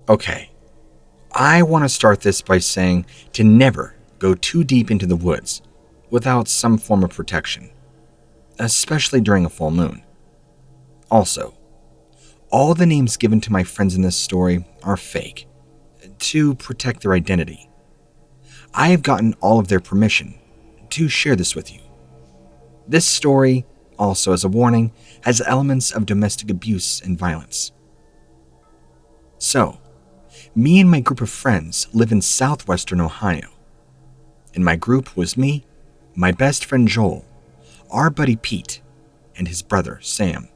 Okay, I want to start this by saying to never go too deep into the woods without some form of protection, especially during a full moon. Also, all the names given to my friends in this story are fake, to protect their identity. I have gotten all of their permission to share this with you. This story, also as a warning, has elements of domestic abuse and violence. So, me and my group of friends live in southwestern Ohio. In my group was me, my best friend Joel, our buddy Pete, and his brother Sam.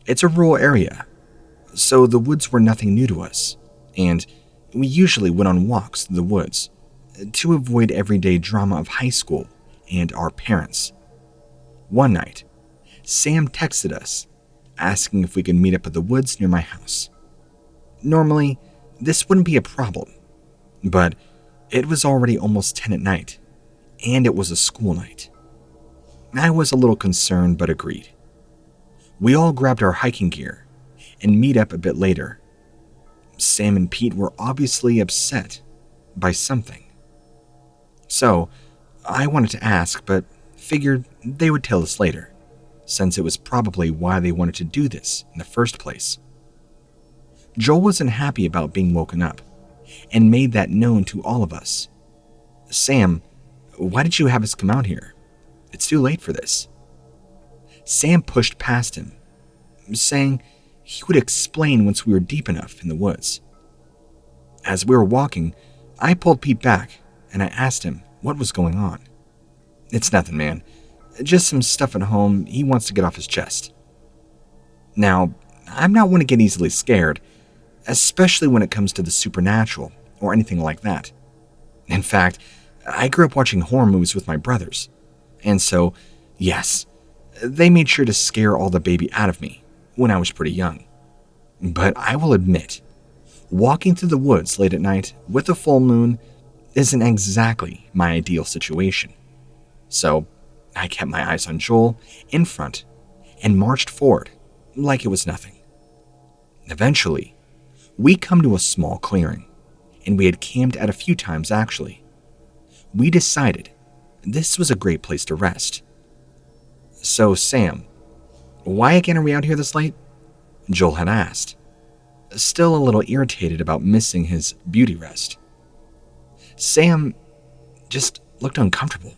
It's a rural area, so the woods were nothing new to us, and we usually went on walks through the woods to avoid everyday drama of high school and our parents. One night, Sam texted us, asking if we could meet up at the woods near my house. Normally, this wouldn't be a problem, but it was already almost 10 at night, and it was a school night. I was a little concerned but agreed. We all grabbed our hiking gear and meet up a bit later. Sam and Pete were obviously upset by something. So, I wanted to ask, but figured they would tell us later, since it was probably why they wanted to do this in the first place. Joel wasn't happy about being woken up, and made that known to all of us. Sam, why did you have us come out here? It's too late for this. Sam pushed past him, saying he would explain once we were deep enough in the woods. As we were walking, I pulled Pete back and I asked him what was going on. It's nothing, man. Just some stuff at home he wants to get off his chest. Now, I'm not one to get easily scared, especially when it comes to the supernatural or anything like that. In fact, I grew up watching horror movies with my brothers, and so, yes, they made sure to scare all the baby out of me when I was pretty young. But I will admit, walking through the woods late at night with a full moon isn't exactly my ideal situation. So I kept my eyes on Joel in front and marched forward like it was nothing. Eventually, we come to a small clearing, and we had camped at a few times actually. We decided this was a great place to rest. So Sam, why again are we out here this late? Joel had asked, still a little irritated about missing his beauty rest. Sam just looked uncomfortable.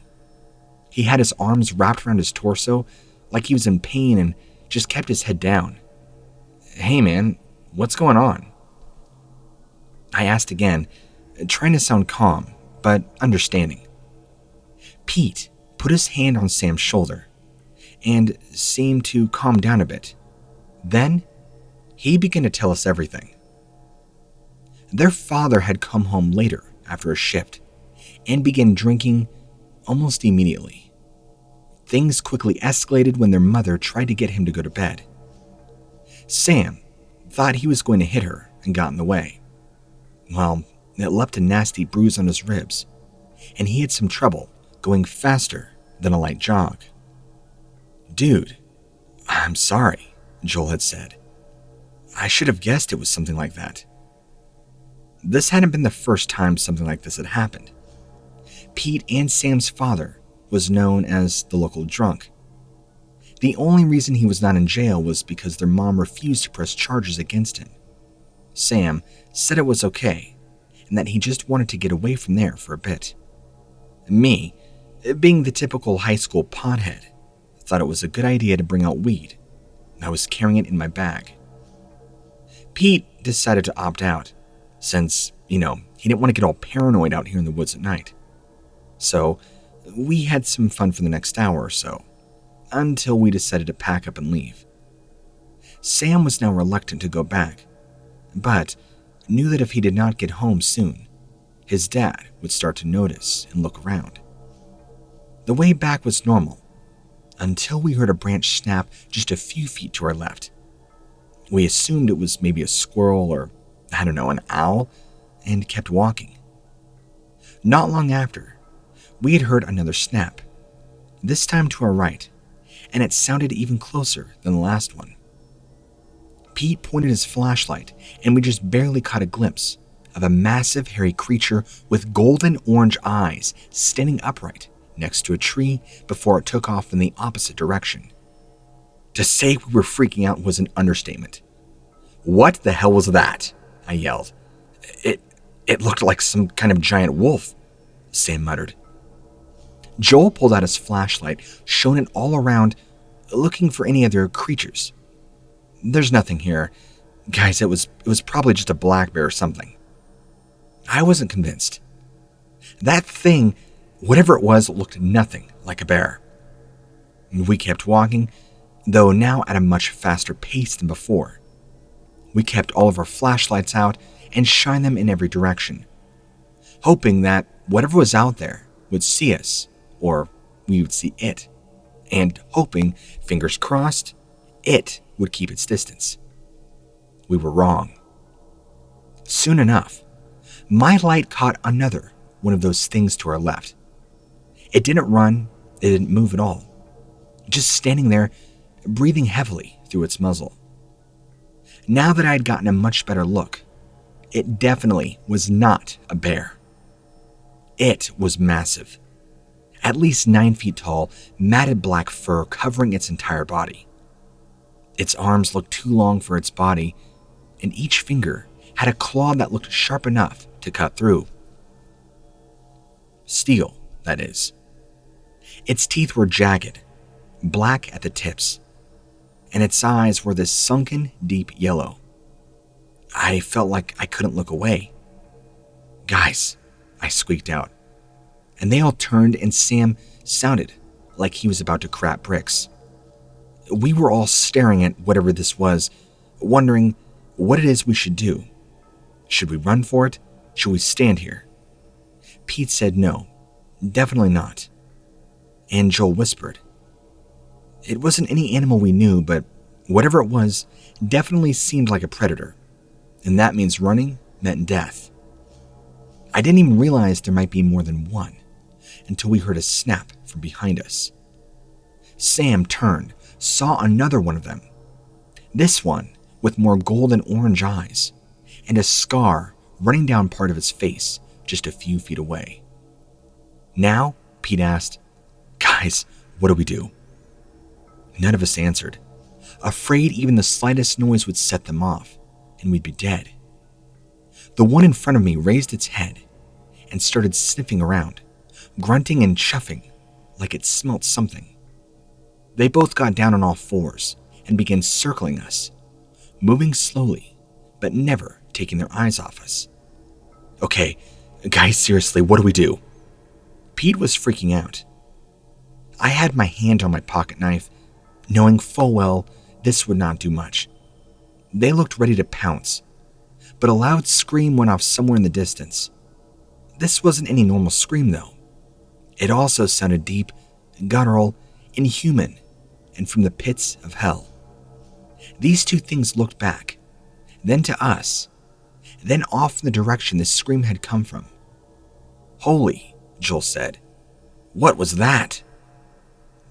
He had his arms wrapped around his torso like he was in pain and just kept his head down. Hey man, what's going on? I asked again, trying to sound calm, but understanding. Pete put his hand on Sam's shoulder and seemed to calm down a bit. Then, he began to tell us everything. Their father had come home later after a shift and began drinking almost immediately. Things quickly escalated when their mother tried to get him to go to bed. Sam thought he was going to hit her and got in the way. Well, it left a nasty bruise on his ribs, and he had some trouble going faster than a light jog. Dude, I'm sorry, Joel had said. I should have guessed it was something like that. This hadn't been the first time something like this had happened. Pete and Sam's father was known as the local drunk. The only reason he was not in jail was because their mom refused to press charges against him. Sam said it was okay, and that he just wanted to get away from there for a bit. Me, being the typical high school pothead, thought it was a good idea to bring out weed. I was carrying it in my bag. Pete decided to opt out, since, he didn't want to get all paranoid out here in the woods at night. So, we had some fun for the next hour or so, until we decided to pack up and leave. Sam was now reluctant to go back, but knew that if he did not get home soon, his dad would start to notice and look around. The way back was normal, until we heard a branch snap just a few feet to our left. We assumed it was maybe a squirrel or, an owl, and kept walking. Not long after, we had heard another snap, this time to our right, and it sounded even closer than the last one. Pete pointed his flashlight, and we just barely caught a glimpse of a massive hairy creature with golden orange eyes standing upright next to a tree before it took off in the opposite direction. To say we were freaking out was an understatement. "What the hell was that?" I yelled. It looked like some kind of giant wolf," Sam muttered. Joel pulled out his flashlight, shone it all around, looking for any other creatures. "There's nothing here. Guys, it was probably just a black bear or something." I wasn't convinced. That thing, whatever it was, looked nothing like a bear. We kept walking, though now at a much faster pace than before. We kept all of our flashlights out and shined them in every direction, hoping that whatever was out there would see us, or we would see it, and hoping, fingers crossed, it would keep its distance. We were wrong. Soon enough, my light caught another one of those things to our left. It didn't run, it didn't move at all, just standing there, breathing heavily through its muzzle. Now that I had gotten a much better look, it definitely was not a bear. It was massive, at least 9 feet tall, matted black fur covering its entire body. Its arms looked too long for its body, and each finger had a claw that looked sharp enough to cut through. Steel, that is. Its teeth were jagged, black at the tips, and its eyes were this sunken, deep yellow. I felt like I couldn't look away. "Guys," I squeaked out, and they all turned, and Sam sounded like he was about to crap bricks. We were all staring at whatever this was, wondering what it is we should do. Should we run for it? Should we stand here? Pete said no, definitely not. And Joel whispered, "It wasn't any animal we knew, but whatever it was definitely seemed like a predator, and that means running meant death." I didn't even realize there might be more than one until we heard a snap from behind us. Sam turned, saw another one of them, this one with more golden orange eyes and a scar running down part of its face just a few feet away. "Now?" Pete asked. "Guys, what do we do?" None of us answered, afraid even the slightest noise would set them off, and we'd be dead. The one in front of me raised its head and started sniffing around, grunting and chuffing like it smelt something. They both got down on all fours and began circling us, moving slowly, but never taking their eyes off us. "Okay, guys, seriously, what do we do?" Pete was freaking out. I had my hand on my pocket knife, knowing full well this would not do much. They looked ready to pounce, but a loud scream went off somewhere in the distance. This wasn't any normal scream, though. It also sounded deep, guttural, inhuman, and from the pits of hell. These two things looked back, then to us, then off in the direction this scream had come from. "Holy," Joel said. "What was that?"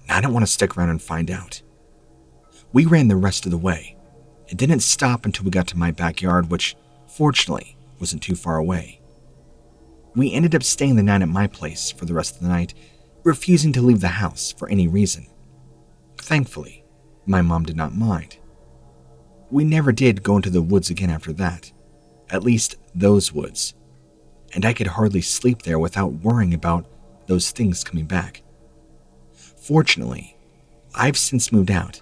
I didn't want to stick around and find out. We ran the rest of the way. It didn't stop until we got to my backyard, which, fortunately, wasn't too far away. We ended up staying the night at my place for the rest of the night, refusing to leave the house for any reason. Thankfully, my mom did not mind. We never did go into the woods again after that, at least those woods, and I could hardly sleep there without worrying about those things coming back. Fortunately, I've since moved out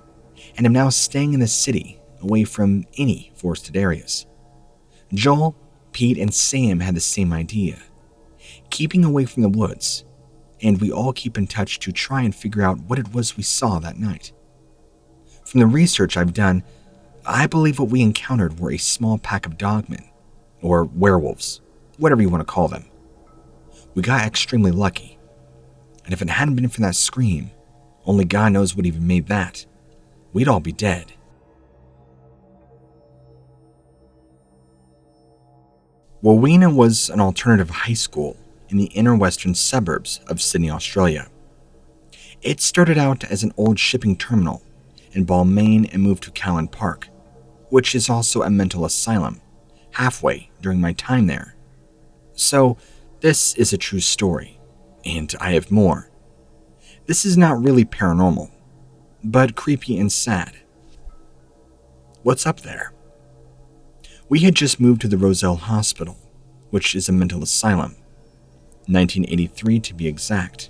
and am now staying in the city away from any forested areas. Joel, Pete, and Sam had the same idea, keeping away from the woods, and we all keep in touch to try and figure out what it was we saw that night. From the research I've done, I believe what we encountered were a small pack of dogmen, or werewolves, whatever you want to call them. We got extremely lucky, and if it hadn't been for that scream, only God knows what even made that, we'd all be dead. Wawina was an alternative high school in the inner western suburbs of Sydney, Australia. It started out as an old shipping terminal in Balmain and moved to Callan Park, which is also a mental asylum, halfway during my time there. So, this is a true story, and I have more. This is not really paranormal, but creepy and sad. What's up there? We had just moved to the Roselle Hospital, which is a mental asylum, 1983 to be exact.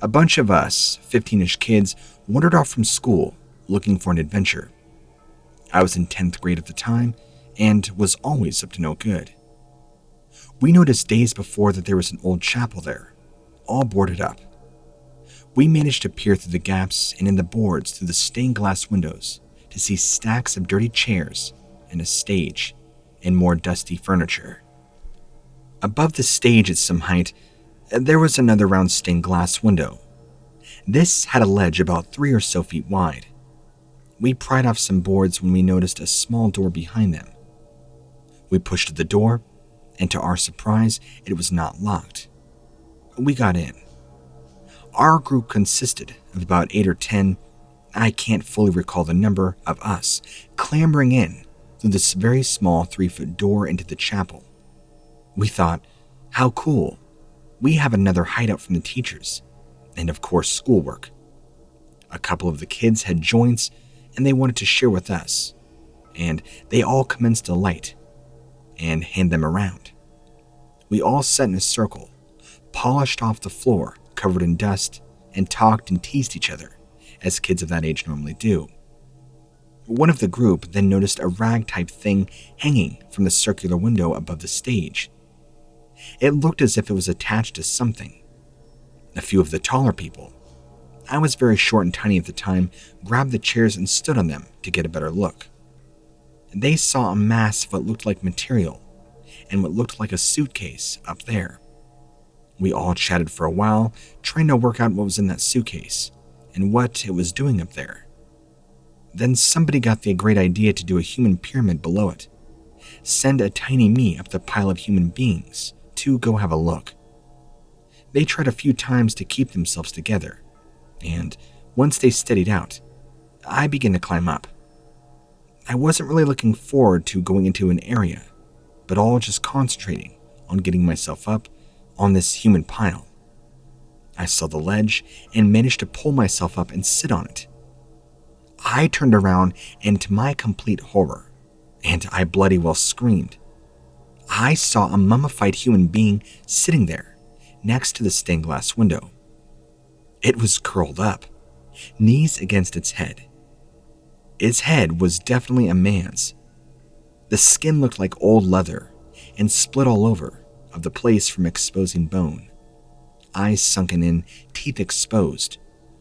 A bunch of us, 15-ish kids, wandered off from school looking for an adventure. I was in 10th grade at the time and was always up to no good. We noticed days before that there was an old chapel there, all boarded up. We managed to peer through the gaps and in the boards through the stained glass windows to see stacks of dirty chairs and a stage and more dusty furniture. Above the stage at some height, there was another round stained glass window. This had a ledge about 3 or so feet wide. We pried off some boards when we noticed a small door behind them. We pushed the door, and to our surprise, it was not locked. We got in. Our group consisted of about 8 or 10, I can't fully recall the number, of us, clambering in through this very small 3-foot door into the chapel. We thought, how cool. We have another hideout from the teachers, and of course schoolwork. A couple of the kids had joints, and they wanted to share with us, and they all commenced to light and hand them around. We all sat in a circle, polished off the floor, covered in dust, and talked and teased each other, as kids of that age normally do. One of the group then noticed a rag-type thing hanging from the circular window above the stage. It looked as if it was attached to something. A few of the taller people, I was very short and tiny at the time, grabbed the chairs and stood on them to get a better look. They saw a mass of what looked like material and what looked like a suitcase up there. We all chatted for a while, trying to work out what was in that suitcase and what it was doing up there. Then somebody got the great idea to do a human pyramid below it. Send a tiny me up the pile of human beings to go have a look. They tried a few times to keep themselves together, and once they steadied out, I began to climb up. I wasn't really looking forward to going into an area, but all just concentrating on getting myself up on this human pile. I saw the ledge and managed to pull myself up and sit on it. I turned around, and to my complete horror, and I bloody well screamed, I saw a mummified human being sitting there next to the stained glass window. It was curled up, knees against its head. Its head was definitely a man's. The skin looked like old leather and split all over of the place from exposing bone. Eyes sunken in, teeth exposed,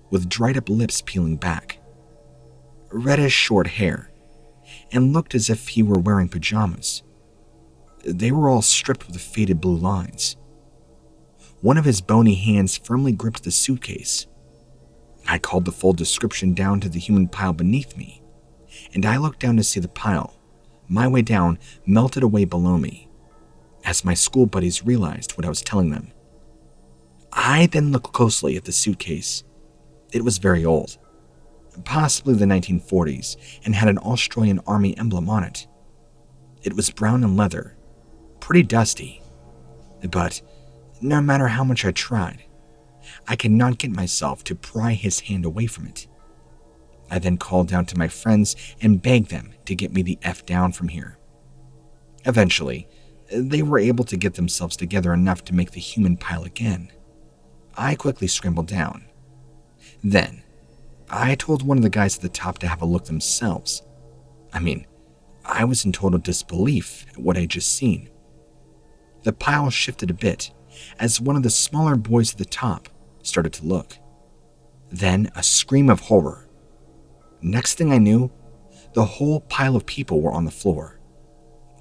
with dried up lips peeling back. Reddish short hair, and looked as if he were wearing pajamas. They were all stripped with faded blue lines. One of his bony hands firmly gripped the suitcase. I called the full description down to the human pile beneath me, and I looked down to see the pile, my way down, melted away below me, as my school buddies realized what I was telling them. I then looked closely at the suitcase. It was very old, possibly the 1940s, and had an Australian Army emblem on it. It was brown and leather, pretty dusty, but no matter how much I tried, I could not get myself to pry his hand away from it. I then called down to my friends and begged them to get me the F down from here. Eventually, they were able to get themselves together enough to make the human pile again. I quickly scrambled down. Then, I told one of the guys at the top to have a look themselves. I was in total disbelief at what I had just seen. The pile shifted a bit as one of the smaller boys at the top started to look. Then a scream of horror. Next thing I knew, the whole pile of people were on the floor,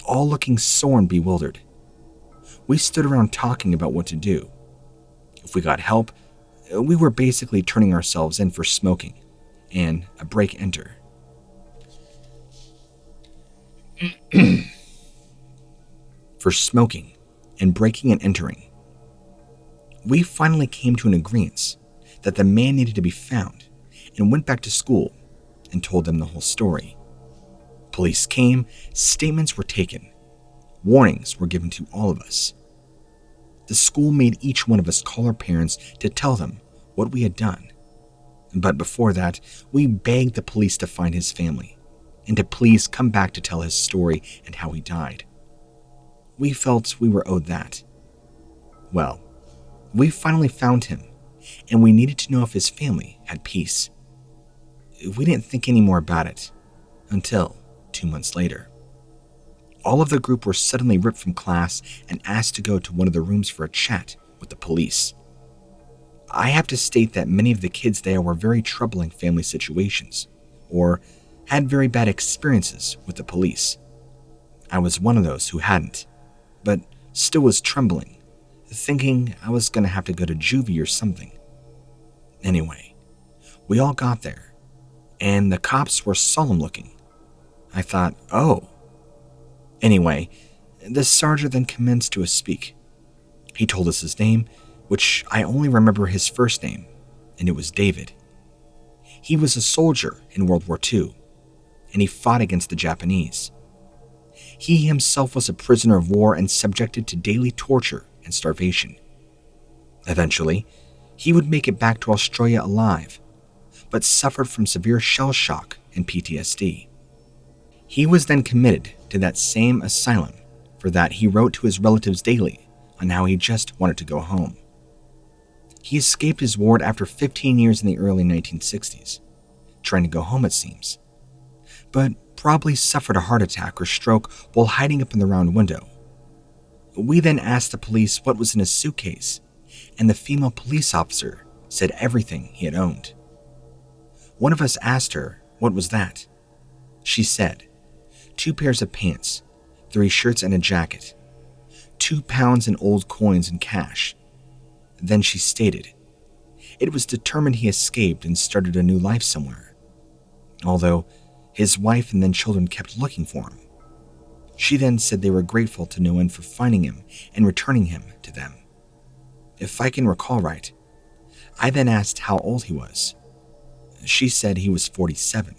all looking sore and bewildered. We stood around talking about what to do. If we got help, we were basically turning ourselves in for smoking and a break enter. For smoking and breaking and entering. We finally came to an agreement that the man needed to be found and went back to school and told them the whole story. Police came, statements were taken, warnings were given to all of us. The school made each one of us call our parents to tell them what we had done. But before that, we begged the police to find his family and to please come back to tell his story and how he died. We felt we were owed that. Well, we finally found him, and we needed to know if his family had peace. We didn't think any more about it until 2 months later. All of the group were suddenly ripped from class and asked to go to one of the rooms for a chat with the police. I have to state that many of the kids there were very troubling family situations, or had very bad experiences with the police. I was one of those who hadn't, but still was trembling, thinking I was going to have to go to juvie or something. Anyway, we all got there, and the cops were solemn looking. I thought, oh. Anyway, the sergeant then commenced to speak. He told us his name, which I only remember his first name, and it was David. He was a soldier in World War II, and he fought against the Japanese. He himself was a prisoner of war and subjected to daily torture and starvation. Eventually, he would make it back to Australia alive, but suffered from severe shell shock and PTSD. He was then committed to that same asylum. For that, he wrote to his relatives daily on how he just wanted to go home. He escaped his ward after 15 years in the early 1960s, trying to go home it seems, but probably suffered a heart attack or stroke while hiding up in the round window. We then asked the police what was in his suitcase, and the female police officer said everything he had owned. One of us asked her, what was that? She said, 2 pairs of pants, 3 shirts and a jacket, 2 pounds in old coins and cash. Then she stated, it was determined he escaped and started a new life somewhere, although his wife and then children kept looking for him. She then said they were grateful to no one for finding him and returning him to them. If I can recall right, I then asked how old he was. She said he was 47.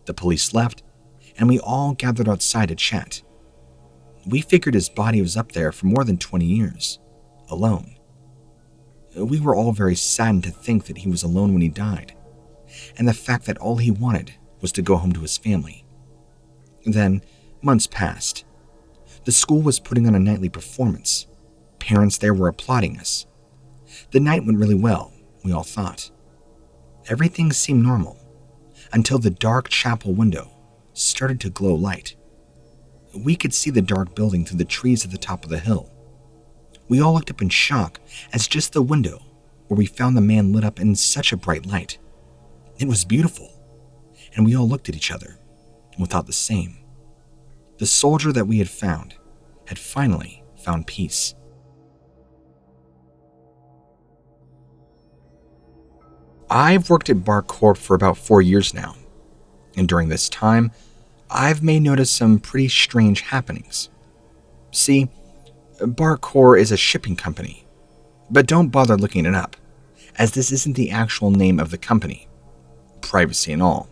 The police left, and we all gathered outside to chat. We figured his body was up there for more than 20 years, alone. We were all very saddened to think that he was alone when he died, and the fact that all he wanted was to go home to his family. Then, months passed. The school was putting on a nightly performance. Parents there were applauding us. The night went really well, we all thought. Everything seemed normal, until the dark chapel window started to glow light. We could see the dark building through the trees at the top of the hill. We all looked up in shock as just the window where we found the man lit up in such a bright light. It was beautiful, and we all looked at each other and thought the same. The soldier that we had finally found peace. I've worked at Bar Corp for about 4 years now, and during this time, I've may notice some pretty strange happenings. See, Bar Corp is a shipping company, but don't bother looking it up, as this isn't the actual name of the company. Privacy and all.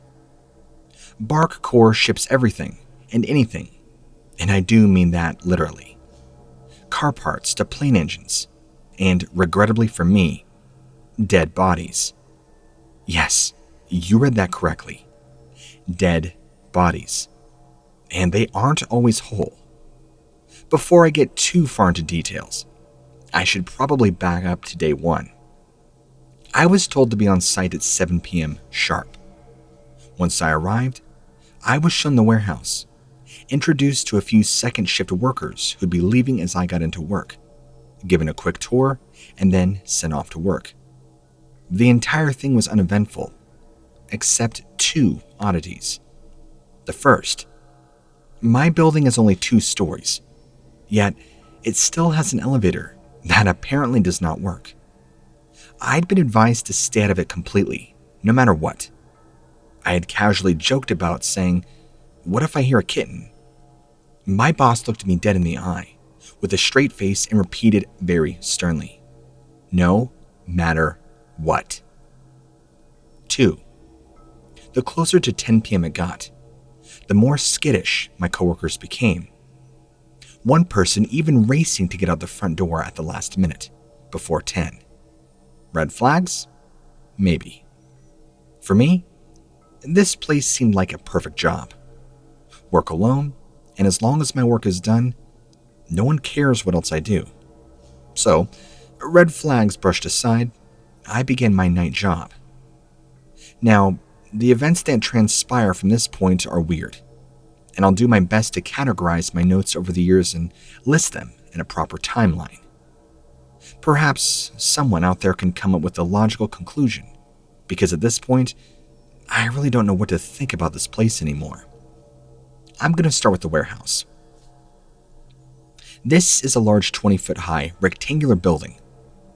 Bark Corp ships everything and anything, and I do mean that literally. Car parts to plane engines, and regrettably for me, dead bodies. Yes, you read that correctly. Dead bodies. And they aren't always whole. Before I get too far into details, I should probably back up to day 1. I was told to be on site at 7 p.m. sharp. Once I arrived, I was shown the warehouse, introduced to a few second shift workers who'd be leaving as I got into work, given a quick tour, and then sent off to work. The entire thing was uneventful, except 2 oddities. The first, my building is only 2 stories, yet it still has an elevator that apparently does not work. I'd been advised to stay out of it completely, no matter what. I had casually joked about saying, what if I hear a kitten? My boss looked me dead in the eye, with a straight face, and repeated very sternly, no matter what. 2. The closer to 10 p.m. it got, the more skittish my coworkers became. One person even racing to get out the front door at the last minute, before 10. Red flags? Maybe. For me, this place seemed like a perfect job. Work alone, and as long as my work is done, no one cares what else I do. So, red flags brushed aside, I began my night job. Now, the events that transpire from this point are weird, and I'll do my best to categorize my notes over the years and list them in a proper timeline. Perhaps someone out there can come up with a logical conclusion, because at this point, I really don't know what to think about this place anymore. I'm going to start with the warehouse. This is a large 20-foot high rectangular building,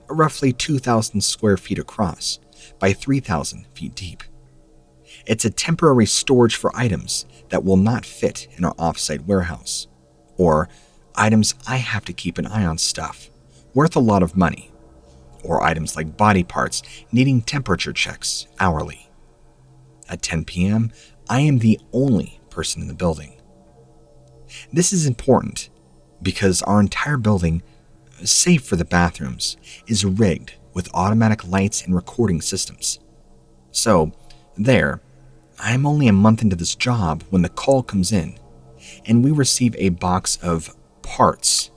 roughly 2,000 square feet across by 3,000 feet deep. It's a temporary storage for items that will not fit in our off-site warehouse, or items I have to keep an eye on stuff worth a lot of money, or items like body parts needing temperature checks hourly. At 10 p.m., I am the only person in the building. This is important because our entire building, save for the bathrooms, is rigged with automatic lights and recording systems. So, I'm only a month into this job when the call comes in, and we receive a box of parts.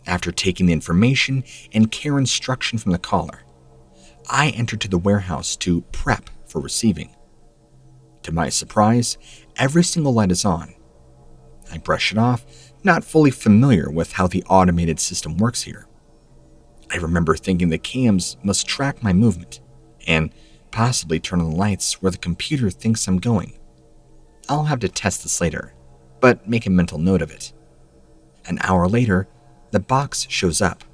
After taking the information and care instruction from the caller, I enter to the warehouse to prep for receiving. To my surprise, every single light is on. I brush it off, not fully familiar with how the automated system works here. I remember thinking the cams must track my movement and possibly turn on the lights where the computer thinks I'm going. I'll have to test this later, but make a mental note of it. An hour later, the box shows up.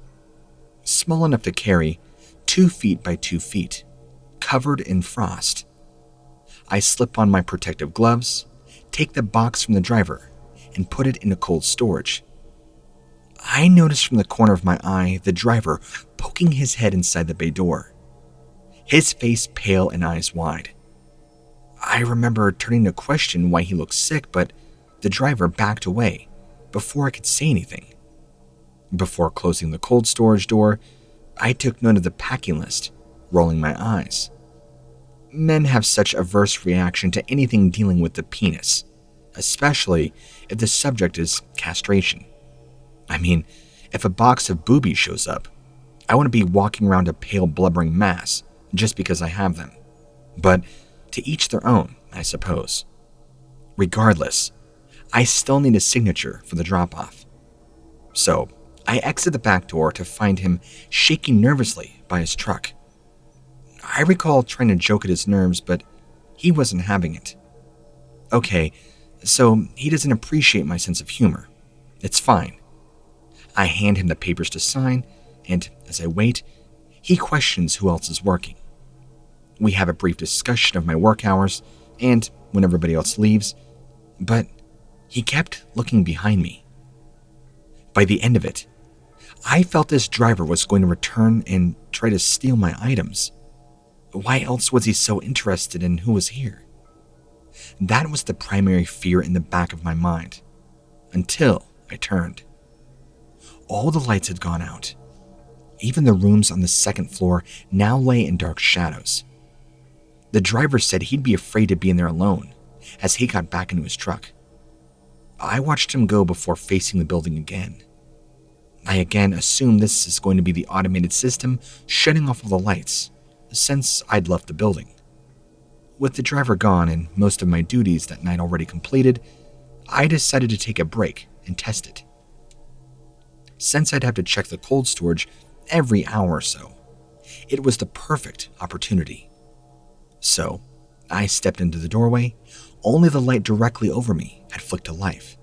Small enough to carry, 2 feet by 2 feet, covered in frost. I slip on my protective gloves, take the box from the driver, and put it into cold storage. I notice from the corner of my eye the driver poking his head inside the bay door, his face pale and eyes wide. I remember turning to question why he looked sick, but the driver backed away before I could say anything. Before closing the cold storage door, I took note of the packing list, rolling my eyes. Men have such averse reaction to anything dealing with the penis, especially if the subject is castration. I mean, if a box of boobies shows up, I want to be walking around a pale blubbering mass just because I have them. But to each their own, I suppose. Regardless, I still need a signature for the drop-off. So, I exit the back door to find him shaking nervously by his truck. I recall trying to joke at his nerves, but he wasn't having it. Okay, so he doesn't appreciate my sense of humor. It's fine. I hand him the papers to sign, and as I wait, he questions who else is working. We have a brief discussion of my work hours and when everybody else leaves, but he kept looking behind me. By the end of it, I felt this driver was going to return and try to steal my items. Why else was he so interested in who was here? That was the primary fear in the back of my mind, until I turned. All the lights had gone out. Even the rooms on the second floor now lay in dark shadows. The driver said he'd be afraid to be in there alone as he got back into his truck. I watched him go before facing the building again. I again assumed this is going to be the automated system shutting off all the lights, since I'd left the building. With the driver gone and most of my duties that night already completed, I decided to take a break and test it. Since I'd have to check the cold storage every hour or so, it was the perfect opportunity. So, I stepped into the doorway. Only the light directly over me had flicked to life.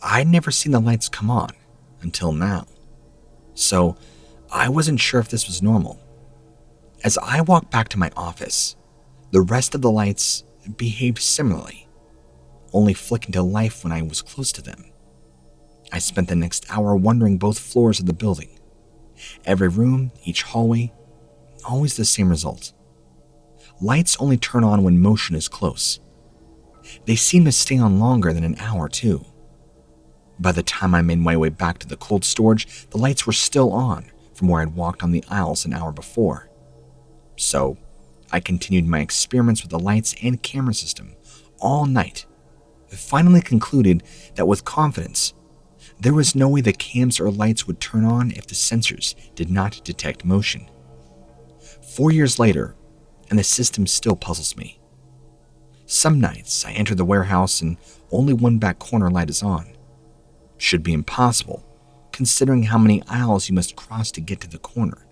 I'd never seen the lights come on until now, so I wasn't sure if this was normal. As I walked back to my office, the rest of the lights behaved similarly, only flicking to life when I was close to them. I spent the next hour wandering both floors of the building. Every room, each hallway, always the same result. Lights only turn on when motion is close. They seemed to stay on longer than an hour, too. By the time I made my way back to the cold storage, the lights were still on from where I'd walked on the aisles an hour before. So, I continued my experiments with the lights and camera system all night. I finally concluded that with confidence, there was no way the cams or lights would turn on if the sensors did not detect motion. 4 years later, and the system still puzzles me. Some nights I enter the warehouse and only one back corner light is on. Should be impossible, considering how many aisles you must cross to get to the corner.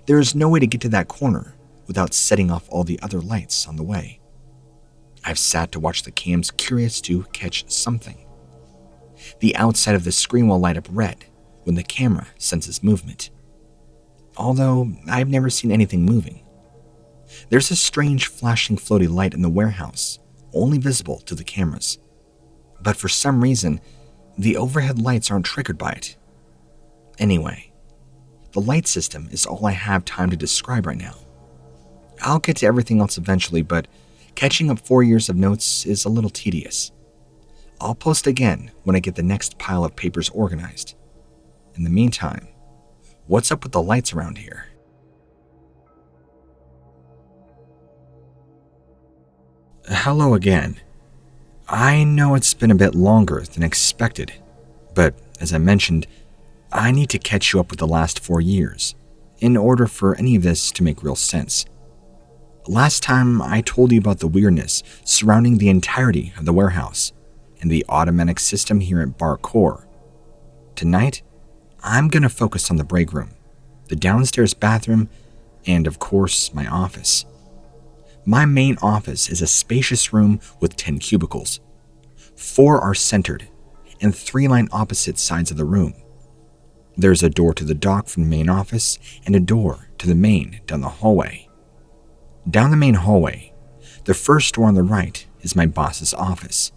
There is no way to get to that corner without setting off all the other lights on the way. I've sat to watch the cams, curious to catch something. The outside of the screen will light up red when the camera senses movement. Although I've never seen anything moving. There's a strange flashing floaty light in the warehouse, only visible to the cameras. But for some reason, the overhead lights aren't triggered by it. Anyway, the light system is all I have time to describe right now. I'll get to everything else eventually, but catching up 4 years of notes is a little tedious. I'll post again when I get the next pile of papers organized. In the meantime, what's up with the lights around here? Hello again. I know it's been a bit longer than expected, but as I mentioned, I need to catch you up with the last 4 years in order for any of this to make real sense. Last time I told you about the weirdness surrounding the entirety of the warehouse and the automatic system here at Bar Core. Tonight, I'm going to focus on the break room, the downstairs bathroom, and of course, my office. My main office is a spacious room with 10 cubicles. 4 are centered, and 3 line opposite sides of the room. There's a door to the dock from the main office and a door to the main down the hallway. Down the main hallway, the first door on the right is my boss's office.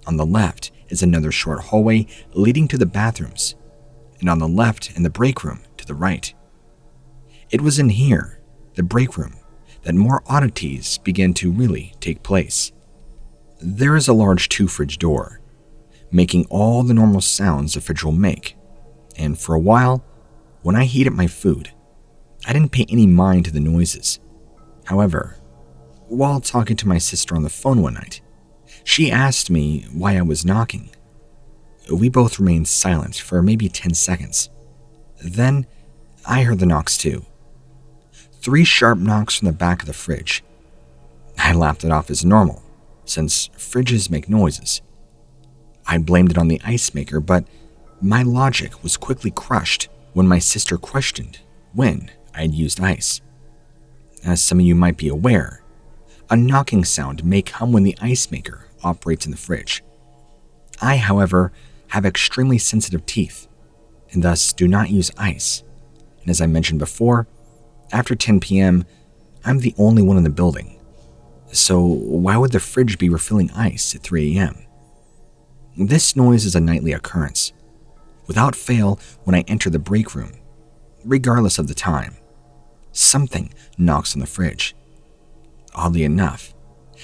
On the left is another short hallway leading to the bathrooms, and on the left in the break room to the right. It was in here, the break room, that more oddities began to really take place. There is a large 2-fridge door, making all the normal sounds a fridge will make, and for a while, when I heated my food, I didn't pay any mind to the noises. However, while talking to my sister on the phone one night, she asked me why I was knocking. We both remained silent for maybe 10 seconds. Then, I heard the knocks too. 3 sharp knocks from the back of the fridge. I laughed it off as normal, since fridges make noises. I blamed it on the ice maker, but my logic was quickly crushed when my sister questioned when I had used ice. As some of you might be aware, a knocking sound may come when the ice maker operates in the fridge. I, however, have extremely sensitive teeth, and thus do not use ice. And as I mentioned before, after 10 p.m., I'm the only one in the building. So why would the fridge be refilling ice at 3 a.m.? This noise is a nightly occurrence. Without fail, when I enter the break room, regardless of the time, something knocks on the fridge. Oddly enough,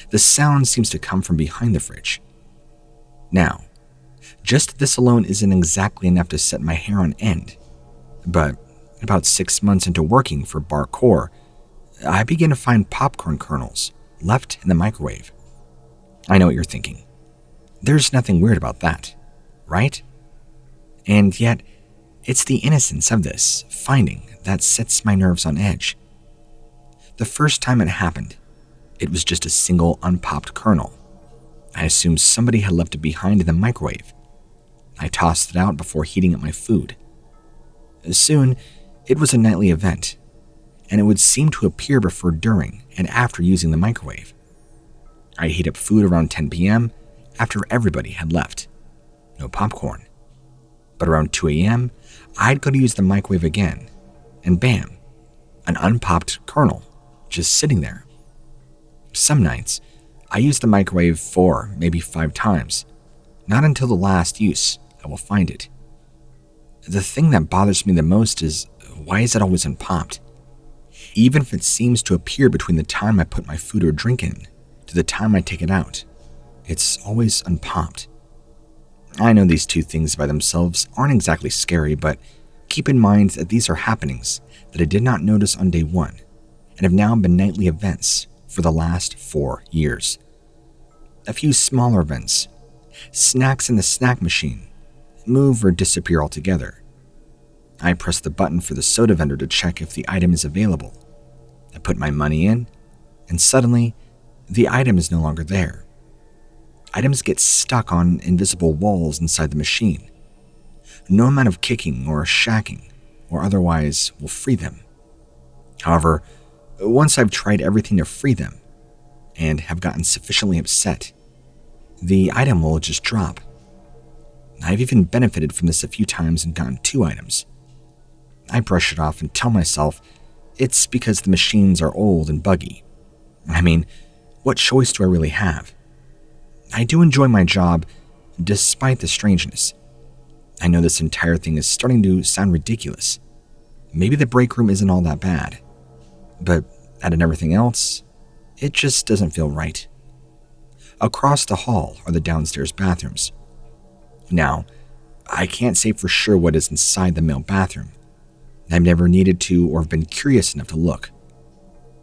the sound seems to come from behind the fridge. Now, just this alone isn't exactly enough to set my hair on end, but about 6 months into working for Bar Core, I began to find popcorn kernels left in the microwave. I know what you're thinking. There's nothing weird about that, right? And yet, it's the innocence of this finding that sets my nerves on edge. The first time it happened, it was just a single unpopped kernel. I assumed somebody had left it behind in the microwave. I tossed it out before heating up my food. Soon, it was a nightly event, and it would seem to appear before, during, and after using the microwave. I'd heat up food around 10 p.m. after everybody had left. No popcorn. But around 2 a.m., I'd go to use the microwave again, and bam, an unpopped kernel just sitting there. Some nights, I use the microwave 4, maybe 5 times. Not until the last use I will find it. The thing that bothers me the most is, why is it always unpopped? Even if it seems to appear between the time I put my food or drink in to the time I take it out, it's always unpopped. I know these two things by themselves aren't exactly scary, but keep in mind that these are happenings that I did not notice on day one and have now been nightly events for the last 4 years. A few smaller events, snacks in the snack machine, move or disappear altogether. I press the button for the soda vendor to check if the item is available. I put my money in, and suddenly, the item is no longer there. Items get stuck on invisible walls inside the machine. No amount of kicking or shacking or otherwise will free them. However, once I've tried everything to free them and have gotten sufficiently upset, the item will just drop. I've even benefited from this a few times and gotten 2 items. I brush it off and tell myself it's because the machines are old and buggy. I mean, what choice do I really have? I do enjoy my job, despite the strangeness. I know this entire thing is starting to sound ridiculous. Maybe the break room isn't all that bad. But out of everything else, it just doesn't feel right. Across the hall are the downstairs bathrooms. Now, I can't say for sure what is inside the male bathroom. I've never needed to or have been curious enough to look.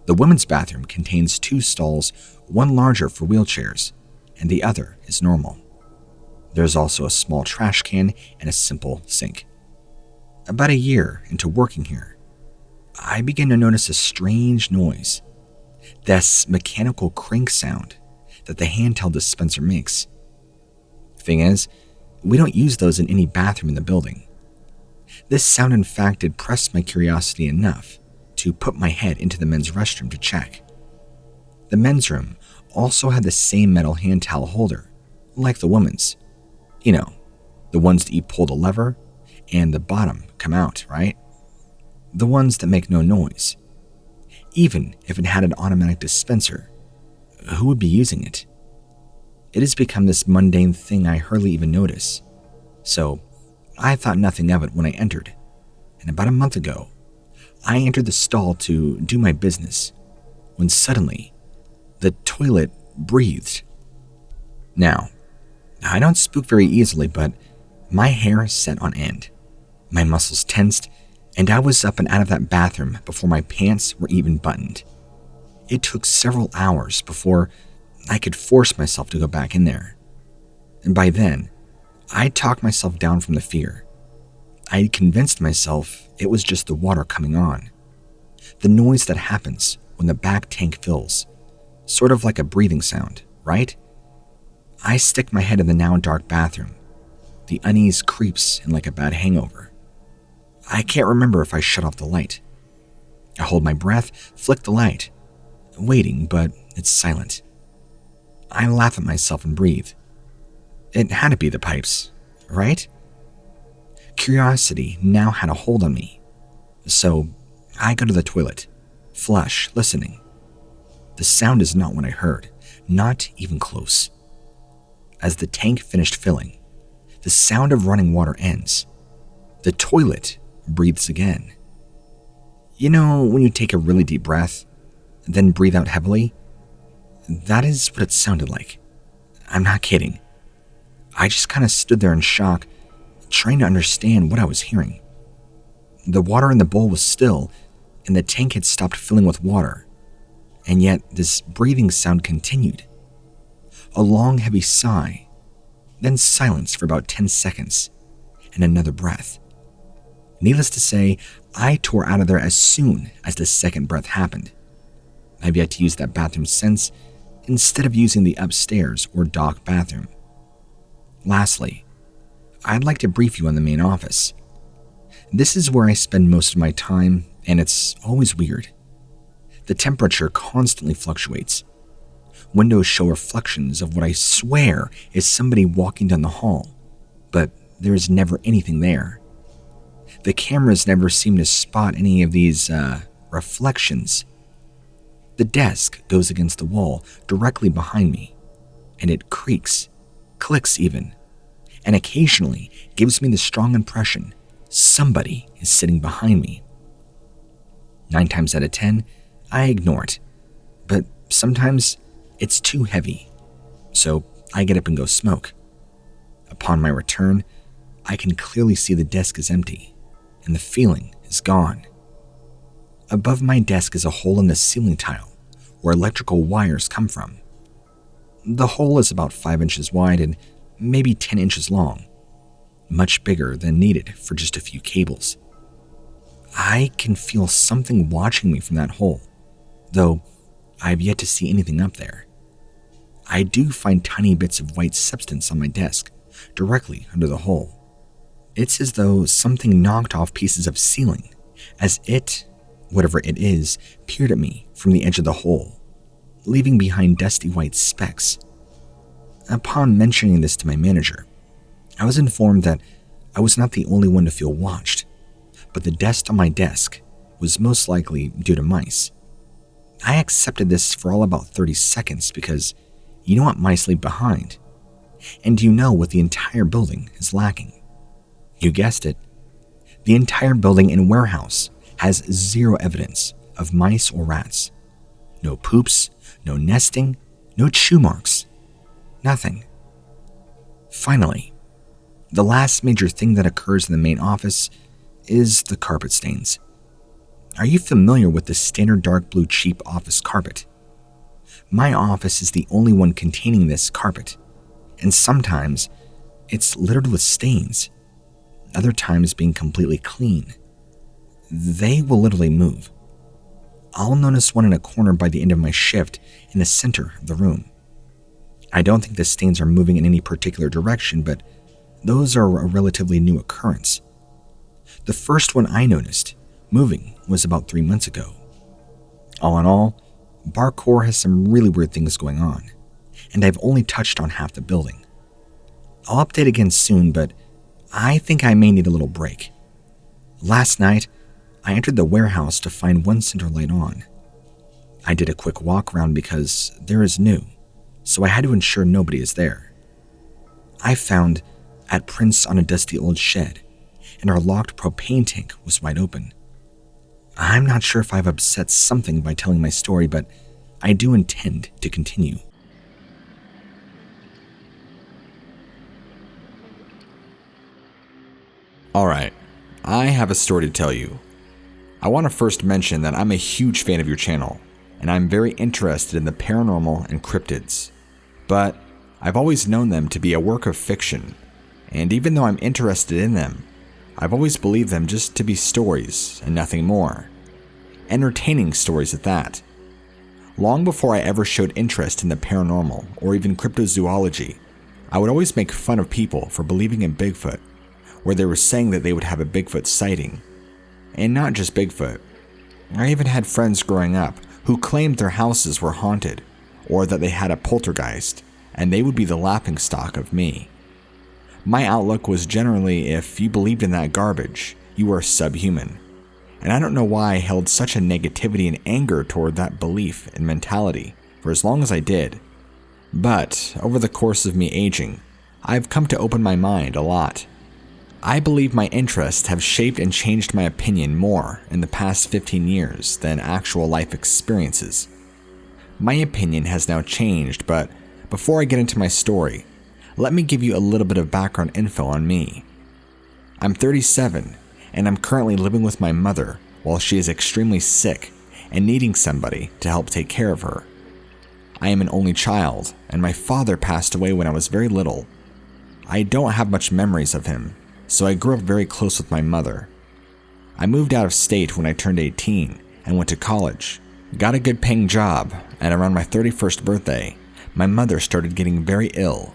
The women's bathroom contains 2 stalls, one larger for wheelchairs, and the other is normal. There's also a small trash can and a simple sink. About a year into working here, I began to notice a strange noise. This mechanical crank sound that the handheld dispenser makes. Thing is, we don't use those in any bathroom in the building. This sound in fact did press my curiosity enough to put my head into the men's restroom to check. The men's room also had the same metal hand towel holder, like the woman's. You know, the ones that you pull the lever and the bottom come out, right? The ones that make no noise. Even if it had an automatic dispenser, who would be using it? It has become this mundane thing I hardly even notice. So, I thought nothing of it when I entered. And about a month ago, I entered the stall to do my business, when suddenly, the toilet breathed. Now, I don't spook very easily, but my hair set on end. My muscles tensed, and I was up and out of that bathroom before my pants were even buttoned. It took several hours before I could force myself to go back in there. And by then, I talked myself down from the fear. I had convinced myself it was just the water coming on. The noise that happens when the back tank fills. Sort of like a breathing sound, right? I stick my head in the now dark bathroom. The unease creeps in like a bad hangover. I can't remember if I shut off the light. I hold my breath, flick the light, waiting, but it's silent. I laugh at myself and breathe. It had to be the pipes, right? Curiosity now had a hold on me. So I go to the toilet, flush, listening. The sound is not what I heard, not even close. As the tank finished filling, the sound of running water ends. The toilet breathes again. You know when you take a really deep breath, then breathe out heavily? That is what it sounded like. I'm not kidding. I just kind of stood there in shock, trying to understand what I was hearing. The water in the bowl was still, and the tank had stopped filling with water, and yet this breathing sound continued. A long, heavy sigh, then silence for about 10 seconds, and another breath. Needless to say, I tore out of there as soon as the second breath happened. I've yet to use that bathroom since, instead of using the upstairs or dock bathroom. Lastly, I'd like to brief you on the main office. This is where I spend most of my time, and it's always weird. The temperature constantly fluctuates. Windows show reflections of what I swear is somebody walking down the hall, but there is never anything there. The cameras never seem to spot any of these, reflections. The desk goes against the wall directly behind me, and it creaks, clicks even, and occasionally gives me the strong impression somebody is sitting behind me. 9 times out of 10, I ignore it, but sometimes it's too heavy, so I get up and go smoke. Upon my return, I can clearly see the desk is empty, and the feeling is gone. Above my desk is a hole in the ceiling tile where electrical wires come from. The hole is about 5 inches wide and maybe 10 inches long, much bigger than needed for just a few cables. I can feel something watching me from that hole, though I've yet to see anything up there. I do find tiny bits of white substance on my desk, directly under the hole. It's as though something knocked off pieces of ceiling, as it, whatever it is, peered at me from the edge of the hole, leaving behind dusty white specks. Upon mentioning this to my manager, I was informed that I was not the only one to feel watched, but the dust on my desk was most likely due to mice. I accepted this for all about 30 seconds because you know what mice leave behind, and you know what the entire building is lacking. You guessed it. The entire building and warehouse has zero evidence of mice or rats. No poops, no nesting, no chew marks. Nothing. Finally, the last major thing that occurs in the main office is the carpet stains. Are you familiar with the standard dark blue cheap office carpet? My office is the only one containing this carpet, and sometimes it's littered with stains, other times being completely clean. They will literally move. I'll notice one in a corner by the end of my shift in the center of the room. I don't think the stains are moving in any particular direction, but those are a relatively new occurrence. The first one I noticed moving was about 3 months ago. All in all, Barcore has some really weird things going on, and I've only touched on half the building. I'll update again soon, but I think I may need a little break. Last night, I entered the warehouse to find one center light on. I did a quick walk around because there is new, so I had to ensure nobody is there. I found at prints on a dusty old shed, and our locked propane tank was wide open. I'm not sure if I've upset something by telling my story, but I do intend to continue. Alright, I have a story to tell you. I want to first mention that I'm a huge fan of your channel, and I'm very interested in the paranormal and cryptids. But I've always known them to be a work of fiction, and even though I'm interested in them, I've always believed them just to be stories and nothing more. Entertaining stories at that. Long before I ever showed interest in the paranormal or even cryptozoology, I would always make fun of people for believing in Bigfoot, where they were saying that they would have a Bigfoot sighting. And not just Bigfoot. I even had friends growing up who claimed their houses were haunted, or that they had a poltergeist, and they would be the laughingstock of me. My outlook was generally, if you believed in that garbage, you were subhuman. And I don't know why I held such a negativity and anger toward that belief and mentality for as long as I did. But over the course of me aging, I've come to open my mind a lot. I believe my interests have shaped and changed my opinion more in the past 15 years than actual life experiences. My opinion has now changed, but before I get into my story, let me give you a little bit of background info on me. I'm 37, and I'm currently living with my mother while she is extremely sick and needing somebody to help take care of her. I am an only child, and my father passed away when I was very little. I don't have much memories of him, so I grew up very close with my mother. I moved out of state when I turned 18 and went to college, got a good paying job, and around my 31st birthday, my mother started getting very ill.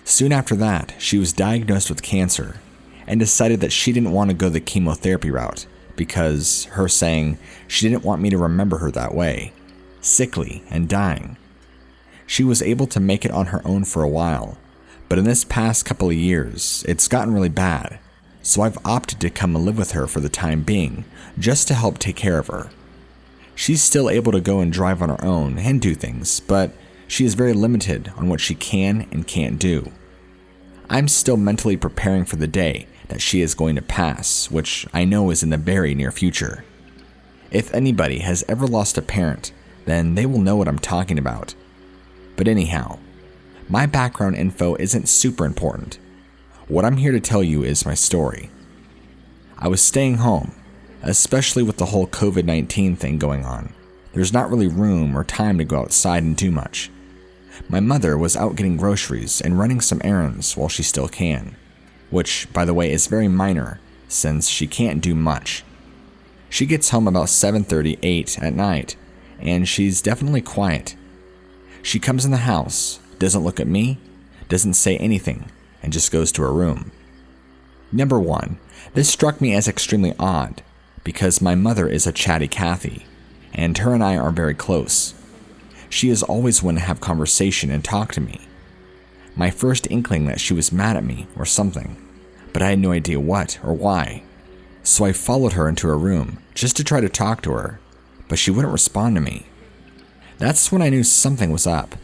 Soon after that, she was diagnosed with cancer and decided that she didn't want to go the chemotherapy route because her saying she didn't want me to remember her that way, sickly and dying. She was able to make it on her own for a while, but in this past couple of years, it's gotten really bad, so I've opted to come and live with her for the time being, just to help take care of her. She's still able to go and drive on her own and do things, but she is very limited on what she can and can't do. I'm still mentally preparing for the day that she is going to pass, which I know is in the very near future. If anybody has ever lost a parent, then they will know what I'm talking about. But anyhow, my background info isn't super important. What I'm here to tell you is my story. I was staying home, especially with the whole COVID-19 thing going on. There's not really room or time to go outside and do much. My mother was out getting groceries and running some errands while she still can, which, by the way, is very minor since she can't do much. She gets home about 7:30, 8 at night, and she's definitely quiet. She comes in the house, doesn't look at me, doesn't say anything, and just goes to her room. Number one, this struck me as extremely odd because my mother is a chatty Cathy, and her and I are very close. She is always one to have conversation and talk to me. My first inkling that she was mad at me or something, but I had no idea what or why. So I followed her into her room just to try to talk to her, but she wouldn't respond to me. That's when I knew something was up.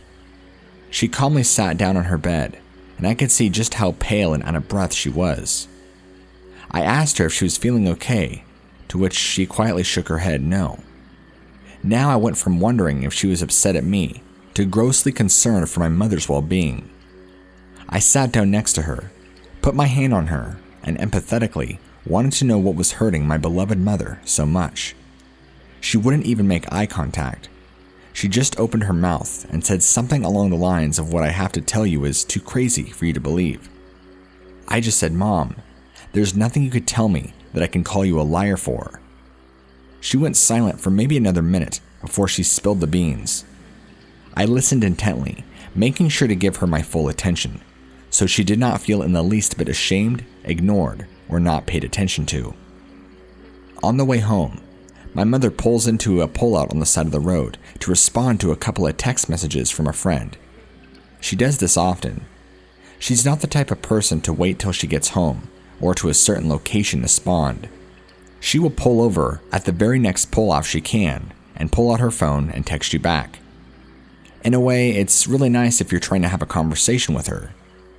She calmly sat down on her bed, and I could see just how pale and out of breath she was. I asked her if she was feeling okay, to which she quietly shook her head no. Now I went from wondering if she was upset at me to grossly concerned for my mother's well-being. I sat down next to her, put my hand on her, and empathetically wanted to know what was hurting my beloved mother so much. She wouldn't even make eye contact. She just opened her mouth and said something along the lines of what I have to tell you is too crazy for you to believe. I just said, "Mom, there's nothing you could tell me that I can call you a liar for." She went silent for maybe another minute before she spilled the beans. I listened intently, making sure to give her my full attention, so she did not feel in the least bit ashamed, ignored, or not paid attention to. On the way home, my mother pulls into a pullout on the side of the road to respond to a couple of text messages from a friend. She does this often. She's not the type of person to wait till she gets home or to a certain location to respond. She will pull over at the very next pull-off she can and pull out her phone and text you back. In a way, it's really nice if you're trying to have a conversation with her,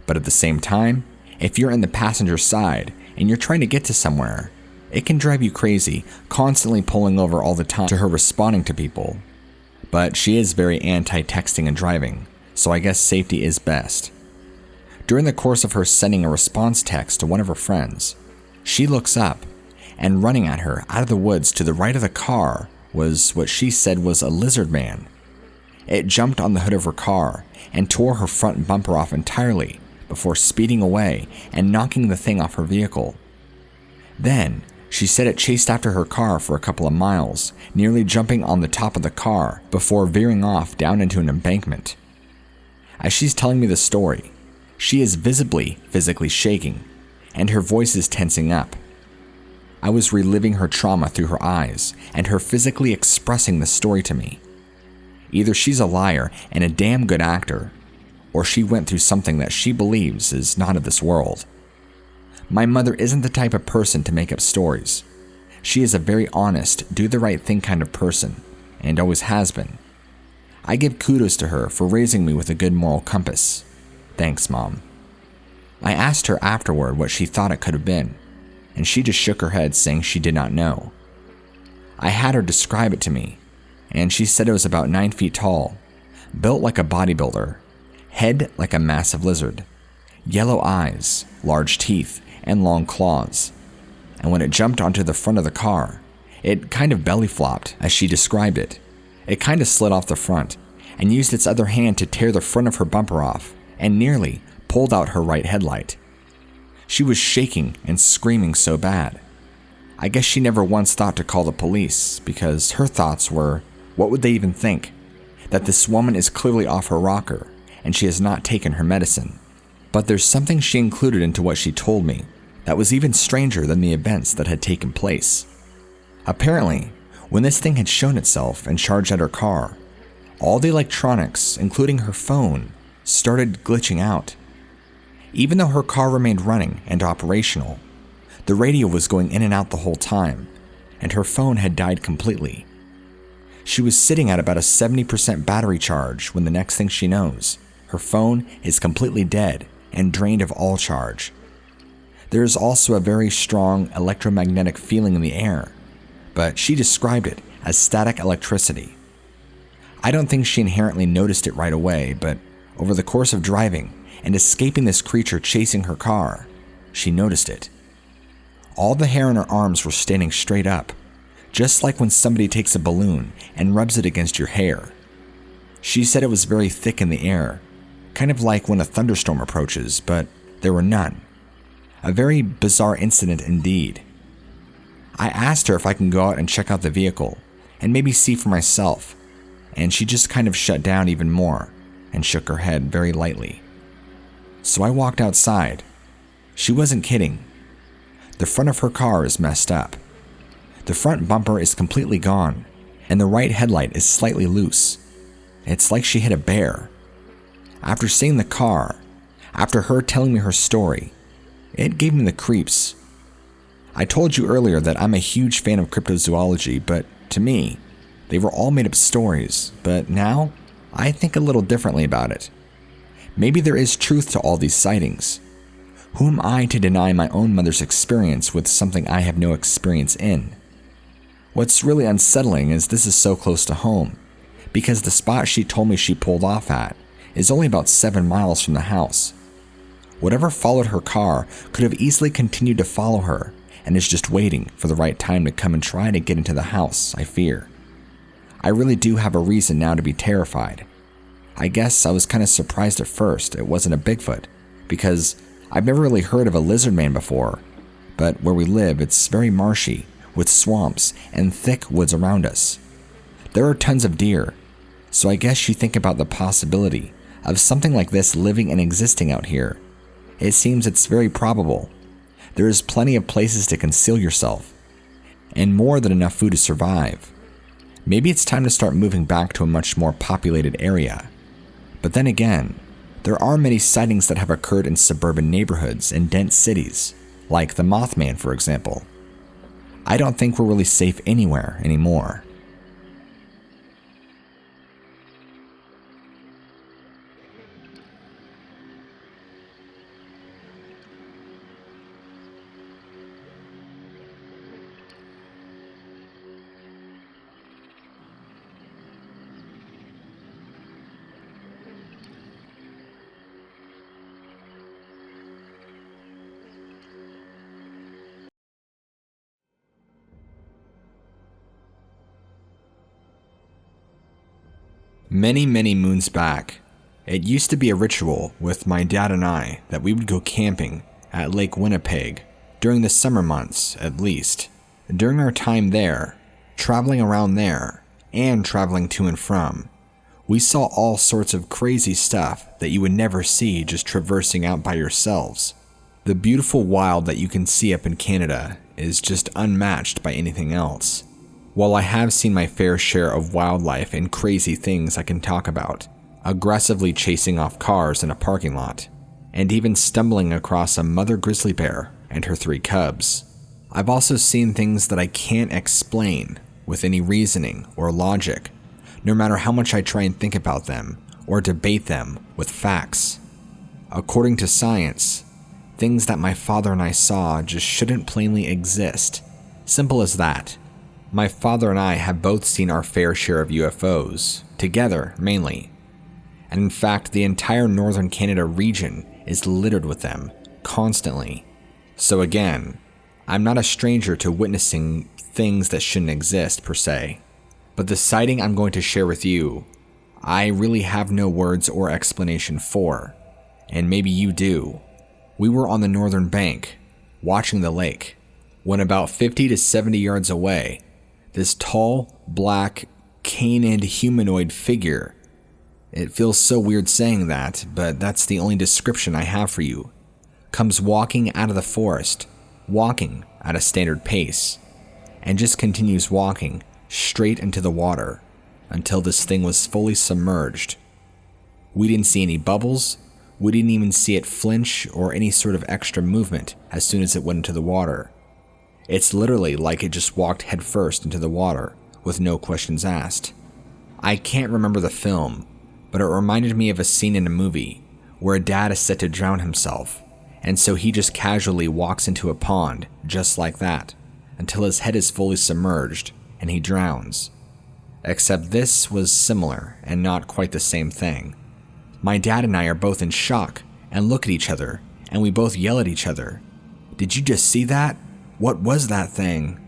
but at the same time, if you're in the passenger side and you're trying to get to somewhere, it can drive you crazy, constantly pulling over all the time to her responding to people. But she is very anti-texting and driving, so I guess safety is best. During the course of her sending a response text to one of her friends, she looks up, and running at her out of the woods to the right of the car was what she said was a lizard man. It jumped on the hood of her car and tore her front bumper off entirely before speeding away and knocking the thing off her vehicle. Then, she said it chased after her car for a couple of miles, nearly jumping on the top of the car before veering off down into an embankment. As she's telling me the story, she is visibly physically shaking, and her voice is tensing up. I was reliving her trauma through her eyes and her physically expressing the story to me. Either she's a liar and a damn good actor, or she went through something that she believes is not of this world. My mother isn't the type of person to make up stories. She is a very honest, do the right thing kind of person, and always has been. I give kudos to her for raising me with a good moral compass. Thanks, Mom. I asked her afterward what she thought it could have been, and she just shook her head saying she did not know. I had her describe it to me, and she said it was about 9 feet tall, built like a bodybuilder, head like a massive lizard, yellow eyes, large teeth, and long claws. And when it jumped onto the front of the car, it kind of belly flopped, as she described it. It kind of slid off the front, and used its other hand to tear the front of her bumper off, and nearly pulled out her right headlight. She was shaking and screaming so bad. I guess she never once thought to call the police because her thoughts were, what would they even think? That this woman is clearly off her rocker and she has not taken her medicine. But there's something she included into what she told me that was even stranger than the events that had taken place. Apparently, when this thing had shown itself and charged at her car, all the electronics, including her phone, started glitching out. Even though her car remained running and operational, the radio was going in and out the whole time, and her phone had died completely. She was sitting at about a 70% battery charge when the next thing she knows, her phone is completely dead and drained of all charge. There is also a very strong electromagnetic feeling in the air, but she described it as static electricity. I don't think she inherently noticed it right away, but Over the course of driving and escaping this creature chasing her car, she noticed it. All the hair on her arms were standing straight up, just like when somebody takes a balloon and rubs it against your hair. She said it was very thick in the air, kind of like when a thunderstorm approaches, but there were none. A very bizarre incident indeed. I asked her if I can go out and check out the vehicle and maybe see for myself, and she just kind of shut down even more and shook her head very lightly. So I walked outside. She wasn't kidding. The front of her car is messed up. The front bumper is completely gone, and the right headlight is slightly loose. It's like she hit a bear. After seeing the car, after her telling me her story, it gave me the creeps. I told you earlier that I'm a huge fan of cryptozoology, but to me, they were all made up stories, but now I think a little differently about it. Maybe there is truth to all these sightings. Who am I to deny my own mother's experience with something I have no experience in? What's really unsettling is this is so close to home, because the spot she told me she pulled off at is only about 7 miles from the house. Whatever followed her car could have easily continued to follow her and is just waiting for the right time to come and try to get into the house, I fear. I really do have a reason now to be terrified. I guess I was kind of surprised at first it wasn't a Bigfoot, because I've never really heard of a lizard man before, but where we live it's very marshy, with swamps and thick woods around us. There are tons of deer, so I guess you think about the possibility of something like this living and existing out here. It seems it's very probable. There is plenty of places to conceal yourself, and more than enough food to survive. Maybe it's time to start moving back to a much more populated area. But then again, there are many sightings that have occurred in suburban neighborhoods and dense cities, like the Mothman, for example. I don't think we're really safe anywhere anymore. Many moons back, it used to be a ritual with my dad and I that we would go camping at Lake Winnipeg during the summer months, at least. During our time there, traveling around there, and traveling to and from, we saw all sorts of crazy stuff that you would never see just traversing out by yourselves. The beautiful wild that you can see up in Canada is just unmatched by anything else. While I have seen my fair share of wildlife and crazy things I can talk about, aggressively chasing off cars in a parking lot, and even stumbling across a mother grizzly bear and her 3 cubs, I've also seen things that I can't explain with any reasoning or logic, no matter how much I try and think about them or debate them with facts. According to science, things that my father and I saw just shouldn't plainly exist. Simple as that. My father and I have both seen our fair share of UFOs, together mainly. And in fact, the entire northern Canada region is littered with them, constantly. So again, I'm not a stranger to witnessing things that shouldn't exist per se. But the sighting I'm going to share with you, I really have no words or explanation for. And maybe you do. We were on the northern bank, watching the lake, when about 50 to 70 yards away, this tall, black, canid humanoid figure. It feels so weird saying that, but that's the only description I have for you. Comes walking out of the forest, walking at a standard pace, and just continues walking straight into the water until this thing was fully submerged. We didn't see any bubbles, we didn't even see it flinch or any sort of extra movement as soon as it went into the water. It's literally like it just walked headfirst into the water, with no questions asked. I can't remember the film, but it reminded me of a scene in a movie where a dad is set to drown himself, and so he just casually walks into a pond, just like that, until his head is fully submerged, and he drowns. Except this was similar, and not quite the same thing. My dad and I are both in shock and look at each other, and we both yell at each other. "Did you just see that? What was that thing?"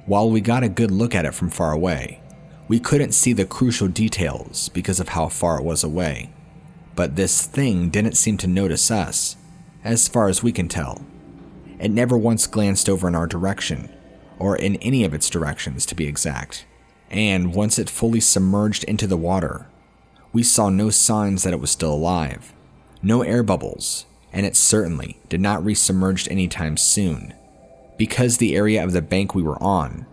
While we got a good look at it from far away, we couldn't see the crucial details because of how far it was away. But this thing didn't seem to notice us, as far as we can tell. It never once glanced over in our direction, or in any of its directions to be exact. And once it fully submerged into the water, we saw no signs that it was still alive, no air bubbles, and it certainly did not resubmerge anytime soon. Because the area of the bank we were on,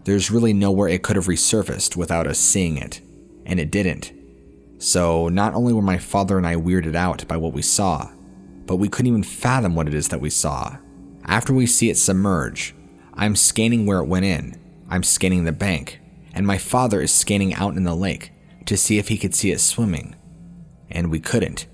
there's really nowhere it could have resurfaced without us seeing it, and it didn't. So not only were my father and I weirded out by what we saw, but we couldn't even fathom what it is that we saw. After we see it submerge, I'm scanning where it went in, I'm scanning the bank, and my father is scanning out in the lake to see if he could see it swimming, and we couldn't.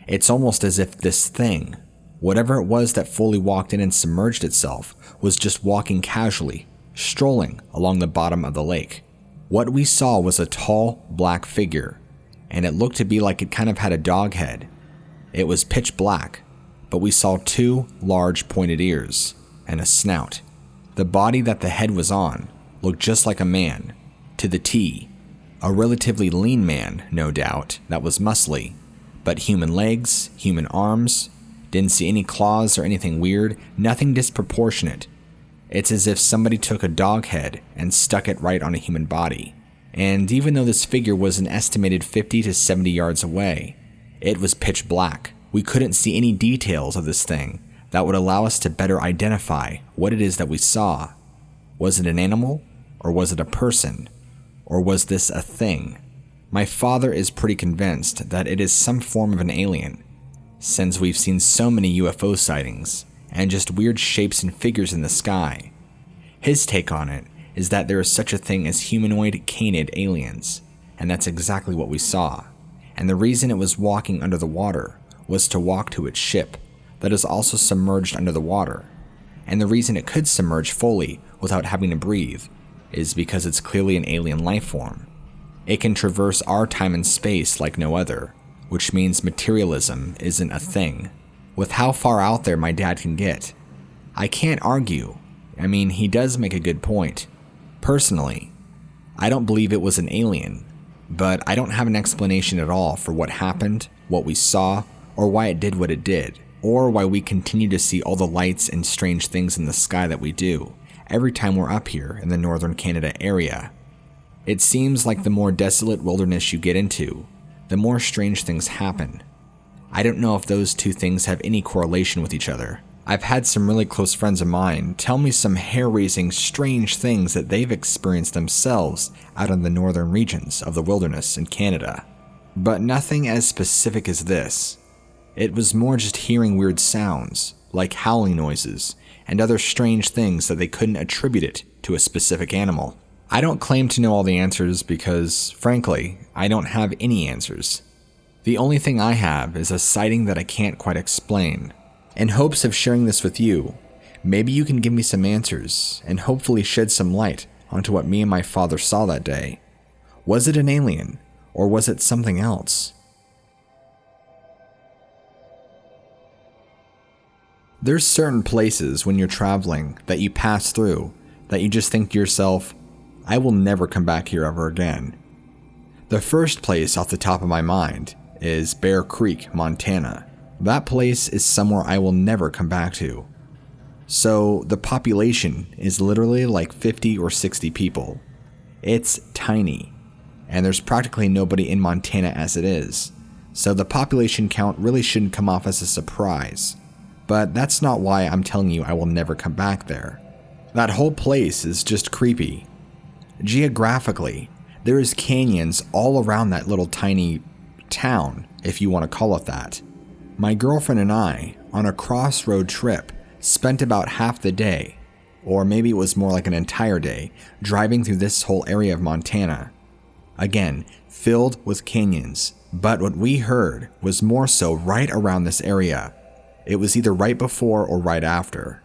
It's almost as if this thing, whatever it was that fully walked in and submerged itself, was just walking casually, strolling along the bottom of the lake. What we saw was a tall, black figure, and it looked to be like it kind of had a dog head. It was pitch black, but we saw two large pointed ears and a snout. The body that the head was on looked just like a man, to the T. A relatively lean man, no doubt, that was muscly, but human legs, human arms, didn't see any claws or anything weird, nothing disproportionate. It's as if somebody took a dog head and stuck it right on a human body. And even though this figure was an estimated 50 to 70 yards away, it was pitch black. We couldn't see any details of this thing that would allow us to better identify what it is that we saw. Was it an animal? Or was it a person? Or was this a thing? My father is pretty convinced that it is some form of an alien, since we've seen so many UFO sightings and just weird shapes and figures in the sky. His take on it is that there is such a thing as humanoid canid aliens, and that's exactly what we saw. And the reason it was walking under the water was to walk to its ship that is also submerged under the water. And the reason it could submerge fully without having to breathe is because it's clearly an alien life form. It can traverse our time and space like no other, which means materialism isn't a thing. With how far out there my dad can get, I can't argue. I mean, he does make a good point. Personally, I don't believe it was an alien, but I don't have an explanation at all for what happened, what we saw, or why it did what it did, or why we continue to see all the lights and strange things in the sky that we do every time we're up here in the northern Canada area. It seems like the more desolate wilderness you get into, the more strange things happen. I don't know if those two things have any correlation with each other. I've had some really close friends of mine tell me some hair-raising, strange things that they've experienced themselves out in the northern regions of the wilderness in Canada. But nothing as specific as this. It was more just hearing weird sounds, like howling noises, and other strange things that they couldn't attribute it to a specific animal. I don't claim to know all the answers because, frankly, I don't have any answers. The only thing I have is a sighting that I can't quite explain. In hopes of sharing this with you, maybe you can give me some answers and hopefully shed some light onto what me and my father saw that day. Was it an alien, or was it something else? There's certain places when you're traveling that you pass through that you just think to yourself, I will never come back here ever again. The first place off the top of my mind is Bear Creek, Montana. That place is somewhere I will never come back to. So the population is literally like 50 or 60 people. It's tiny, and there's practically nobody in Montana as it is. So the population count really shouldn't come off as a surprise. But that's not why I'm telling you I will never come back there. That whole place is just creepy. Geographically, there is canyons all around that little tiny town, if you want to call it that. My girlfriend and I, on a cross-road trip, spent about half the day, or maybe it was more like an entire day, driving through this whole area of Montana. Again, filled with canyons, but what we heard was more so right around this area. It was either right before or right after,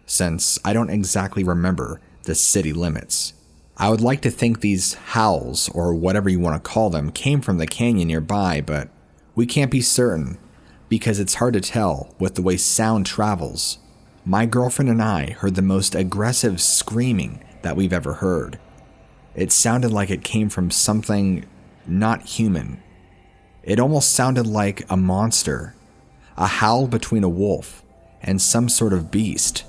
since I don't exactly remember the city limits. I would like to think these howls, or whatever you want to call them, came from the canyon nearby, but We can't be certain because it's hard to tell with the way sound travels. My girlfriend and I heard the most aggressive screaming that we've ever heard. It sounded like it came from something not human. It almost sounded like a monster, a howl between a wolf and some sort of beast.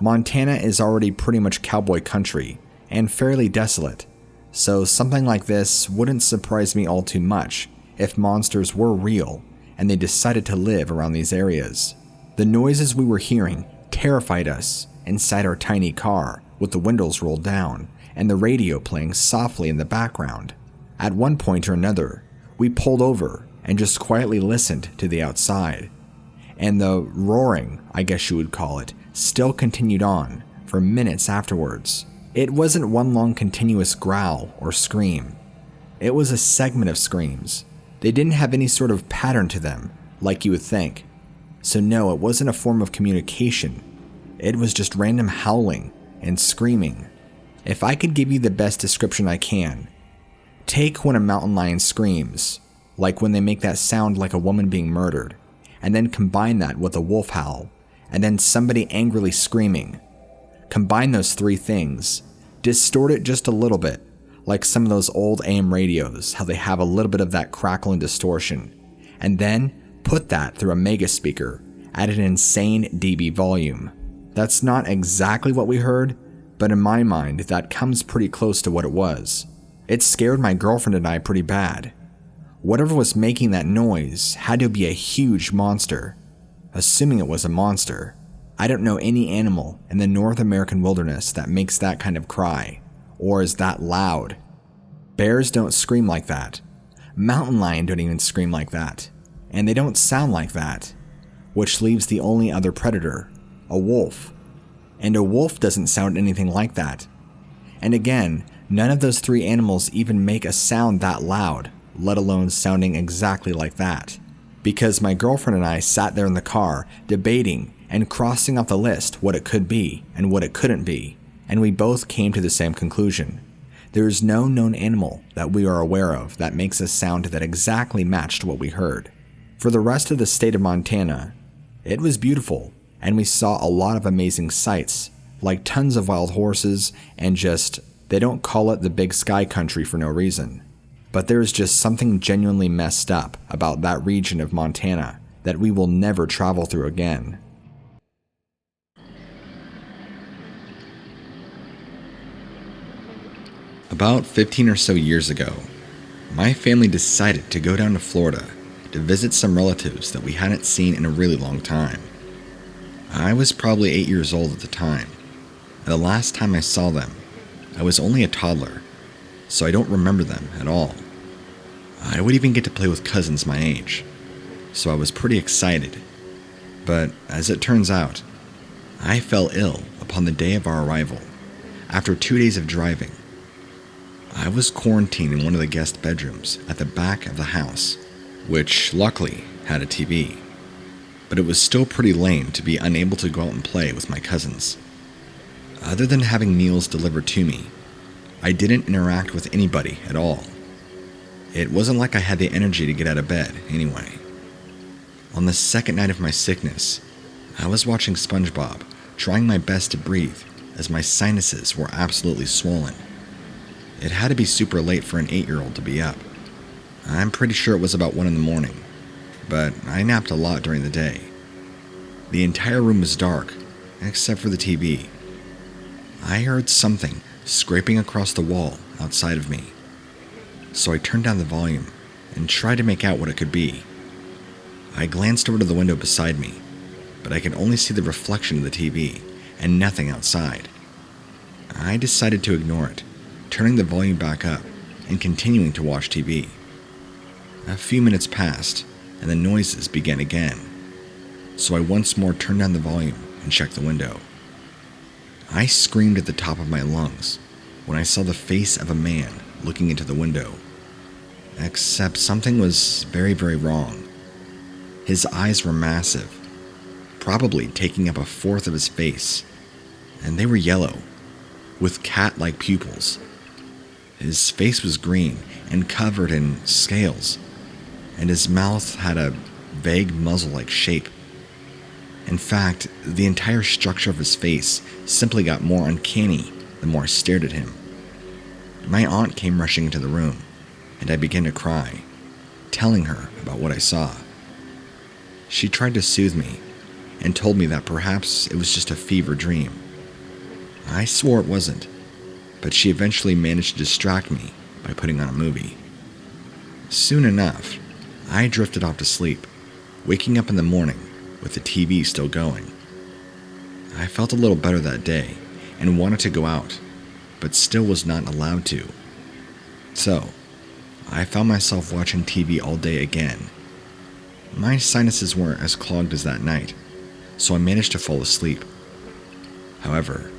Montana is already pretty much cowboy country and fairly desolate, so something like this wouldn't surprise me all too much if monsters were real and they decided to live around these areas. The noises we were hearing terrified us inside our tiny car with the windows rolled down and the radio playing softly in the background. At one point or another, we pulled over and just quietly listened to the outside. And the roaring, I guess you would call it, still continued on for minutes afterwards. It wasn't one long continuous growl or scream. It was a segment of screams. They didn't have any sort of pattern to them, like you would think. So no, it wasn't a form of communication. It was just random howling and screaming. If I could give you the best description I can, take when a mountain lion screams, like when they make that sound like a woman being murdered, and then combine that with a wolf howl, and then somebody angrily screaming. Combine those three things, distort it just a little bit, like some of those old AM radios, how they have a little bit of that crackle and distortion, and then put that through a mega speaker at an insane dB volume. That's not exactly what we heard, but in my mind, that comes pretty close to what it was. It scared my girlfriend and I pretty bad. Whatever was making that noise had to be a huge monster. Assuming it was a monster, I don't know any animal in the North American wilderness that makes that kind of cry, or is that loud. Bears don't scream like that. Mountain lion don't even scream like that. And they don't sound like that. Which leaves the only other predator, a wolf. And a wolf doesn't sound anything like that. And again, none of those three animals even make a sound that loud, let alone sounding exactly like that. Because my girlfriend and I sat there in the car, debating and crossing off the list what it could be and what it couldn't be, and we both came to the same conclusion. There is no known animal that we are aware of that makes a sound that exactly matched what we heard. For the rest of the state of Montana, it was beautiful, and we saw a lot of amazing sights, like tons of wild horses and they don't call it the big sky country for no reason. But there's just something genuinely messed up about that region of Montana that we will never travel through again. About 15 or so years ago, my family decided to go down to Florida to visit some relatives that we hadn't seen in a really long time. I was probably 8 years old at the time, and the last time I saw them, I was only a toddler, so I don't remember them at all. I would even get to play with cousins my age, so I was pretty excited. But as it turns out, I fell ill upon the day of our arrival, after 2 days of driving. I was quarantined in one of the guest bedrooms at the back of the house, which luckily had a TV. But it was still pretty lame to be unable to go out and play with my cousins. Other than having meals delivered to me, I didn't interact with anybody at all. It wasn't like I had the energy to get out of bed anyway. On the second night of my sickness, I was watching SpongeBob, trying my best to breathe as my sinuses were absolutely swollen. It had to be super late for an 8-year-old to be up. I'm pretty sure it was about 1 in the morning, but I napped a lot during the day. The entire room was dark, except for the TV. I heard something scraping across the wall outside of me, so I turned down the volume and tried to make out what it could be. I glanced over to the window beside me, but I could only see the reflection of the TV and nothing outside. I decided to ignore it, turning the volume back up and continuing to watch TV. A few minutes passed, and the noises began again, so I once more turned down the volume and checked the window. I screamed at the top of my lungs when I saw the face of a man looking into the window. Except something was very, very wrong. His eyes were massive, probably taking up a fourth of his face, and they were yellow, with cat-like pupils. His face was green and covered in scales, and his mouth had a vague muzzle-like shape. In fact, the entire structure of his face simply got more uncanny the more I stared at him. My aunt came rushing into the room, and I began to cry, telling her about what I saw. She tried to soothe me and told me that perhaps it was just a fever dream. I swore it wasn't, but she eventually managed to distract me by putting on a movie. Soon enough, I drifted off to sleep, waking up in the morning with the TV still going. I felt a little better that day and wanted to go out, but still was not allowed to. So, I found myself watching TV all day again. My sinuses weren't as clogged as that night, so I managed to fall asleep. However,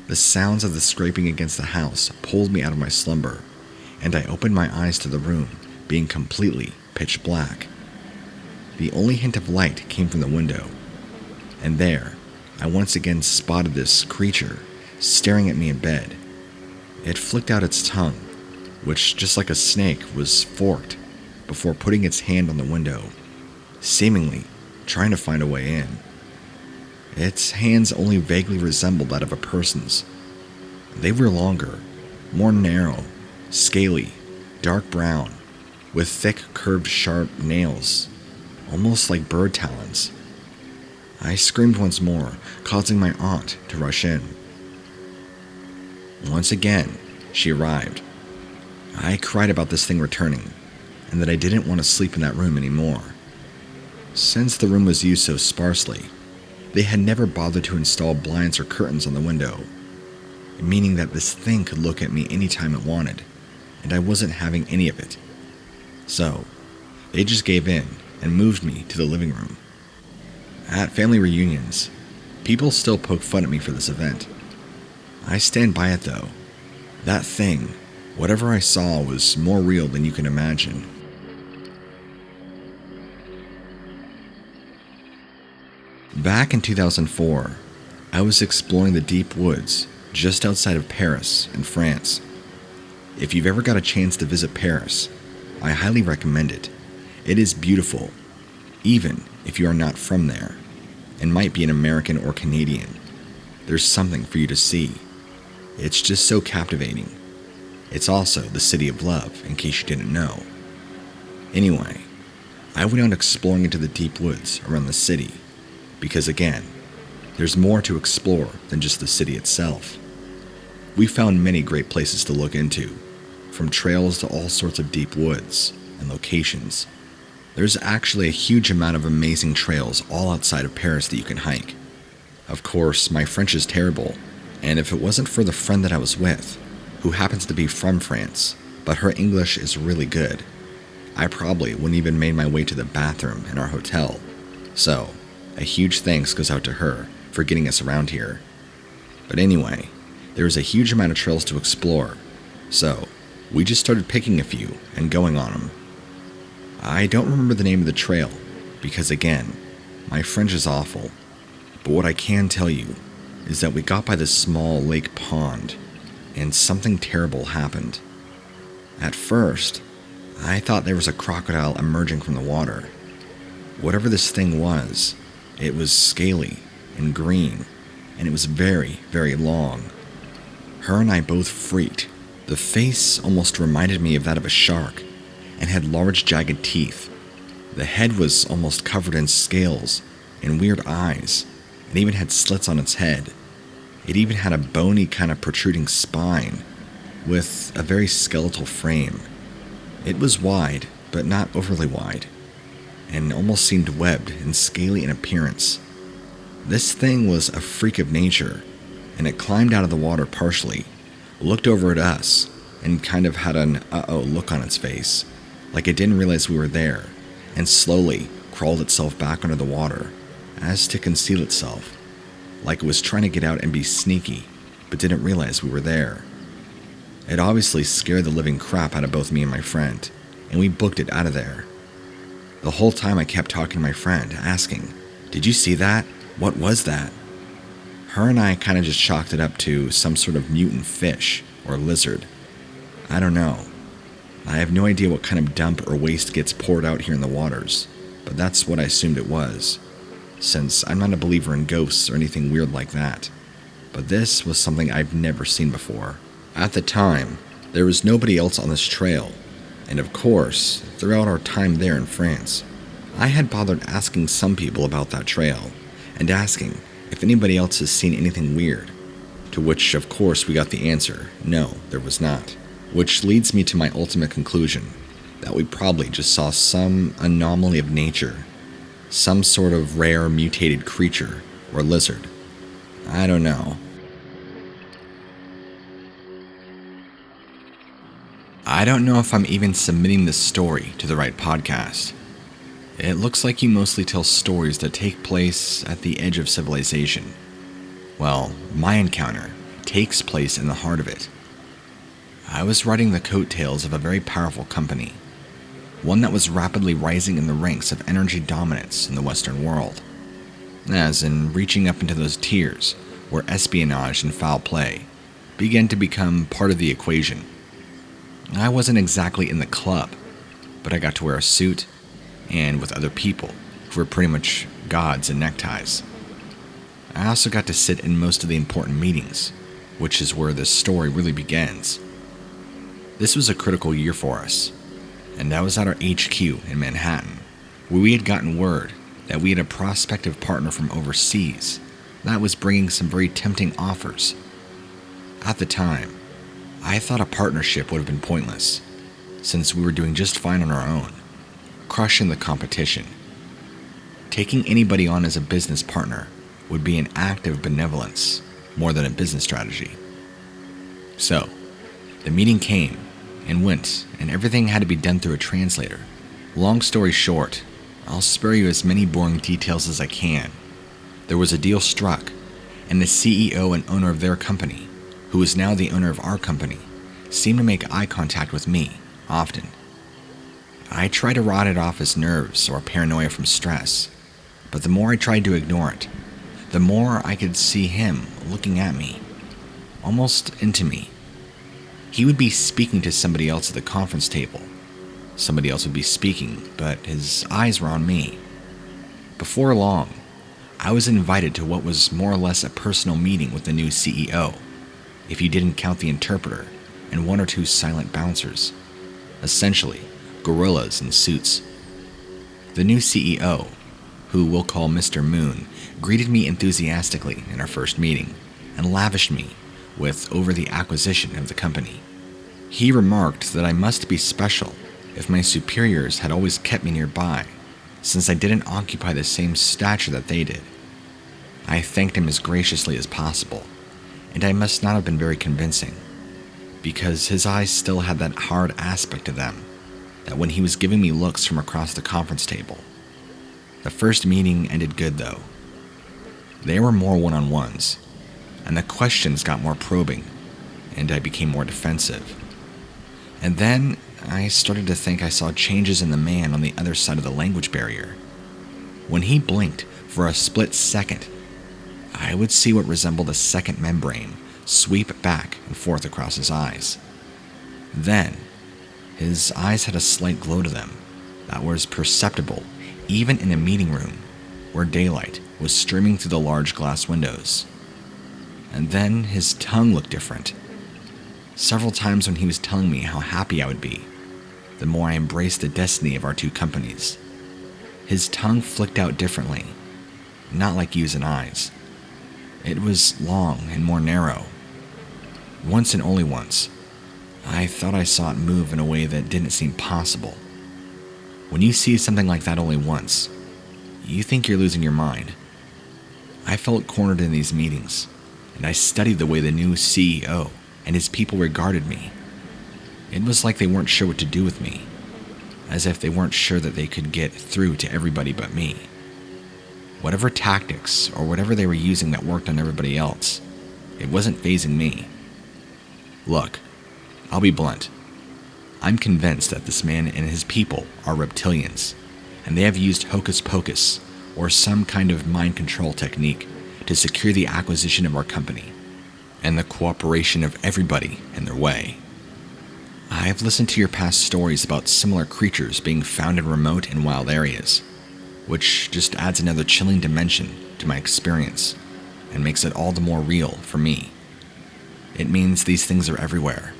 the sounds of the scraping against the house pulled me out of my slumber, and I opened my eyes to the room being completely pitch black. The only hint of light came from the window, and there, I once again spotted this creature staring at me in bed. It flicked out its tongue, which, just like a snake, was forked before putting its hand on the window, seemingly trying to find a way in. Its hands only vaguely resembled that of a person's. They were longer, more narrow, scaly, dark brown, with thick, curved, sharp nails, almost like bird talons. I screamed once more, causing my aunt to rush in. Once again, she arrived. I cried about this thing returning, and that I didn't want to sleep in that room anymore. Since the room was used so sparsely, they had never bothered to install blinds or curtains on the window, meaning that this thing could look at me anytime it wanted, and I wasn't having any of it. So, they just gave in and moved me to the living room. At family reunions, people still poke fun at me for this event. I stand by it though. That thing, whatever I saw, was more real than you can imagine. Back in 2004, I was exploring the deep woods just outside of Paris in France. If you've ever got a chance to visit Paris, I highly recommend it. It is beautiful, even if you are not from there and might be an American or Canadian. There's something for you to see. It's just so captivating. It's also the city of love, in case you didn't know. Anyway, I went out exploring into the deep woods around the city, because again, there's more to explore than just the city itself. We found many great places to look into, from trails to all sorts of deep woods and locations. There's actually a huge amount of amazing trails all outside of Paris that you can hike. Of course, my French is terrible, and if it wasn't for the friend that I was with, who happens to be from France, but her English is really good, I probably wouldn't even made my way to the bathroom in our hotel. So, a huge thanks goes out to her for getting us around here. But anyway, there was a huge amount of trails to explore, so we just started picking a few and going on them. I don't remember the name of the trail, because again, my French is awful, but what I can tell you is that we got by this small lake pond, and something terrible happened. At first, I thought there was a crocodile emerging from the water. Whatever this thing was, it was scaly and green, and it was very, very long. Her and I both freaked. The face almost reminded me of that of a shark, and had large jagged teeth. The head was almost covered in scales and weird eyes, and even had slits on its head. It even had a bony kind of protruding spine, with a very skeletal frame. It was wide, but not overly wide, and almost seemed webbed and scaly in appearance. This thing was a freak of nature, and it climbed out of the water partially, looked over at us, and kind of had an uh-oh look on its face, like it didn't realize we were there, and slowly crawled itself back under the water, as to conceal itself, like it was trying to get out and be sneaky, but didn't realize we were there. It obviously scared the living crap out of both me and my friend, and we booked it out of there. The whole time I kept talking to my friend, asking, "Did you see that? What was that?" Her and I kind of just chalked it up to some sort of mutant fish or lizard. I don't know. I have no idea what kind of dump or waste gets poured out here in the waters, but that's what I assumed it was, since I'm not a believer in ghosts or anything weird like that. But this was something I've never seen before. At the time, there was nobody else on this trail, and of course, throughout our time there in France, I had bothered asking some people about that trail, and asking if anybody else has seen anything weird, to which of course we got the answer, no, there was not. Which leads me to my ultimate conclusion, that we probably just saw some anomaly of nature, some sort of rare mutated creature or lizard. I don't know. I don't know if I'm even submitting this story to the right podcast. It looks like you mostly tell stories that take place at the edge of civilization. Well, my encounter takes place in the heart of it. I was riding the coattails of a very powerful company, one that was rapidly rising in the ranks of energy dominance in the Western world, as in reaching up into those tiers where espionage and foul play began to become part of the equation. I wasn't exactly in the club, but I got to wear a suit, and with other people who were pretty much gods in neckties. I also got to sit in most of the important meetings, which is where this story really begins. This was a critical year for us, and I was at our HQ in Manhattan, where we had gotten word that we had a prospective partner from overseas that was bringing some very tempting offers. At the time, I thought a partnership would have been pointless, since we were doing just fine on our own, crushing the competition. Taking anybody on as a business partner would be an act of benevolence more than a business strategy. So, the meeting came and went, and everything had to be done through a translator. Long story short, I'll spare you as many boring details as I can. There was a deal struck, and the CEO and owner of their company, who is now the owner of our company, seemed to make eye contact with me often. I tried to rot it off as nerves or paranoia from stress, but the more I tried to ignore it, the more I could see him looking at me, almost into me. He would be speaking to somebody else at the conference table. Somebody else would be speaking, but his eyes were on me. Before long, I was invited to what was more or less a personal meeting with the new CEO, if you didn't count the interpreter and one or two silent bouncers. Essentially, gorillas in suits. The new CEO, who we'll call Mr. Moon, greeted me enthusiastically in our first meeting and lavished me with over the acquisition of the company. He remarked that I must be special if my superiors had always kept me nearby, since I didn't occupy the same stature that they did. I thanked him as graciously as possible, and I must not have been very convincing, because his eyes still had that hard aspect to them, that when he was giving me looks from across the conference table. The first meeting ended good though. There were more one-on-ones, and the questions got more probing, and I became more defensive. And then I started to think I saw changes in the man on the other side of the language barrier. When he blinked for a split second, I would see what resembled a second membrane sweep back and forth across his eyes. Then, his eyes had a slight glow to them that was perceptible even in a meeting room where daylight was streaming through the large glass windows. And then his tongue looked different. Several times when he was telling me how happy I would be, the more I embraced the destiny of our two companies, his tongue flicked out differently, not like U's and I's. It was long and more narrow. Once and only once, I thought I saw it move in a way that didn't seem possible. When you see something like that only once, you think you're losing your mind. I felt cornered in these meetings, and I studied the way the new CEO and his people regarded me. It was like they weren't sure what to do with me, as if they weren't sure that they could get through to everybody but me. Whatever tactics or whatever they were using that worked on everybody else, it wasn't fazing me. Look, I'll be blunt. I'm convinced that this man and his people are reptilians, and they have used hocus pocus or some kind of mind control technique to secure the acquisition of our company and the cooperation of everybody in their way. I've listened to your past stories about similar creatures being found in remote and wild areas, which just adds another chilling dimension to my experience and makes it all the more real for me. It means these things are everywhere,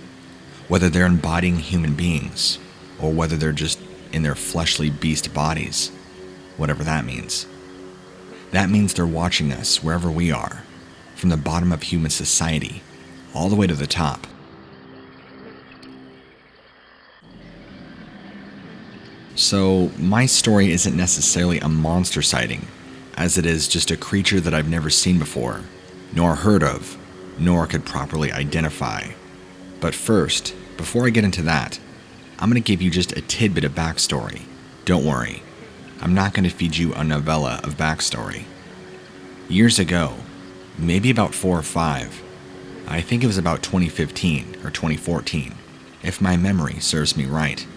whether they're embodying human beings or whether they're just in their fleshly beast bodies, whatever that means. That means they're watching us wherever we are, from the bottom of human society all the way to the top. So, my story isn't necessarily a monster sighting, as it is just a creature that I've never seen before, nor heard of, nor could properly identify. But first, before I get into that, I'm going to give you just a tidbit of backstory. Don't worry, I'm not going to feed you a novella of backstory. Years ago, maybe about 4 or 5, I think it was about 2015 or 2014, if my memory serves me right.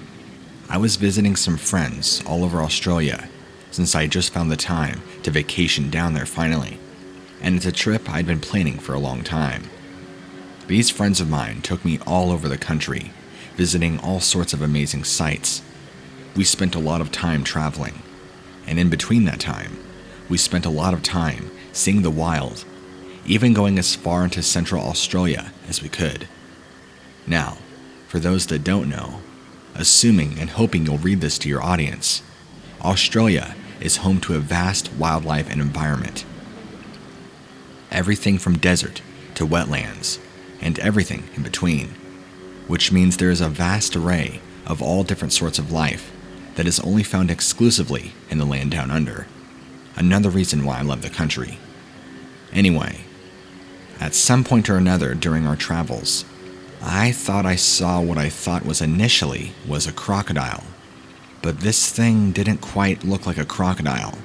I was visiting some friends all over Australia, since I just found the time to vacation down there finally, and it's a trip I'd been planning for a long time. These friends of mine took me all over the country, visiting all sorts of amazing sites. We spent a lot of time traveling, and in between that time, we spent a lot of time seeing the wild, even going as far into Central Australia as we could. Now, for those that don't know, assuming and hoping you'll read this to your audience, Australia is home to a vast wildlife and environment. Everything from desert to wetlands, and everything in between, which means there is a vast array of all different sorts of life that is only found exclusively in the land down under. Another reason why I love the country. Anyway, at some point or another during our travels, I thought I saw what I thought was initially a crocodile. But this thing didn't quite look like a crocodile,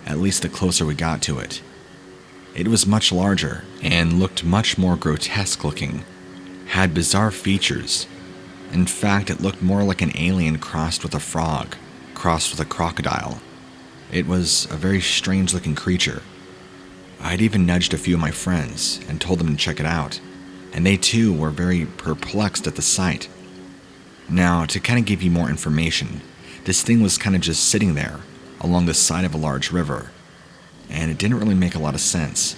at least the closer we got to it. It was much larger and looked much more grotesque looking, had bizarre features. In fact, it looked more like an alien crossed with a frog, crossed with a crocodile. It was a very strange looking creature. I'd even nudged a few of my friends and told them to check it out, and they too were very perplexed at the sight. Now, to kind of give you more information, this thing was kind of just sitting there along the side of a large river, and it didn't really make a lot of sense.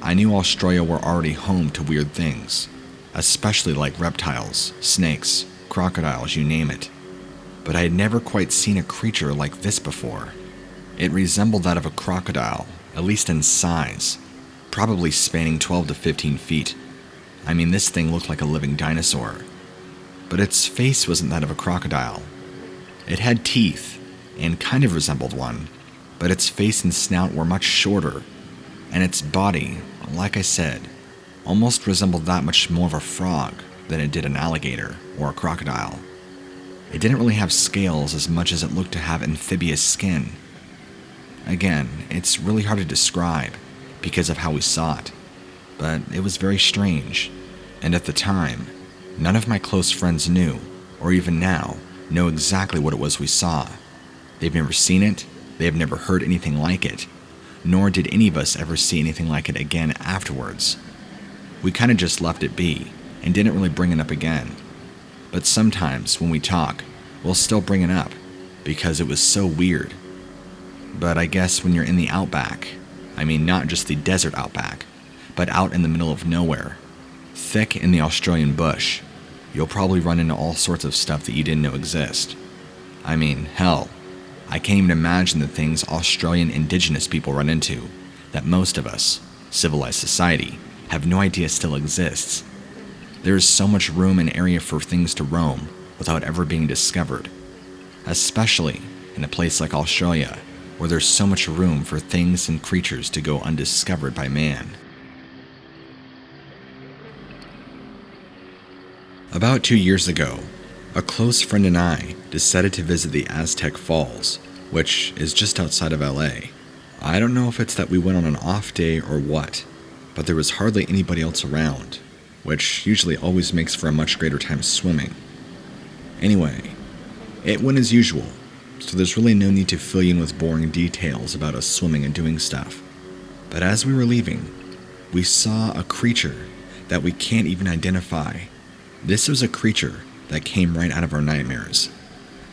I knew Australia were already home to weird things, especially like reptiles, snakes, crocodiles, you name it, but I had never quite seen a creature like this before. It resembled that of a crocodile, at least in size, probably spanning 12 to 15 feet. I mean, this thing looked like a living dinosaur. But its face wasn't that of a crocodile. It had teeth, and kind of resembled one, but its face and snout were much shorter, and its body, like I said, almost resembled that much more of a frog than it did an alligator or a crocodile. It didn't really have scales as much as it looked to have amphibious skin. Again, it's really hard to describe because of how we saw it, but it was very strange, and at the time, none of my close friends knew, or even now, know exactly what it was we saw. They've never seen it, they have never heard anything like it, nor did any of us ever see anything like it again afterwards. We kind of just left it be, and didn't really bring it up again. But sometimes, when we talk, we'll still bring it up, because it was so weird. But I guess when you're in the outback, I mean not just the desert outback, but out in the middle of nowhere, thick in the Australian bush, you'll probably run into all sorts of stuff that you didn't know exist. I mean, hell, I can't even imagine the things Australian indigenous people run into that most of us, civilized society, have no idea still exists. There is so much room and area for things to roam without ever being discovered, especially in a place like Australia, where there's so much room for things and creatures to go undiscovered by man. About 2 years ago, a close friend and I decided to visit the Aztec Falls, which is just outside of LA. I don't know if it's that we went on an off day or what, but there was hardly anybody else around, which usually always makes for a much greater time swimming. Anyway, it went as usual, so there's really no need to fill you in with boring details about us swimming and doing stuff. But as we were leaving, we saw a creature that we can't even identify. This was a creature that came right out of our nightmares,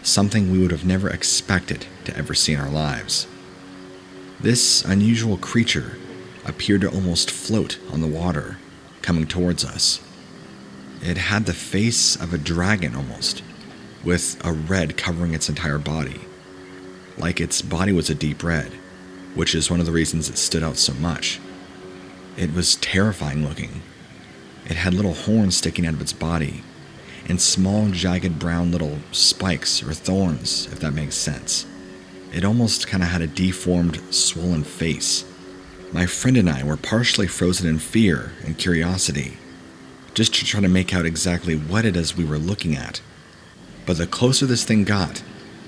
something we would have never expected to ever see in our lives. This unusual creature appeared to almost float on the water, coming towards us. It had the face of a dragon almost, with a red covering its entire body, like its body was a deep red, which is one of the reasons it stood out so much. It was terrifying looking. It had little horns sticking out of its body, and small, jagged brown little spikes or thorns, if that makes sense. It almost kind of had a deformed, swollen face. My friend and I were partially frozen in fear and curiosity, just to try to make out exactly what it is we were looking at. But the closer this thing got,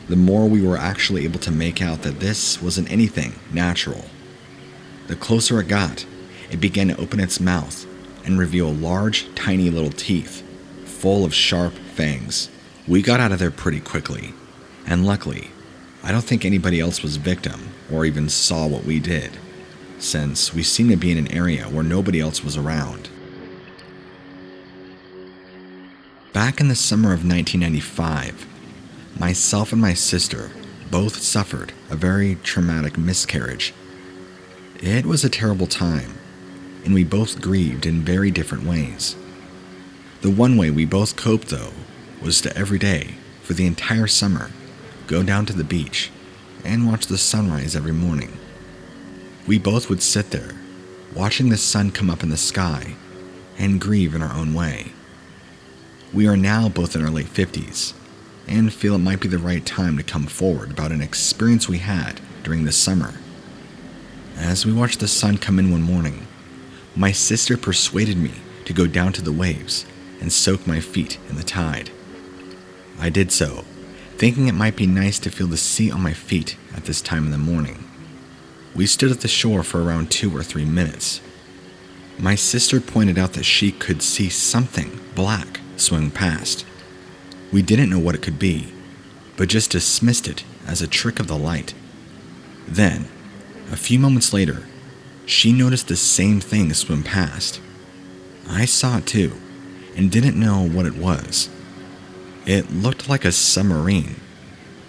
the more we were actually able to make out that this wasn't anything natural. The closer it got, it began to open its mouth and reveal large, tiny little teeth, full of sharp fangs. We got out of there pretty quickly, and luckily, I don't think anybody else was victim or even saw what we did, since we seemed to be in an area where nobody else was around. Back in the summer of 1995, myself and my sister both suffered a very traumatic miscarriage. It was a terrible time, and we both grieved in very different ways. The one way we both coped, though, was to every day, for the entire summer, go down to the beach and watch the sunrise every morning. We both would sit there, watching the sun come up in the sky, and grieve in our own way. We are now both in our late 50s, and feel it might be the right time to come forward about an experience we had during the summer. As we watched the sun come in one morning, my sister persuaded me to go down to the waves and soak my feet in the tide. I did so, thinking it might be nice to feel the sea on my feet at this time in the morning. We stood at the shore for around 2 or 3 minutes. My sister pointed out that she could see something black swing past. We didn't know what it could be, but just dismissed it as a trick of the light. Then, a few moments later, she noticed the same thing swim past. I saw it too, and didn't know what it was. It looked like a submarine,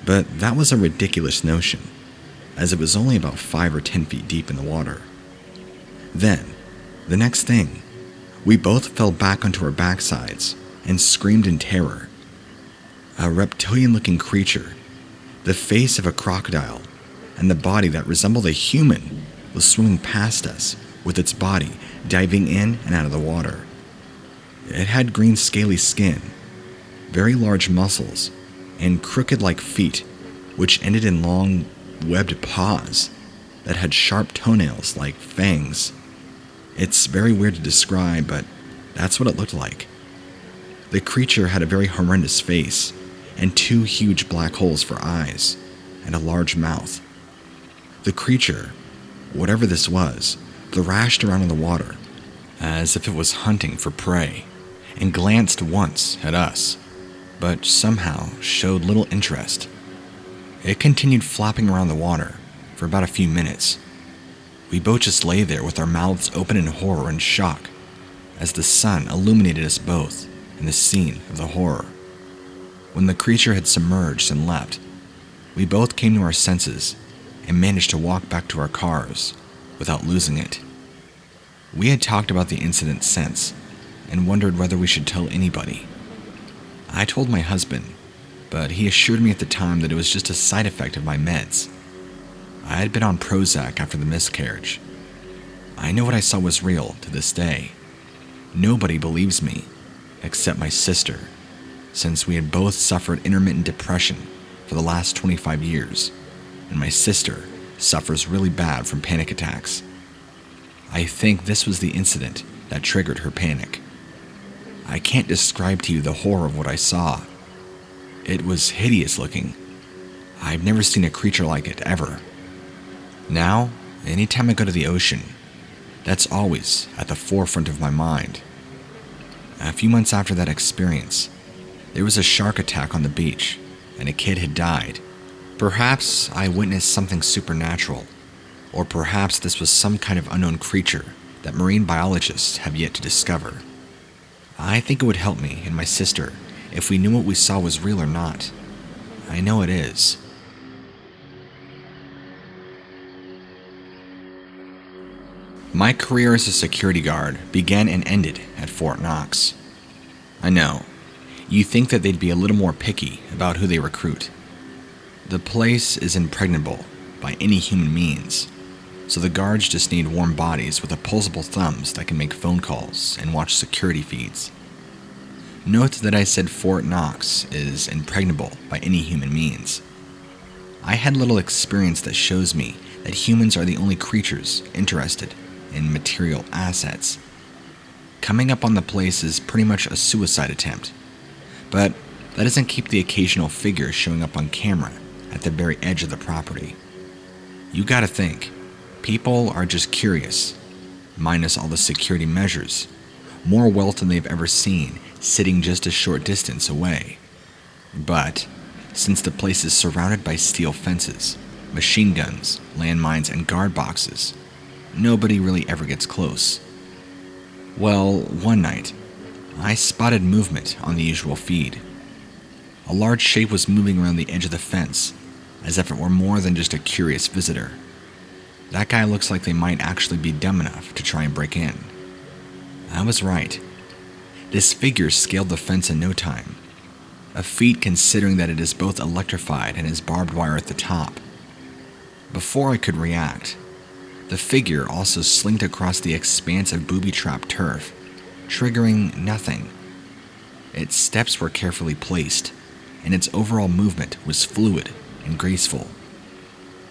but that was a ridiculous notion, as it was only about 5 or 10 feet deep in the water. Then, the next thing, we both fell back onto our backsides and screamed in terror. A reptilian-looking creature, the face of a crocodile, and the body that resembled a human, was swimming past us, with its body diving in and out of the water. It had green scaly skin, very large muscles, and crooked-like feet, which ended in long, webbed paws that had sharp toenails like fangs. It's very weird to describe, but that's what it looked like. The creature had a very horrendous face, and 2 huge black holes for eyes, and a large mouth. The creature, whatever this was, thrashed around in the water, as if it was hunting for prey, and glanced once at us, but somehow showed little interest. It continued flopping around the water for about a few minutes. We both just lay there with our mouths open in horror and shock, as the sun illuminated us both in the scene of the horror. When the creature had submerged and left, we both came to our senses and managed to walk back to our cars without losing it. We had talked about the incident since and wondered whether we should tell anybody. I told my husband, but he assured me at the time that it was just a side effect of my meds. I had been on Prozac after the miscarriage. I know what I saw was real to this day. Nobody believes me, except my sister, since we had both suffered intermittent depression for the last 25 years, and my sister suffers really bad from panic attacks. I think this was the incident that triggered her panic. I can't describe to you the horror of what I saw. It was hideous looking. I've never seen a creature like it, ever. Now, anytime I go to the ocean, that's always at the forefront of my mind. A few months after that experience, there was a shark attack on the beach, and a kid had died. Perhaps I witnessed something supernatural, or perhaps this was some kind of unknown creature that marine biologists have yet to discover. I think it would help me and my sister if we knew what we saw was real or not. I know it is. My career as a security guard began and ended at Fort Knox. I know, you think that they'd be a little more picky about who they recruit. The place is impregnable by any human means, so the guards just need warm bodies with opposable thumbs that can make phone calls and watch security feeds. Note that I said Fort Knox is impregnable by any human means. I had little experience that shows me that humans are the only creatures interested in material assets. Coming up on the place is pretty much a suicide attempt, but that doesn't keep the occasional figure showing up on camera at the very edge of the property. You gotta think, people are just curious, minus all the security measures, more wealth than they've ever seen sitting just a short distance away. But since the place is surrounded by steel fences, machine guns, landmines, and guard boxes, nobody really ever gets close. Well, one night, I spotted movement on the usual feed. A large shape was moving around the edge of the fence, as if it were more than just a curious visitor. That guy looks like they might actually be dumb enough to try and break in. I was right. This figure scaled the fence in no time, a feat considering that it is both electrified and has barbed wire at the top. Before I could react, the figure also slinked across the expanse of booby-trapped turf, triggering nothing. Its steps were carefully placed, and its overall movement was fluid and graceful.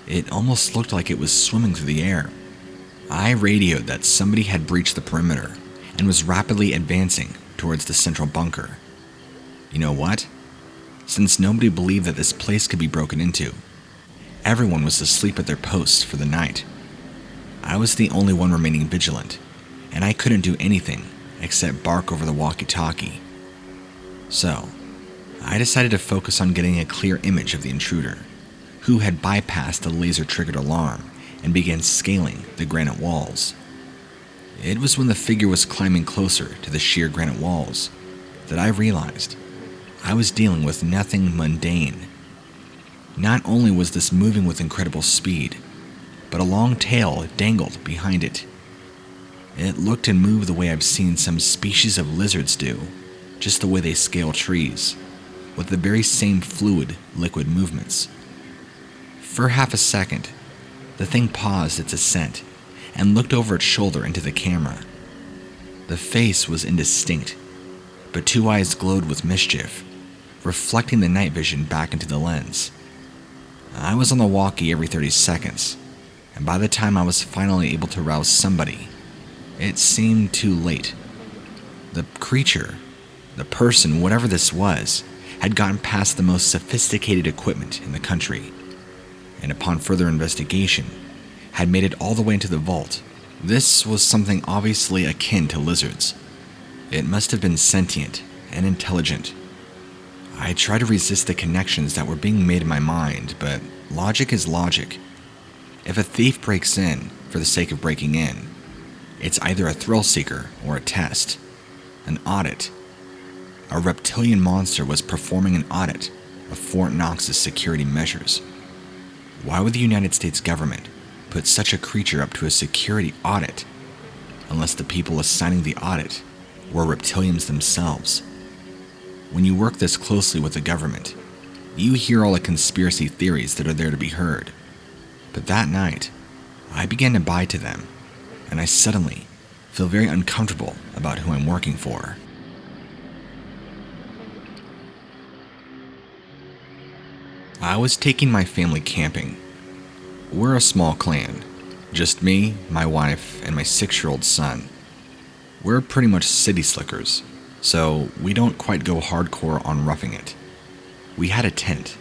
It almost looked like it was swimming through the air. I radioed that somebody had breached the perimeter and was rapidly advancing towards the central bunker. You know what? Since nobody believed that this place could be broken into, everyone was asleep at their posts for the night. I was the only one remaining vigilant, and I couldn't do anything except bark over the walkie-talkie. So, I decided to focus on getting a clear image of the intruder, who had bypassed the laser-triggered alarm and began scaling the granite walls. It was when the figure was climbing closer to the sheer granite walls that I realized I was dealing with nothing mundane. Not only was this moving with incredible speed, but a long tail dangled behind it. It looked and moved the way I've seen some species of lizards do, just the way they scale trees, with the very same fluid, liquid movements. For half a second, the thing paused its ascent and looked over its shoulder into the camera. The face was indistinct, but two eyes glowed with mischief, reflecting the night vision back into the lens. I was on the walkie every 30 seconds, and by the time I was finally able to rouse somebody, it seemed too late. The creature, the person, whatever this was, had gotten past the most sophisticated equipment in the country, and upon further investigation, had made it all the way into the vault. This was something obviously akin to lizards. It must have been sentient and intelligent. I tried to resist the connections that were being made in my mind, but logic is logic. If a thief breaks in for the sake of breaking in, it's either a thrill seeker or a test, an audit. A reptilian monster was performing an audit of Fort Knox's security measures. Why would the United States government put such a creature up to a security audit unless the people assigning the audit were reptilians themselves? When you work this closely with the government, you hear all the conspiracy theories that are there to be heard. But that night, I began to buy to them, and I suddenly feel very uncomfortable about who I'm working for. I was taking my family camping. We're a small clan, just me, my wife, and my 6-year-old son. We're pretty much city slickers, so we don't quite go hardcore on roughing it. We had a tent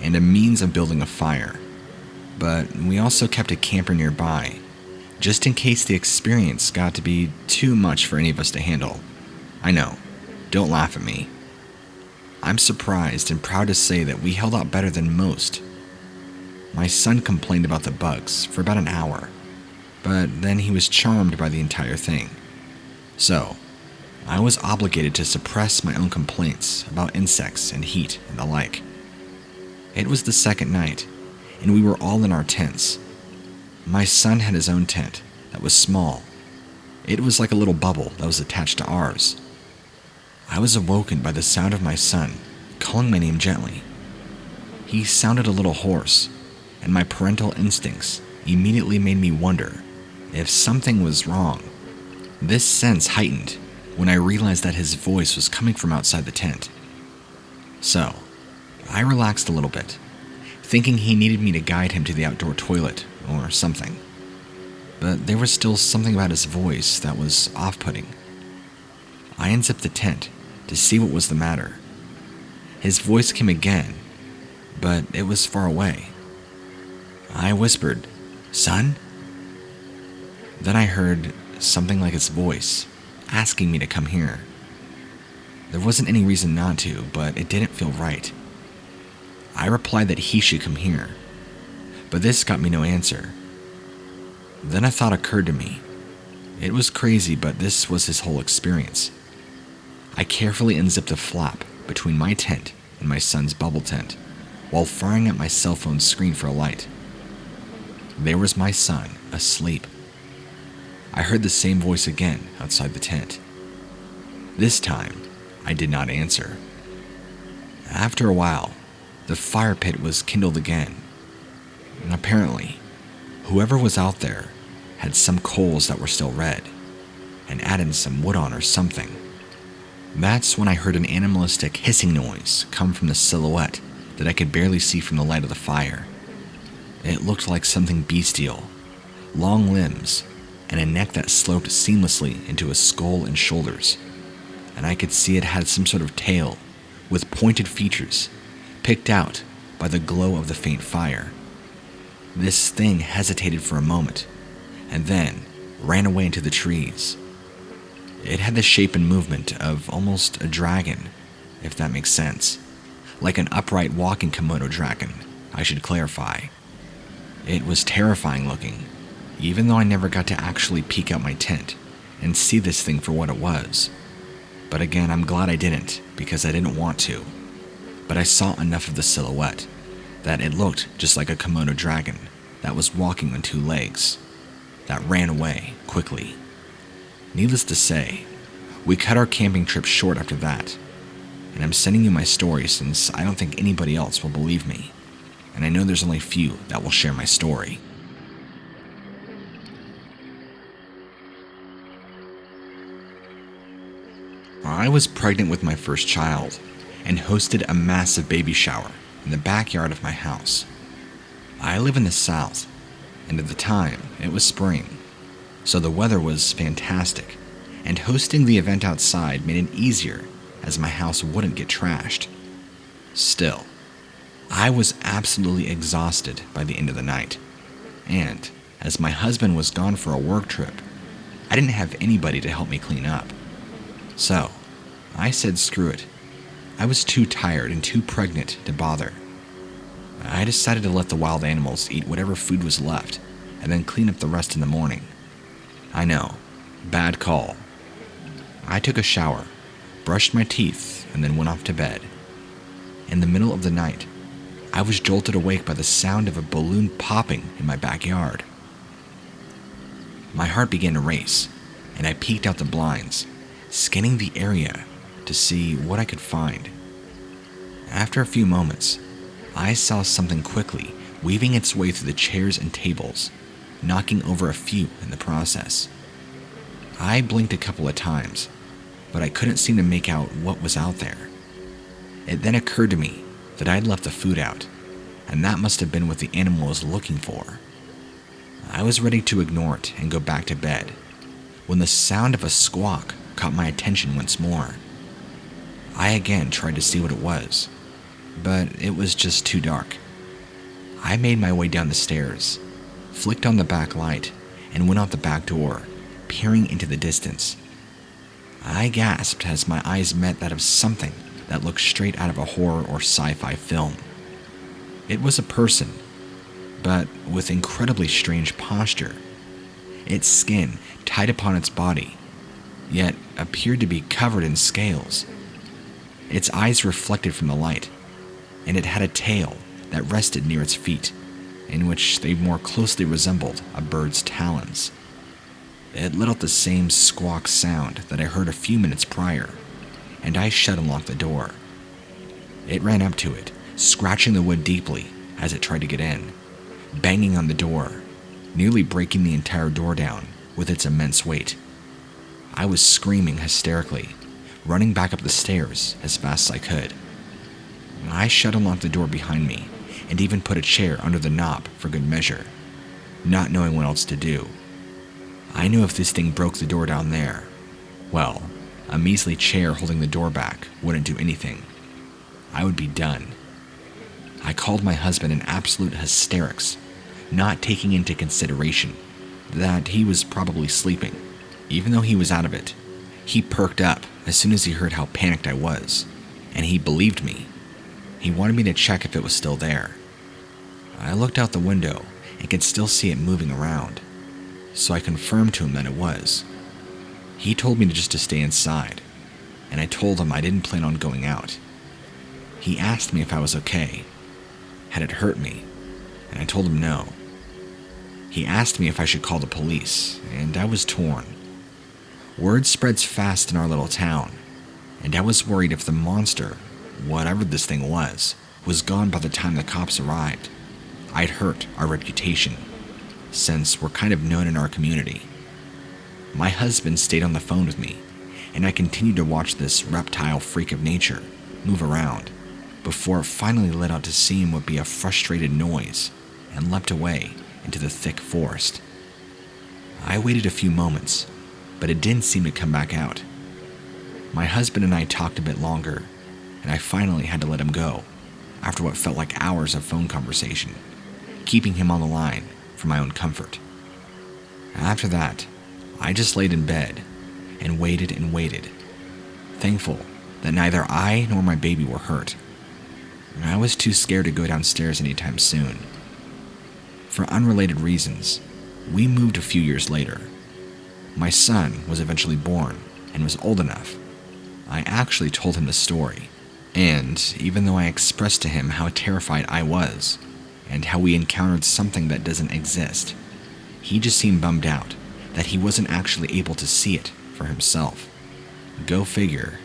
and a means of building a fire, but we also kept a camper nearby, just in case the experience got to be too much for any of us to handle. I know, don't laugh at me. I'm surprised and proud to say that we held out better than most. My son complained about the bugs for about an hour, but then he was charmed by the entire thing. So, I was obligated to suppress my own complaints about insects and heat and the like. It was the second night, and we were all in our tents. My son had his own tent that was small. It was like a little bubble that was attached to ours. I was awoken by the sound of my son calling my name gently. He sounded a little hoarse, and my parental instincts immediately made me wonder if something was wrong. This sense heightened when I realized that his voice was coming from outside the tent. So, I relaxed a little bit, thinking he needed me to guide him to the outdoor toilet or something. But there was still something about his voice that was off-putting. I unzipped the tent to see what was the matter. His voice came again, but it was far away. I whispered, "Son?" Then I heard something like his voice, asking me to come here. There wasn't any reason not to, but it didn't feel right. I replied that he should come here, but this got me no answer. Then a thought occurred to me. It was crazy, but this was his whole experience. I carefully unzipped a flap between my tent and my son's bubble tent, while firing at my cell phone screen for a light. There was my son, asleep. I heard the same voice again outside the tent. This time, I did not answer. After a while, the fire pit was kindled again. And apparently, whoever was out there had some coals that were still red, and added some wood on or something. That's when I heard an animalistic hissing noise come from the silhouette that I could barely see from the light of the fire. It looked like something bestial, long limbs, and a neck that sloped seamlessly into a skull and shoulders, and I could see it had some sort of tail with pointed features, picked out by the glow of the faint fire. This thing hesitated for a moment, and then ran away into the trees. It had the shape and movement of almost a dragon, if that makes sense. Like an upright walking Komodo dragon, I should clarify. It was terrifying looking, even though I never got to actually peek out my tent and see this thing for what it was. But again, I'm glad I didn't, because I didn't want to. But I saw enough of the silhouette that it looked just like a Komodo dragon that was walking on two legs, that ran away quickly. Needless to say, we cut our camping trip short after that, and I'm sending you my story since I don't think anybody else will believe me, and I know there's only few that will share my story. I was pregnant with my first child and hosted a massive baby shower in the backyard of my house. I live in the South, and at the time it was spring, so the weather was fantastic, and hosting the event outside made it easier as my house wouldn't get trashed. Still, I was absolutely exhausted by the end of the night, and as my husband was gone for a work trip, I didn't have anybody to help me clean up. So, I said screw it. I was too tired and too pregnant to bother. I decided to let the wild animals eat whatever food was left and then clean up the rest in the morning. I know, bad call. I took a shower, brushed my teeth, and then went off to bed. In the middle of the night, I was jolted awake by the sound of a balloon popping in my backyard. My heart began to race, and I peeked out the blinds, scanning the area to see what I could find. After a few moments, I saw something quickly weaving its way through the chairs and tables, knocking over a few in the process. I blinked a couple of times, but I couldn't seem to make out what was out there. It then occurred to me that I'd left the food out, and that must have been what the animal was looking for. I was ready to ignore it and go back to bed, when the sound of a squawk caught my attention once more. I again tried to see what it was, but it was just too dark. I made my way down the stairs, flicked on the back light, and went out the back door, peering into the distance. I gasped as my eyes met that of something that looked straight out of a horror or sci-fi film. It was a person, but with incredibly strange posture. Its skin tight upon its body, yet appeared to be covered in scales. Its eyes reflected from the light, and it had a tail that rested near its feet, in which they more closely resembled a bird's talons. It let out the same squawk sound that I heard a few minutes prior, and I shut and locked the door. It ran up to it, scratching the wood deeply as it tried to get in, banging on the door, nearly breaking the entire door down with its immense weight. I was screaming hysterically, running back up the stairs as fast as I could. I shut and locked the door behind me, and even put a chair under the knob for good measure, not knowing what else to do. I knew if this thing broke the door down there, well, a measly chair holding the door back wouldn't do anything. I would be done. I called my husband in absolute hysterics, not taking into consideration that he was probably sleeping. Even though he was out of it, he perked up as soon as he heard how panicked I was, and he believed me. He wanted me to check if it was still there. I looked out the window and could still see it moving around, so I confirmed to him that it was. He told me to stay inside, and I told him I didn't plan on going out. He asked me if I was okay. Had it hurt me? And I told him no. He asked me if I should call the police, and I was torn. Word spreads fast in our little town, and I was worried if the monster, whatever this thing was gone by the time the cops arrived. I'd hurt our reputation, since we're kind of known in our community. My husband stayed on the phone with me, and I continued to watch this reptile freak of nature move around, before it finally let out to seem would be a frustrated noise and leapt away into the thick forest. I waited a few moments, but it didn't seem to come back out. My husband and I talked a bit longer, and I finally had to let him go after what felt like hours of phone conversation, keeping him on the line for my own comfort. After that, I just laid in bed and waited, thankful that neither I nor my baby were hurt. I was too scared to go downstairs anytime soon. For unrelated reasons, we moved a few years later. My son was eventually born and was old enough. I actually told him the story, and even though I expressed to him how terrified I was and how we encountered something that doesn't exist, he just seemed bummed out that he wasn't actually able to see it for himself. Go figure.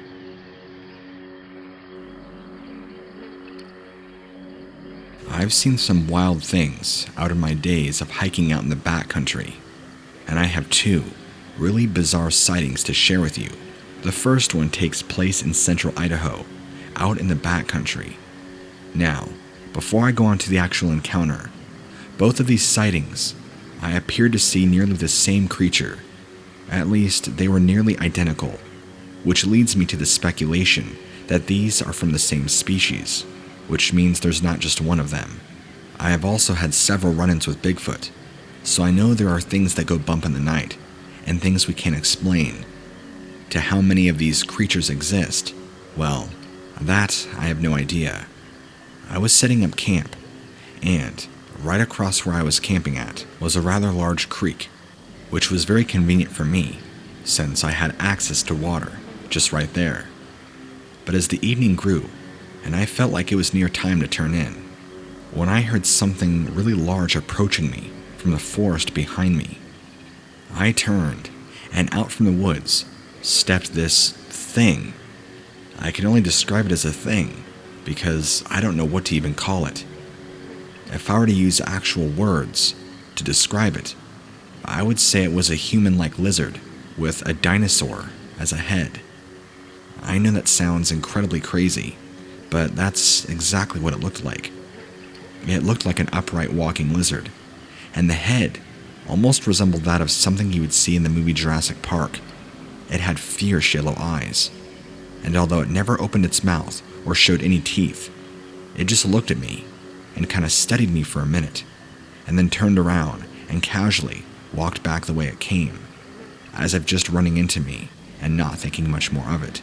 I've seen some wild things out in my days of hiking out in the backcountry, and I have two really bizarre sightings to share with you. The first one takes place in central Idaho, out in the backcountry. Now, before I go on to the actual encounter, both of these sightings, I appeared to see nearly the same creature. At least, they were nearly identical, which leads me to the speculation that these are from the same species, which means there's not just one of them. I have also had several run-ins with Bigfoot, so I know there are things that go bump in the night, and things we can't explain. To how many of these creatures exist, well, that I have no idea. I was setting up camp, and right across where I was camping at was a rather large creek, which was very convenient for me, since I had access to water just right there. But as the evening grew, and I felt like it was near time to turn in, when I heard something really large approaching me from the forest behind me. I turned, and out from the woods stepped this thing. I can only describe it as a thing, because I don't know what to even call it. If I were to use actual words to describe it, I would say it was a human-like lizard with a dinosaur as a head. I know that sounds incredibly crazy, but that's exactly what it looked like. It looked like an upright walking lizard, and the head almost resembled that of something you would see in the movie Jurassic Park. It had fierce yellow eyes, and although it never opened its mouth or showed any teeth, it just looked at me and kind of studied me for a minute, and then turned around and casually walked back the way it came, as if just running into me and not thinking much more of it.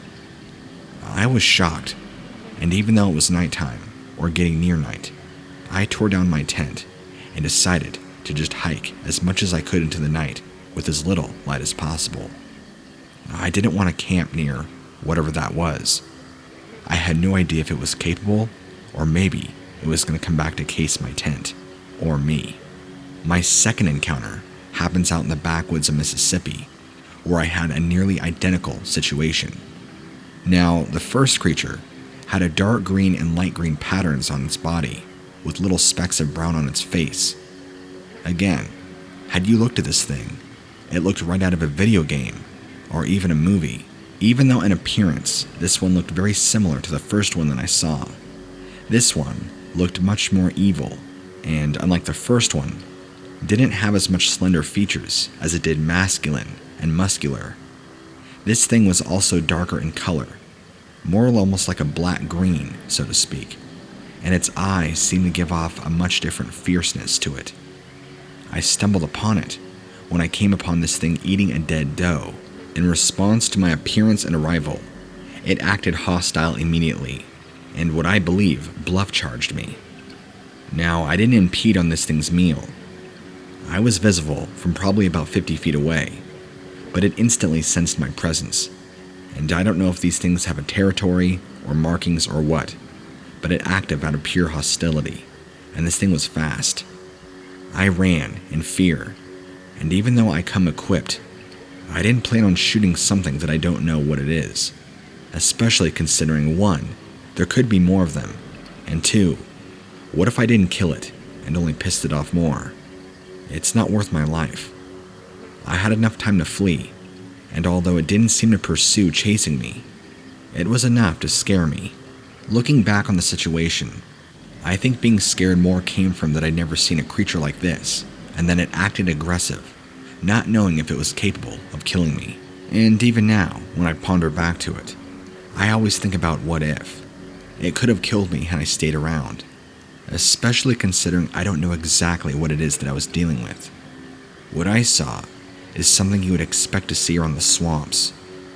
I was shocked, and even though it was nighttime, or getting near night, I tore down my tent and decided to just hike as much as I could into the night with as little light as possible. I didn't want to camp near whatever that was. I had no idea if it was capable, or maybe it was going to come back to case my tent, or me. My second encounter happens out in the backwoods of Mississippi, where I had a nearly identical situation. Now, the first creature had a dark green and light green patterns on its body, with little specks of brown on its face. Again, had you looked at this thing, it looked right out of a video game, or even a movie. Even though in appearance, this one looked very similar to the first one that I saw. This one looked much more evil, and unlike the first one, didn't have as much slender features as it did masculine and muscular. This thing was also darker in color, more almost like a black-green, so to speak, and its eyes seemed to give off a much different fierceness to it. I stumbled upon it when I came upon this thing eating a dead doe. In response to my appearance and arrival, it acted hostile immediately, and what I believe bluff charged me. Now, I didn't impede on this thing's meal. I was visible from probably about 50 feet away, but it instantly sensed my presence, and I don't know if these things have a territory or markings or what, but it acted out of pure hostility, and this thing was fast. I ran in fear, and even though I come equipped, I didn't plan on shooting something that I don't know what it is, especially considering 1, there could be more of them, and 2, what if I didn't kill it and only pissed it off more? It's not worth my life. I had enough time to flee, and although it didn't seem to pursue chasing me, it was enough to scare me. Looking back on the situation, I think being scared more came from that I'd never seen a creature like this, and that it acted aggressive, not knowing if it was capable of killing me. And even now, when I ponder back to it, I always think about what if. It could have killed me had I stayed around, especially considering I don't know exactly what it is that I was dealing with. What I saw is something you would expect to see around the swamps,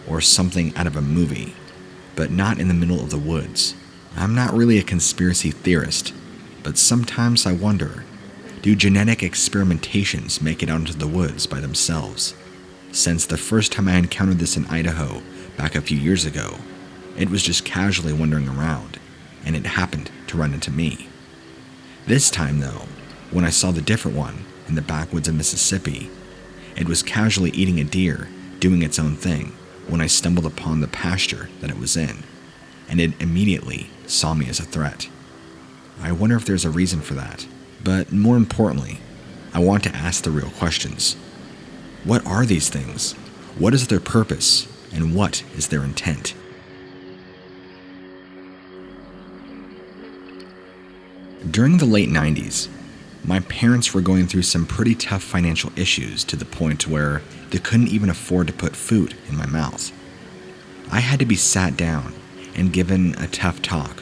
or something out of a movie, but not in the middle of the woods. I'm not really a conspiracy theorist, but sometimes I wonder, do genetic experimentations make it out into the woods by themselves? Since the first time I encountered this in Idaho back a few years ago, it was just casually wandering around, and it happened to run into me. This time though, when I saw the different one in the backwoods of Mississippi, it was casually eating a deer, doing its own thing, when I stumbled upon the pasture that it was in, and it immediately saw me as a threat. I wonder if there's a reason for that. But more importantly, I want to ask the real questions. What are these things? What is their purpose? And what is their intent? During the late 90s, my parents were going through some pretty tough financial issues to the point where they couldn't even afford to put food in my mouth. I had to be sat down and given a tough talk,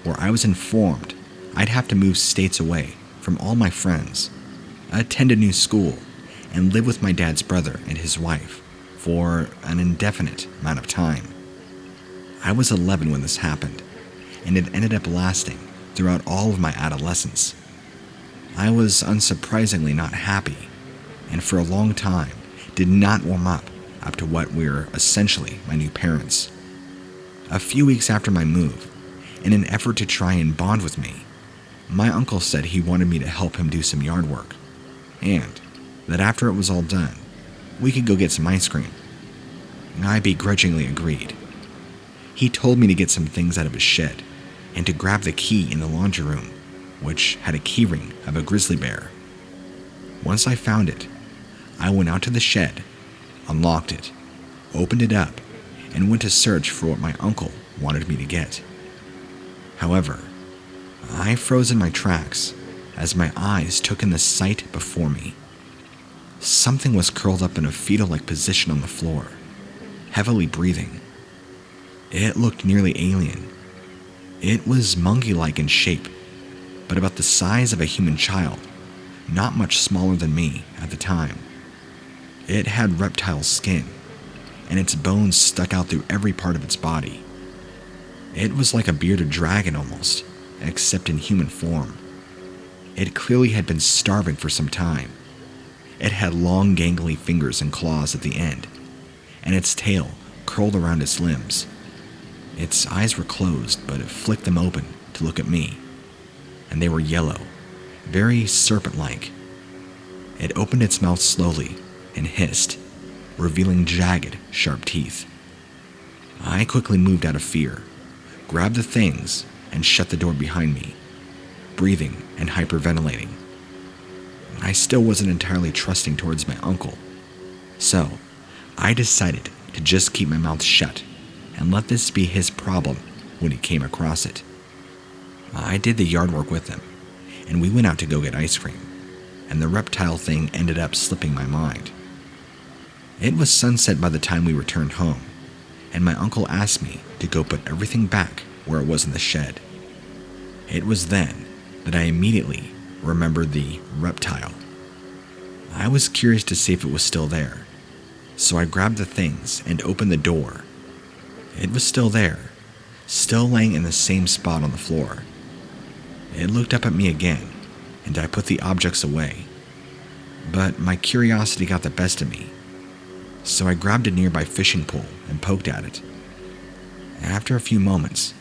where I was informed I'd have to move states away from all my friends, attend a new school, and live with my dad's brother and his wife for an indefinite amount of time. I was 11 when this happened, and it ended up lasting throughout all of my adolescence. I was unsurprisingly not happy, and for a long time did not warm up to what were essentially my new parents. A few weeks after my move, in an effort to try and bond with me, my uncle said he wanted me to help him do some yard work, and that after it was all done, we could go get some ice cream. I begrudgingly agreed. He told me to get some things out of his shed, and to grab the key in the laundry room, which had a key ring of a grizzly bear. Once I found it, I went out to the shed, unlocked it, opened it up, and went to search for what my uncle wanted me to get. However, I froze in my tracks as my eyes took in the sight before me. Something was curled up in a fetal-like position on the floor, heavily breathing. It looked nearly alien. It was monkey-like in shape, but about the size of a human child, not much smaller than me at the time. It had reptile skin, and its bones stuck out through every part of its body. It was like a bearded dragon almost, except in human form. It clearly had been starving for some time. It had long gangly fingers and claws at the end, and its tail curled around its limbs. Its eyes were closed, but it flicked them open to look at me, and they were yellow, very serpent-like. It opened its mouth slowly and hissed, revealing jagged, sharp teeth. I quickly moved out of fear, grabbed the things, and shut the door behind me, breathing and hyperventilating. I still wasn't entirely trusting towards my uncle, so I decided to just keep my mouth shut and let this be his problem when he came across it. I did the yard work with him, and we went out to go get ice cream, and the reptile thing ended up slipping my mind. It was sunset by the time we returned home, and my uncle asked me to go put everything back where it was in the shed. It was then that I immediately remembered the reptile. I was curious to see if it was still there, so I grabbed the things and opened the door. It was still there, still laying in the same spot on the floor. It looked up at me again, and I put the objects away. But my curiosity got the best of me, so I grabbed a nearby fishing pole and poked at it. After a few moments,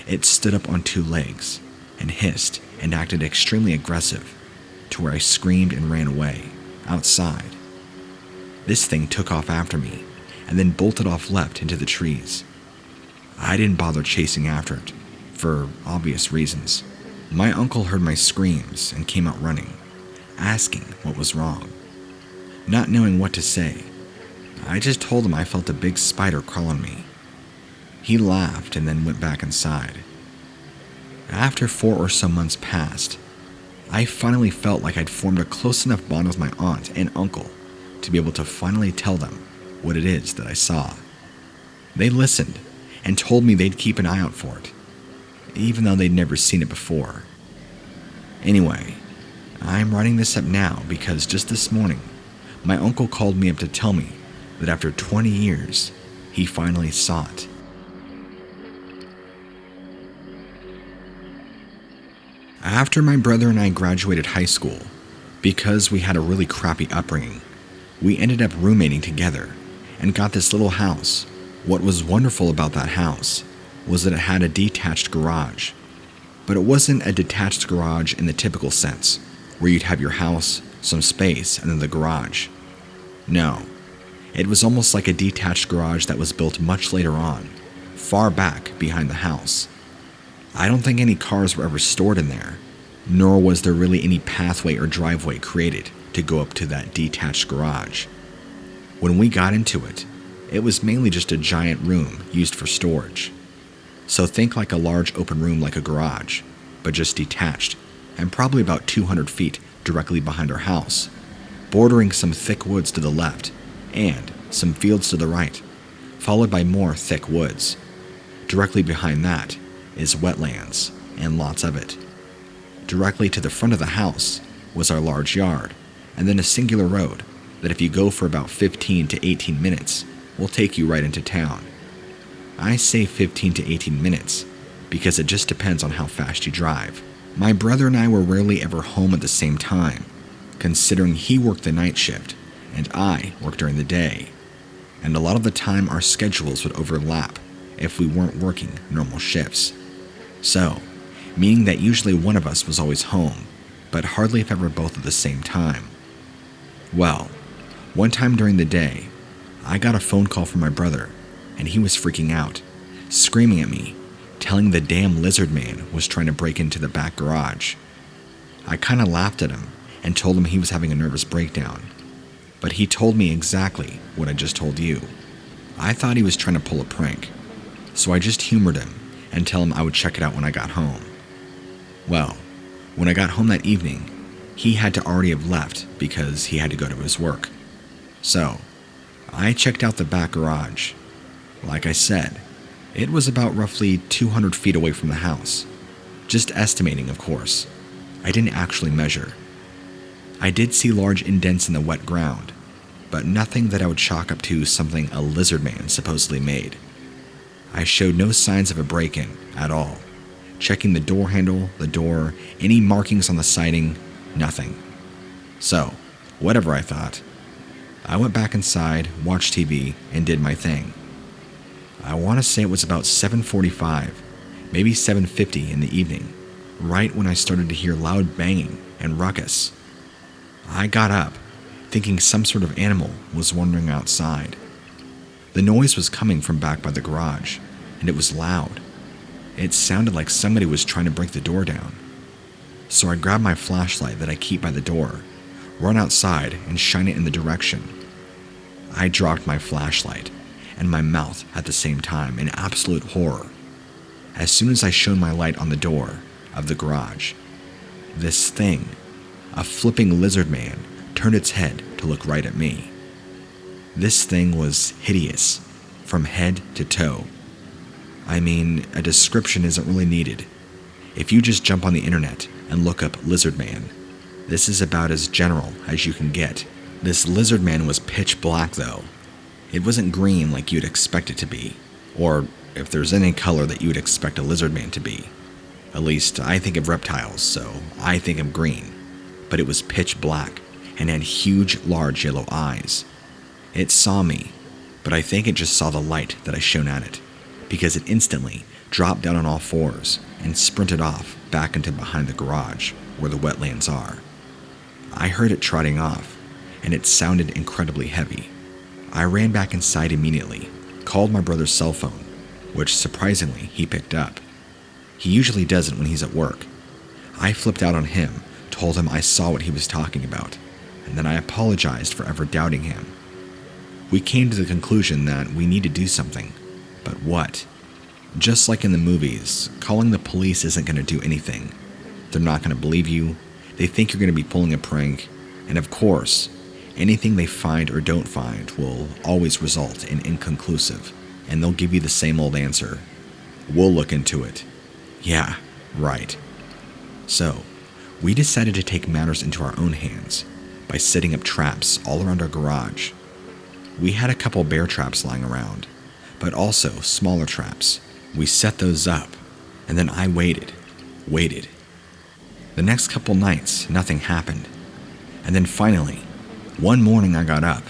it stood up on two legs and hissed and acted extremely aggressive, to where I screamed and ran away, outside. This thing took off after me, and then bolted off left into the trees. I didn't bother chasing after it, for obvious reasons. My uncle heard my screams and came out running, asking what was wrong. Not knowing what to say, I just told him I felt a big spider crawl on me. He laughed and then went back inside. After 4 or so months passed, I finally felt like I'd formed a close enough bond with my aunt and uncle to be able to finally tell them what it is that I saw. They listened and told me they'd keep an eye out for it, even though they'd never seen it before. Anyway, I'm writing this up now because just this morning, my uncle called me up to tell me that after 20 years, he finally saw it. After my brother and I graduated high school, because we had a really crappy upbringing, we ended up roommating together and got this little house. What was wonderful about that house was that it had a detached garage. But it wasn't a detached garage in the typical sense, where you'd have your house, some space, and then the garage. No, it was almost like a detached garage that was built much later on, far back behind the house. I don't think any cars were ever stored in there, nor was there really any pathway or driveway created to go up to that detached garage. When we got into it, it was mainly just a giant room used for storage. So think like a large open room like a garage, but just detached, and probably about 200 feet directly behind our house, bordering some thick woods to the left, and some fields to the right, followed by more thick woods. Directly behind that is wetlands, and lots of it. Directly to the front of the house was our large yard, and then a singular road that if you go for about 15 to 18 minutes, will take you right into town. I say 15 to 18 minutes because it just depends on how fast you drive. My brother and I were rarely ever home at the same time, considering he worked the night shift and I worked during the day, and a lot of the time our schedules would overlap if we weren't working normal shifts. So, meaning that usually one of us was always home, but hardly if ever both at the same time. Well, one time during the day, I got a phone call from my brother, and he was freaking out, screaming at me, telling the damn lizard man was trying to break into the back garage. I kinda laughed at him and told him he was having a nervous breakdown, but he told me exactly what I just told you. I thought he was trying to pull a prank, so I just humored him and tell him I would check it out when I got home. Well, when I got home that evening, he had to already have left because he had to go to his work. So, I checked out the back garage. Like I said, it was about roughly 200 feet away from the house. Just estimating, of course. I didn't actually measure. I did see large indents in the wet ground, but nothing that I would chalk up to something a lizard man supposedly made. I showed no signs of a break-in at all. Checking the door handle, the door, any markings on the siding, nothing. So, whatever I thought, I went back inside, watched TV, and did my thing. I want to say it was about 7:45, maybe 7:50 in the evening, right when I started to hear loud banging and ruckus. I got up, thinking some sort of animal was wandering outside. The noise was coming from back by the garage, and it was loud. It sounded like somebody was trying to break the door down. So I grabbed my flashlight that I keep by the door, run outside, and shine it in the direction. I dropped my flashlight and my mouth at the same time in absolute horror. As soon as I shone my light on the door of the garage, this thing, a flipping lizard man, turned its head to look right at me. This thing was hideous, from head to toe. I mean, a description isn't really needed. If you just jump on the internet and look up lizard man, this is about as general as you can get. This lizard man was pitch black though. It wasn't green like you'd expect it to be, or if there's any color that you would expect a lizard man to be. At least I think of reptiles, so I think of green. But it was pitch black and had huge, large yellow eyes. It saw me, but I think it just saw the light that I shone at it, because it instantly dropped down on all fours and sprinted off back into behind the garage where the wetlands are. I heard it trotting off, and it sounded incredibly heavy. I ran back inside immediately, called my brother's cell phone, which surprisingly he picked up. He usually doesn't when he's at work. I flipped out on him, told him I saw what he was talking about, and then I apologized for ever doubting him. We came to the conclusion that we need to do something, but what? Just like in the movies, calling the police isn't going to do anything. They're not going to believe you, they think you're going to be pulling a prank, and of course, anything they find or don't find will always result in inconclusive, and they'll give you the same old answer. We'll look into it. Yeah, right. So, we decided to take matters into our own hands by setting up traps all around our garage. We had a couple bear traps lying around, but also smaller traps. We set those up, and then I waited. The next couple nights, nothing happened. And then finally, one morning I got up,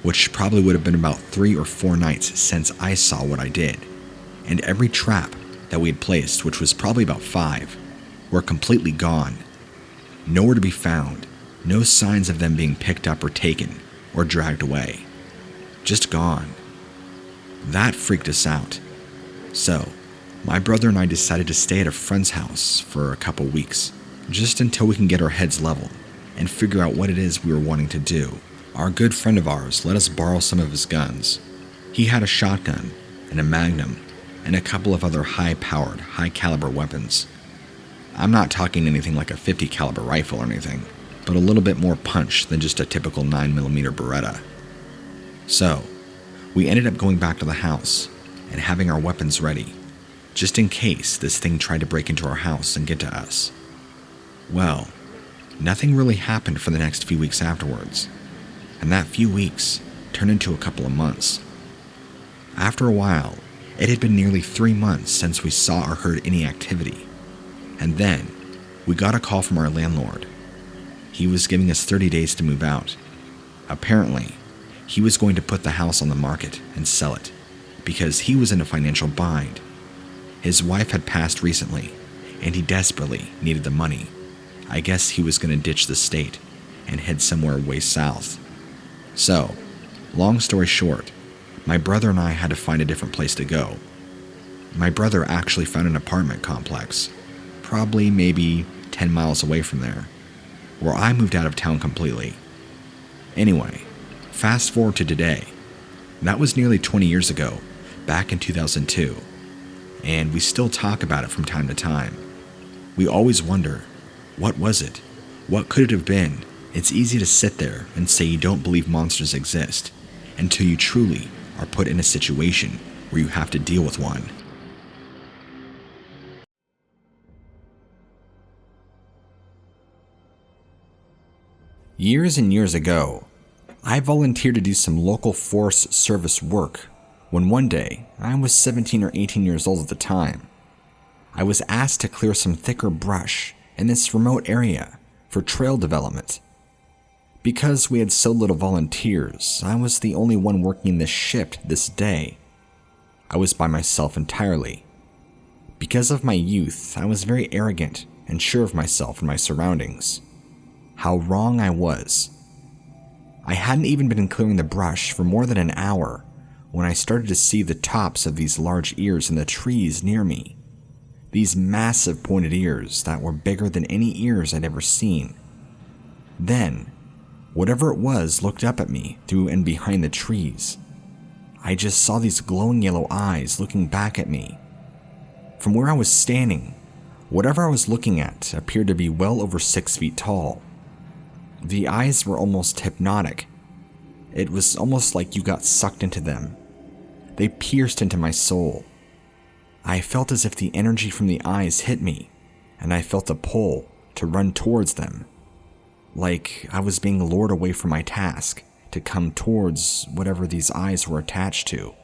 which probably would have been about 3 or 4 nights since I saw what I did, and every trap that we had placed, which was probably about 5, were completely gone. Nowhere to be found, no signs of them being picked up or taken or dragged away. Just gone. That freaked us out. So, my brother and I decided to stay at a friend's house for a couple weeks, just until we can get our heads level and figure out what it is we were wanting to do. Our good friend of ours let us borrow some of his guns. He had a shotgun and a magnum and a couple of other high-powered, high-caliber weapons. I'm not talking anything like a 50 caliber rifle or anything, but a little bit more punch than just a typical 9mm Beretta. So, we ended up going back to the house and having our weapons ready, just in case this thing tried to break into our house and get to us. Well, nothing really happened for the next few weeks afterwards, and that few weeks turned into a couple of months. After a while, it had been nearly 3 months since we saw or heard any activity, and then we got a call from our landlord. He was giving us 30 days to move out. Apparently, he was going to put the house on the market and sell it, because he was in a financial bind. His wife had passed recently, and he desperately needed the money. I guess he was going to ditch the state and head somewhere way south. So, long story short, my brother and I had to find a different place to go. My brother actually found an apartment complex, probably maybe 10 miles away from there, where I moved out of town completely. Anyway, fast forward to today. That was nearly 20 years ago, back in 2002, and we still talk about it from time to time. We always wonder, what was it? What could it have been? It's easy to sit there and say you don't believe monsters exist until you truly are put in a situation where you have to deal with one. Years and years ago, I volunteered to do some local Forest Service work when one day, I was 17 or 18 years old at the time. I was asked to clear some thicker brush in this remote area for trail development. Because we had so little volunteers, I was the only one working this shift this day. I was by myself entirely. Because of my youth, I was very arrogant and sure of myself and my surroundings. How wrong I was. I hadn't even been clearing the brush for more than an hour when I started to see the tops of these large ears in the trees near me. These massive pointed ears that were bigger than any ears I'd ever seen. Then, whatever it was looked up at me through and behind the trees. I just saw these glowing yellow eyes looking back at me. From where I was standing, whatever I was looking at appeared to be well over 6 feet tall. The eyes were almost hypnotic. It was almost like you got sucked into them. They pierced into my soul. I felt as if the energy from the eyes hit me, and I felt a pull to run towards them. Like I was being lured away from my task to come towards whatever these eyes were attached to.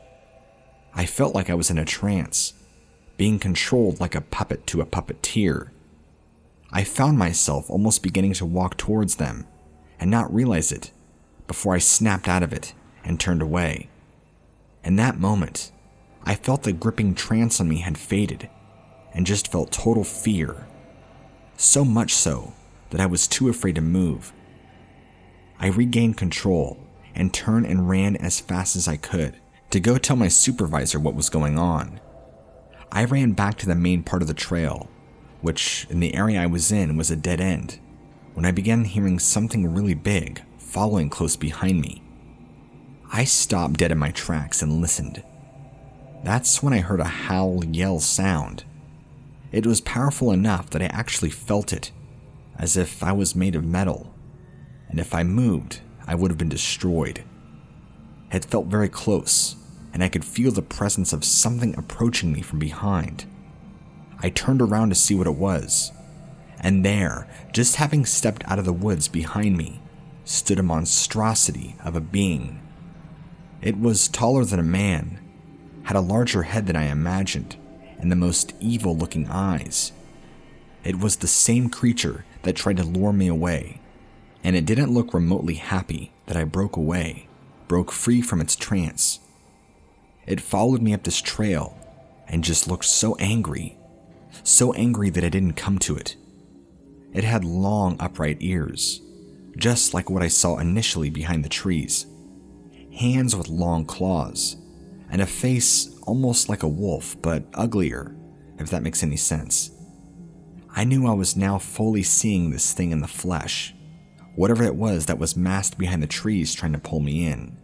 I felt like I was in a trance, being controlled like a puppet to a puppeteer. I found myself almost beginning to walk towards them and not realize it before I snapped out of it and turned away. In that moment, I felt the gripping trance on me had faded and just felt total fear. So much so that I was too afraid to move. I regained control and turned and ran as fast as I could to go tell my supervisor what was going on. I ran back to the main part of the trail, which in the area I was in was a dead end, when I began hearing something really big following close behind me. I stopped dead in my tracks and listened. That's when I heard a howl yell sound. It was powerful enough that I actually felt it, as if I was made of metal, and if I moved, I would have been destroyed. It felt very close, and I could feel the presence of something approaching me from behind. I turned around to see what it was, and there, just having stepped out of the woods behind me, stood a monstrosity of a being. It was taller than a man, had a larger head than I imagined, and the most evil-looking eyes. It was the same creature that tried to lure me away, and it didn't look remotely happy that I broke free from its trance. It followed me up this trail and just looked so angry that I didn't come to it. It had long upright ears, just like what I saw initially behind the trees, hands with long claws, and a face almost like a wolf but uglier, if that makes any sense. I knew I was now fully seeing this thing in the flesh, whatever it was that was masked behind the trees trying to pull me in.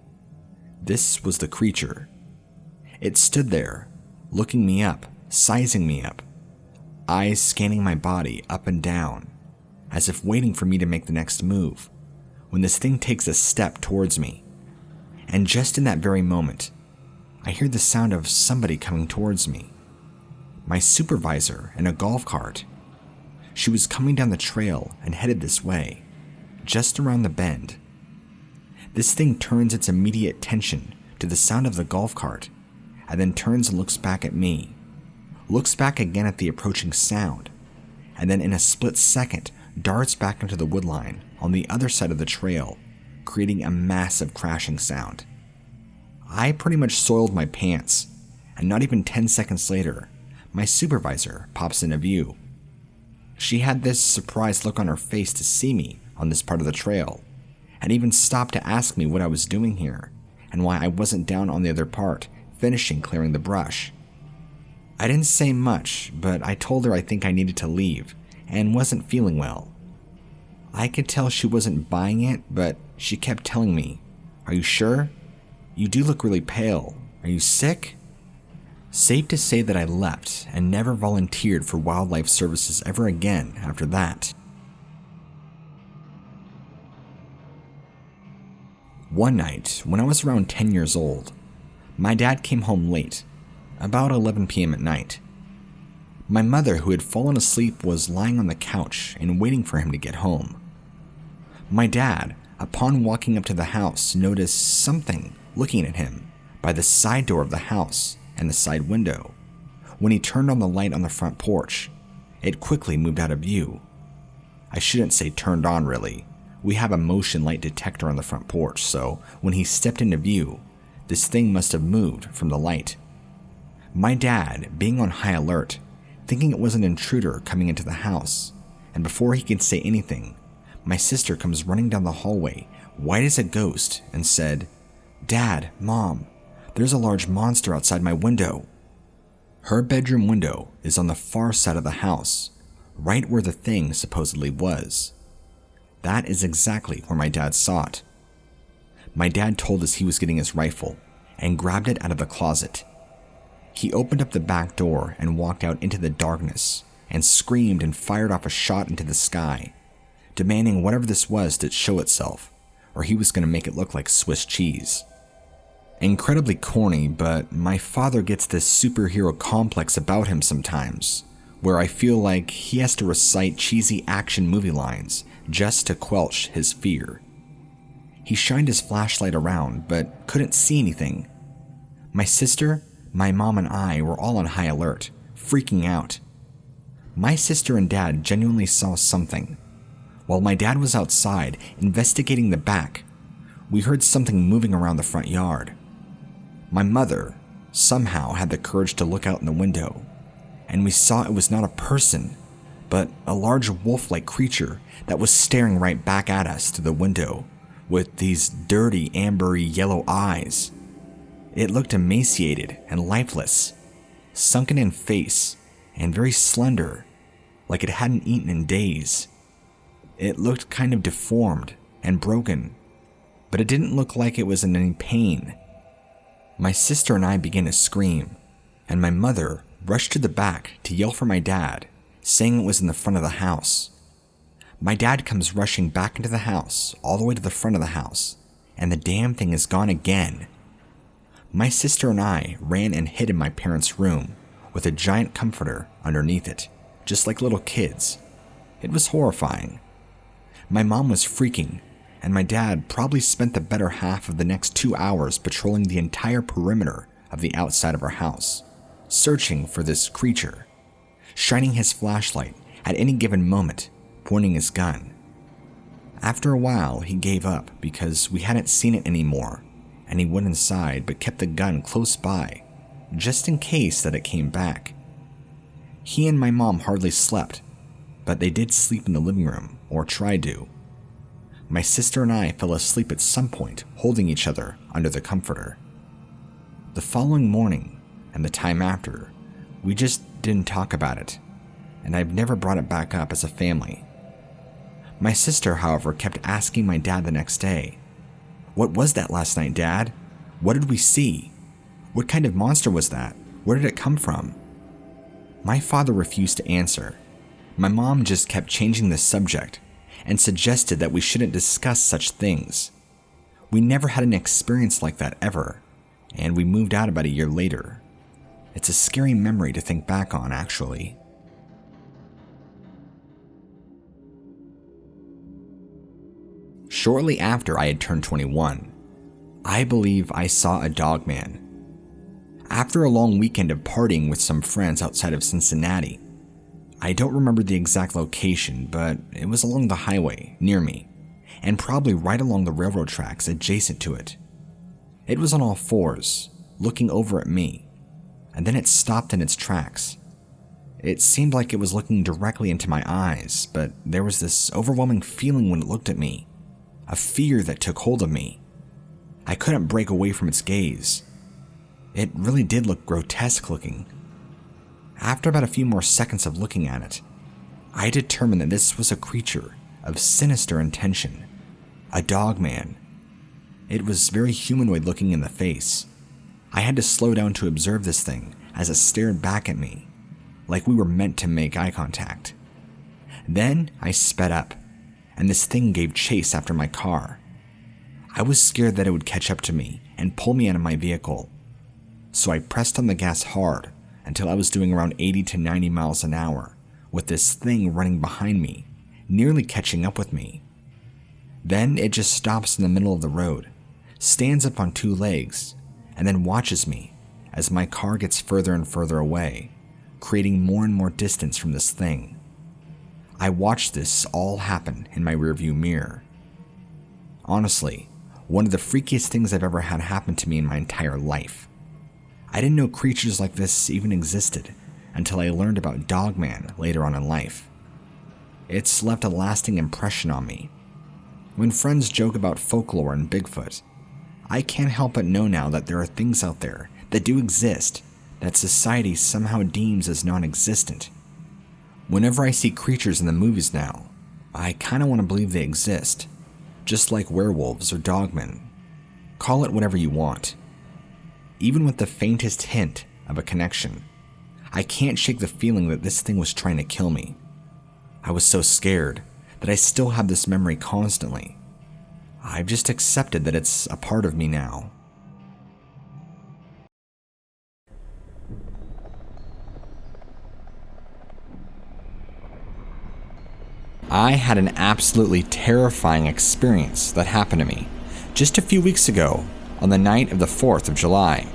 This was the creature. It stood there, looking me up, sizing me up, eyes scanning my body up and down, as if waiting for me to make the next move, when this thing takes a step towards me. And just in that very moment, I hear the sound of somebody coming towards me. My supervisor in a golf cart. She was coming down the trail and headed this way, just around the bend. This thing turns its immediate attention to the sound of the golf cart, and then turns and looks back at me, looks back again at the approaching sound, and then in a split second darts back into the woodline on the other side of the trail, creating a massive crashing sound. I pretty much soiled my pants, and not even 10 seconds later, my supervisor pops into view. She had this surprised look on her face to see me on this part of the trail, and even stopped to ask me what I was doing here, and why I wasn't down on the other part, finishing clearing the brush. I didn't say much, but I told her I think I needed to leave, and wasn't feeling well. I could tell she wasn't buying it, but she kept telling me, "Are you sure? You do look really pale. Are you sick?" Safe to say that I left and never volunteered for wildlife services ever again after that. One night, when I was around 10 years old, my dad came home late, about 11 p.m. at night. My mother, who had fallen asleep, was lying on the couch and waiting for him to get home. My dad, upon walking up to the house, noticed something looking at him by the side door of the house and the side window. When he turned on the light on the front porch, it quickly moved out of view. I shouldn't say turned on really, We have a motion light detector on the front porch, so when he stepped into view, this thing must have moved from the light. My dad, being on high alert, thinking it was an intruder coming into the house, and before he could say anything, my sister comes running down the hallway, white as a ghost, and said, "Dad, Mom, there's a large monster outside my window." Her bedroom window is on the far side of the house, right where the thing supposedly was. That is exactly where my dad saw it. My dad told us he was getting his rifle and grabbed it out of the closet. He opened up the back door and walked out into the darkness and screamed and fired off a shot into the sky, demanding whatever this was to show itself, or he was going to make it look like Swiss cheese. Incredibly corny, but my father gets this superhero complex about him sometimes, where I feel like he has to recite cheesy action movie lines just to quelch his fear. He shined his flashlight around, but couldn't see anything. My sister, my mom, and I were all on high alert, freaking out. My sister and dad genuinely saw something. While my dad was outside investigating the back, we heard something moving around the front yard. My mother somehow had the courage to look out in the window, and we saw it was not a person, but a large wolf-like creature that was staring right back at us through the window with these dirty, ambery yellow eyes. It looked emaciated and lifeless, sunken in face, and very slender, like it hadn't eaten in days. It looked kind of deformed and broken, but it didn't look like it was in any pain. My sister and I began to scream, and my mother rushed to the back to yell for my dad, saying it was in the front of the house. My dad comes rushing back into the house, all the way to the front of the house, and the damn thing is gone again. My sister and I ran and hid in my parents' room with a giant comforter underneath it, just like little kids. It was horrifying. My mom was freaking, and my dad probably spent the better half of the next 2 hours patrolling the entire perimeter of the outside of our house, searching for this creature, shining his flashlight at any given moment, pointing his gun. After a while, he gave up because we hadn't seen it anymore, and he went inside but kept the gun close by, just in case that it came back. He and my mom hardly slept, but they did sleep in the living room, or tried to. My sister and I fell asleep at some point, holding each other under the comforter. The following morning, and the time after, we just didn't talk about it, and I've never brought it back up as a family. My sister, however, kept asking my dad the next day, "What was that last night, Dad? What did we see? What kind of monster was that? Where did it come from?" My father refused to answer. My mom just kept changing the subject and suggested that we shouldn't discuss such things. We never had an experience like that ever, and we moved out about a year later. It's a scary memory to think back on, actually. Shortly after I had turned 21, I believe I saw a dogman. After a long weekend of partying with some friends outside of Cincinnati, I don't remember the exact location, but it was along the highway near me, and probably right along the railroad tracks adjacent to it. It was on all fours, looking over at me, and then it stopped in its tracks. It seemed like it was looking directly into my eyes, but there was this overwhelming feeling when it looked at me, a fear that took hold of me. I couldn't break away from its gaze. It really did look grotesque looking. After about a few more seconds of looking at it, I determined that this was a creature of sinister intention, a dogman. It was very humanoid looking in the face. I had to slow down to observe this thing as it stared back at me, like we were meant to make eye contact. Then I sped up, and this thing gave chase after my car. I was scared that it would catch up to me and pull me out of my vehicle, so I pressed on the gas hard until I was doing around 80 to 90 miles an hour, with this thing running behind me, nearly catching up with me. Then it just stops in the middle of the road, stands up on 2 legs, and then watches me as my car gets further and further away, creating more and more distance from this thing. I watched this all happen in my rearview mirror, Honestly, one of the freakiest things I've ever had happen to me in my entire life. I didn't know creatures like this even existed until I learned about Dogman later on in life. It's left a lasting impression on me. When friends joke about folklore and Bigfoot, I can't help but know now that there are things out there that do exist that society somehow deems as non-existent. Whenever I see creatures in the movies now, I kind of want to believe they exist, just like werewolves or dogmen. Call it whatever you want. Even with the faintest hint of a connection, I can't shake the feeling that this thing was trying to kill me. I was so scared that I still have this memory constantly. I've just accepted that it's a part of me now. I had an absolutely terrifying experience that happened to me just a few weeks ago on the night of the 4th of July.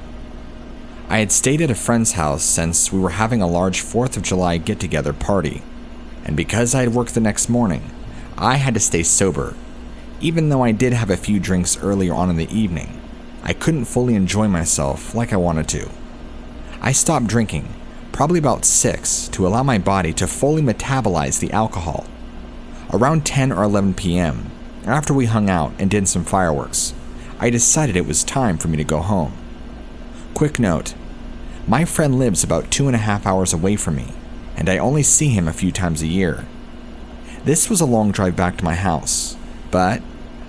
I had stayed at a friend's house since we were having a large 4th of July get-together party, and because I had worked the next morning, I had to stay sober. Even though I did have a few drinks earlier on in the evening, I couldn't fully enjoy myself like I wanted to. I stopped drinking, probably about 6, to allow my body to fully metabolize the alcohol. Around 10 or 11 p.m., after we hung out and did some fireworks, I decided it was time for me to go home. Quick note, my friend lives about 2.5 hours away from me, and I only see him a few times a year. This was a long drive back to my house, but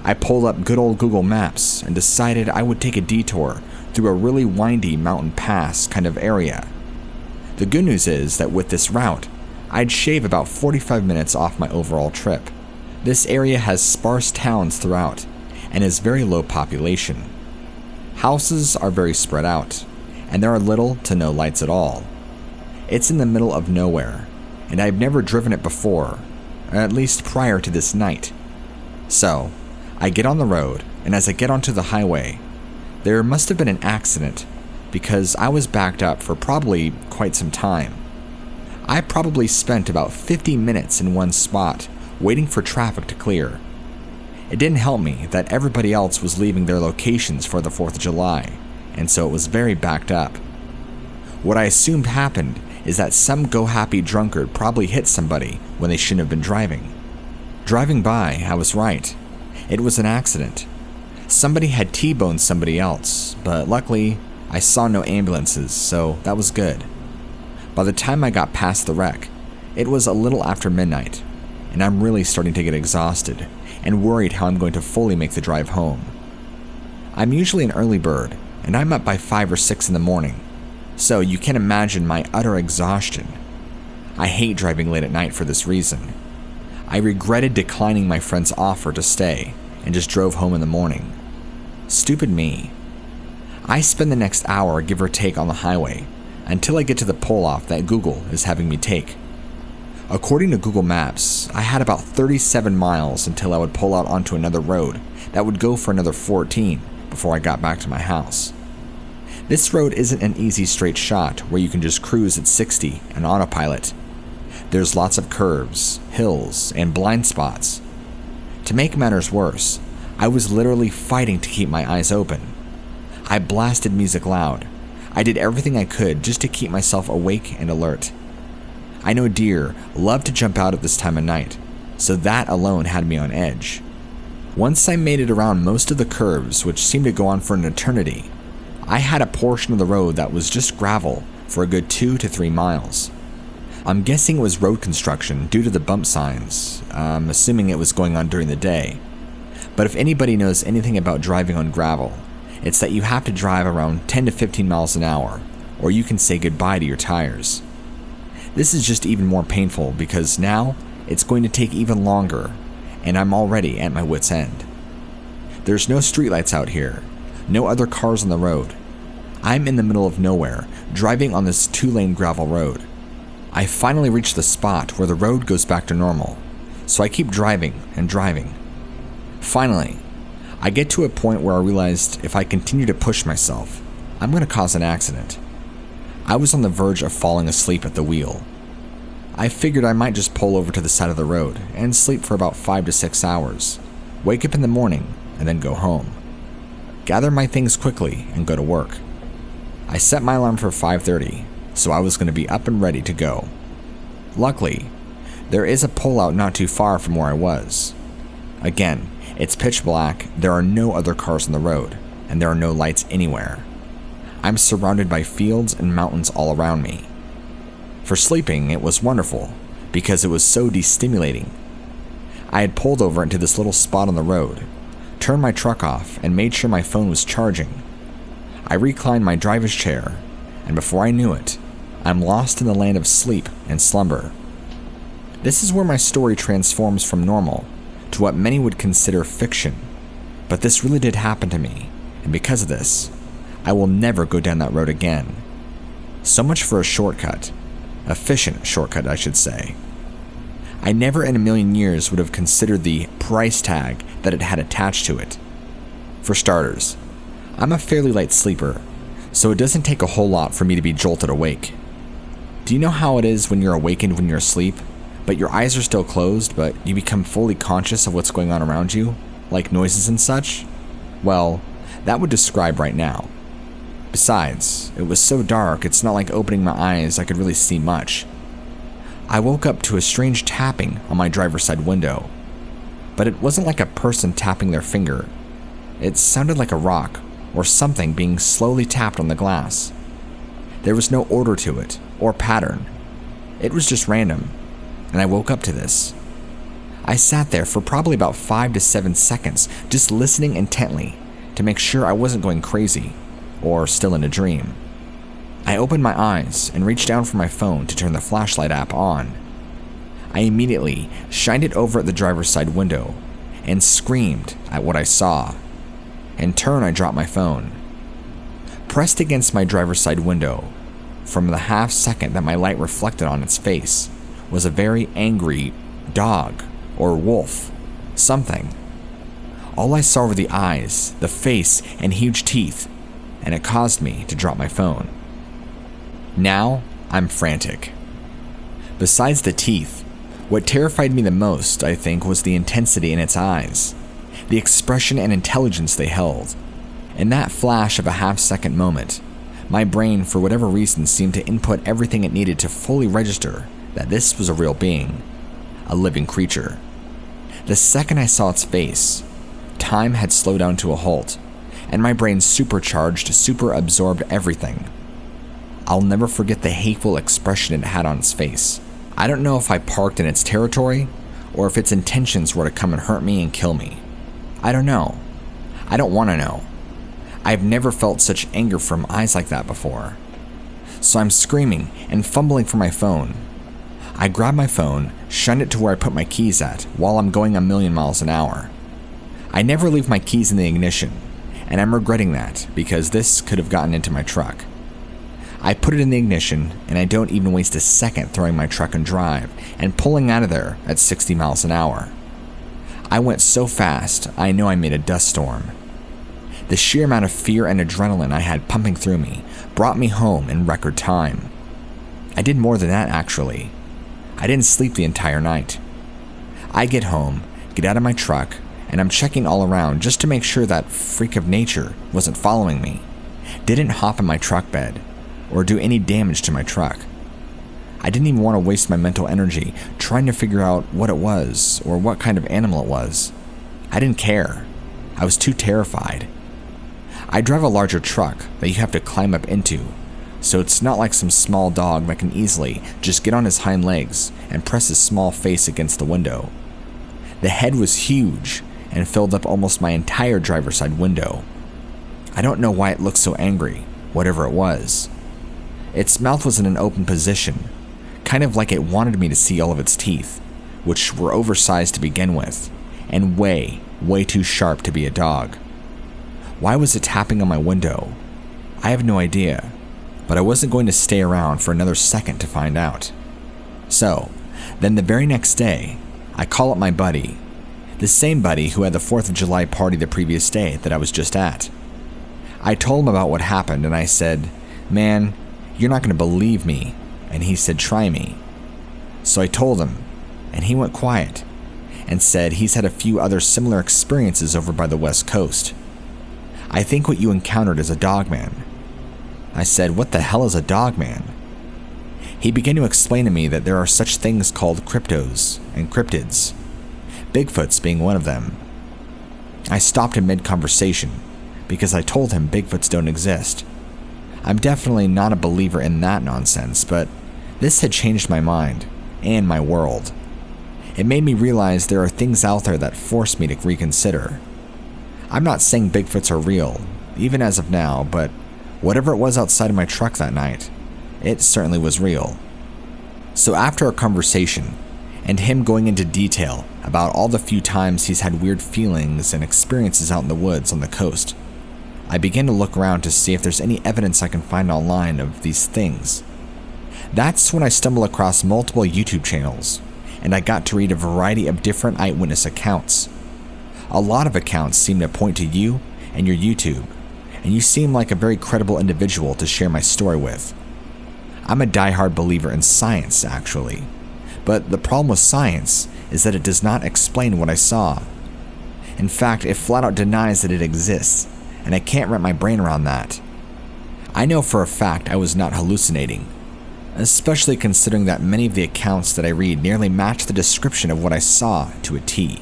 I pulled up good old Google Maps and decided I would take a detour through a really windy mountain pass kind of area. The good news is that with this route, I'd shave about 45 minutes off my overall trip. This area has sparse towns throughout and is very low population. Houses are very spread out, and there are little to no lights at all. It's in the middle of nowhere, and I've never driven it before, at least prior to this night. So, I get on the road, and as I get onto the highway, there must have been an accident because I was backed up for probably quite some time. I probably spent about 50 minutes in one spot, waiting for traffic to clear. It didn't help me that everybody else was leaving their locations for the 4th of July, and so it was very backed up. What I assumed happened is that some go-happy drunkard probably hit somebody when they shouldn't have been driving. Driving by, I was right. It was an accident. Somebody had T-boned somebody else, but luckily, I saw no ambulances, so that was good. By the time I got past the wreck, it was a little after midnight, and I'm really starting to get exhausted and worried how I'm going to fully make the drive home. I'm usually an early bird, and I'm up by 5 or 6 in the morning, so you can imagine my utter exhaustion. I hate driving late at night for this reason. I regretted declining my friend's offer to stay and just drove home in the morning. Stupid me. I spend the next hour, give or take, on the highway until I get to the pull-off that Google is having me take. According to Google Maps, I had about 37 miles until I would pull out onto another road that would go for another 14 before I got back to my house. This road isn't an easy straight shot where you can just cruise at 60 and autopilot. There's lots of curves, hills, and blind spots. To make matters worse, I was literally fighting to keep my eyes open. I blasted music loud. I did everything I could just to keep myself awake and alert. I know deer love to jump out at this time of night, so that alone had me on edge. Once I made it around most of the curves, which seemed to go on for an eternity, I had a portion of the road that was just gravel for a good 2 to 3 miles. I'm guessing it was road construction due to the bump signs. I'm assuming it was going on during the day. But if anybody knows anything about driving on gravel, it's that you have to drive around 10 to 15 miles an hour, or you can say goodbye to your tires. This is just even more painful because now it's going to take even longer, and I'm already at my wit's end. There's no streetlights out here, no other cars on the road. I'm in the middle of nowhere, driving on this 2-lane gravel road. I finally reach the spot where the road goes back to normal, so I keep driving and driving. Finally, I get to a point where I realized if I continue to push myself, I'm going to cause an accident. I was on the verge of falling asleep at the wheel. I figured I might just pull over to the side of the road and sleep for about 5 to 6 hours, wake up in the morning, and then go home. Gather my things quickly and go to work. I set my alarm for 5:30, so I was going to be up and ready to go. Luckily, there is a pullout not too far from where I was. Again, it's pitch black, there are no other cars on the road, and there are no lights anywhere. I'm surrounded by fields and mountains all around me. For sleeping, it was wonderful, because it was so destimulating. I had pulled over into this little spot on the road, turned my truck off, and made sure my phone was charging. I reclined my driver's chair, and before I knew it, I'm lost in the land of sleep and slumber. This is where my story transforms from normal to what many would consider fiction, but this really did happen to me, and because of this, I will never go down that road again. So much for a shortcut. Efficient shortcut, I should say. I never in a million years would have considered the price tag that it had attached to it. For starters, I'm a fairly light sleeper, so it doesn't take a whole lot for me to be jolted awake. Do you know how it is when you're awakened when you're asleep, but your eyes are still closed, but you become fully conscious of what's going on around you, like noises and such? Well, that would describe right now. Besides, it was so dark, it's not like opening my eyes I could really see much. I woke up to a strange tapping on my driver's side window, but it wasn't like a person tapping their finger. It sounded like a rock or something being slowly tapped on the glass. There was no order to it or pattern. It was just random, and I woke up to this. I sat there for probably about 5 to 7 seconds, just listening intently to make sure I wasn't going crazy or still in a dream. I opened my eyes and reached down for my phone to turn the flashlight app on. I immediately shined it over at the driver's side window and screamed at what I saw. In turn, I dropped my phone. Pressed against my driver's side window, from the half second that my light reflected on its face, was a very angry dog or wolf, something. All I saw were the eyes, the face, and huge teeth, and it caused me to drop my phone. Now, I'm frantic. Besides the teeth, what terrified me the most, I think, was the intensity in its eyes, the expression and intelligence they held. In that flash of a half-second moment, my brain, for whatever reason, seemed to input everything it needed to fully register that this was a real being, a living creature. The second I saw its face, time had slowed down to a halt, and my brain supercharged, super-absorbed everything. I'll never forget the hateful expression it had on its face. I don't know if I parked in its territory, or if its intentions were to come and hurt me and kill me. I don't know. I don't want to know. I've never felt such anger from eyes like that before. So I'm screaming and fumbling for my phone. I grab my phone, shun it to where I put my keys at while I'm going 1,000,000 miles an hour. I never leave my keys in the ignition, and I'm regretting that because this could have gotten into my truck. I put it in the ignition, and I don't even waste a second throwing my truck in drive and pulling out of there at 60 miles an hour. I went so fast, I know I made a dust storm. The sheer amount of fear and adrenaline I had pumping through me brought me home in record time. I did more than that, actually. I didn't sleep the entire night. I get home, get out of my truck, and I'm checking all around just to make sure that freak of nature wasn't following me, didn't hop in my truck bed, or do any damage to my truck. I didn't even want to waste my mental energy trying to figure out what it was or what kind of animal it was. I didn't care. I was too terrified. I drive a larger truck that you have to climb up into, so it's not like some small dog that can easily just get on his hind legs and press his small face against the window. The head was huge and filled up almost my entire driver's side window. I don't know why it looked so angry, whatever it was. Its mouth was in an open position, kind of like it wanted me to see all of its teeth, which were oversized to begin with, and way too sharp to be a dog. Why was it tapping on my window? I have no idea, but I wasn't going to stay around for another second to find out. So, then the very next day, I call up my buddy, the same buddy who had the 4th of July party the previous day that I was just at. I told him about what happened and I said, "Man, you're not going to believe me," and he said, "Try me." So I told him, and he went quiet, and said he's had a few other similar experiences over by the West Coast. I think what you encountered is a dogman. I said, what the hell is a dogman? He began to explain to me that there are such things called cryptos and cryptids, Bigfoots being one of them. I stopped in mid-conversation because I told him Bigfoots don't exist. I'm definitely not a believer in that nonsense, but this had changed my mind and my world. It made me realize there are things out there that forced me to reconsider. I'm not saying Bigfoots are real, even as of now, but whatever it was outside of my truck that night, it certainly was real. So after our conversation, and him going into detail about all the few times he's had weird feelings and experiences out in the woods on the coast, I began to look around to see if there's any evidence I can find online of these things. That's when I stumbled across multiple YouTube channels, and I got to read a variety of different eyewitness accounts. A lot of accounts seem to point to you and your YouTube, and you seem like a very credible individual to share my story with. I'm a diehard believer in science, actually, but the problem with science is that it does not explain what I saw. In fact, it flat out denies that it exists, and I can't wrap my brain around that. I know for a fact I was not hallucinating, especially considering that many of the accounts that I read nearly match the description of what I saw to a T.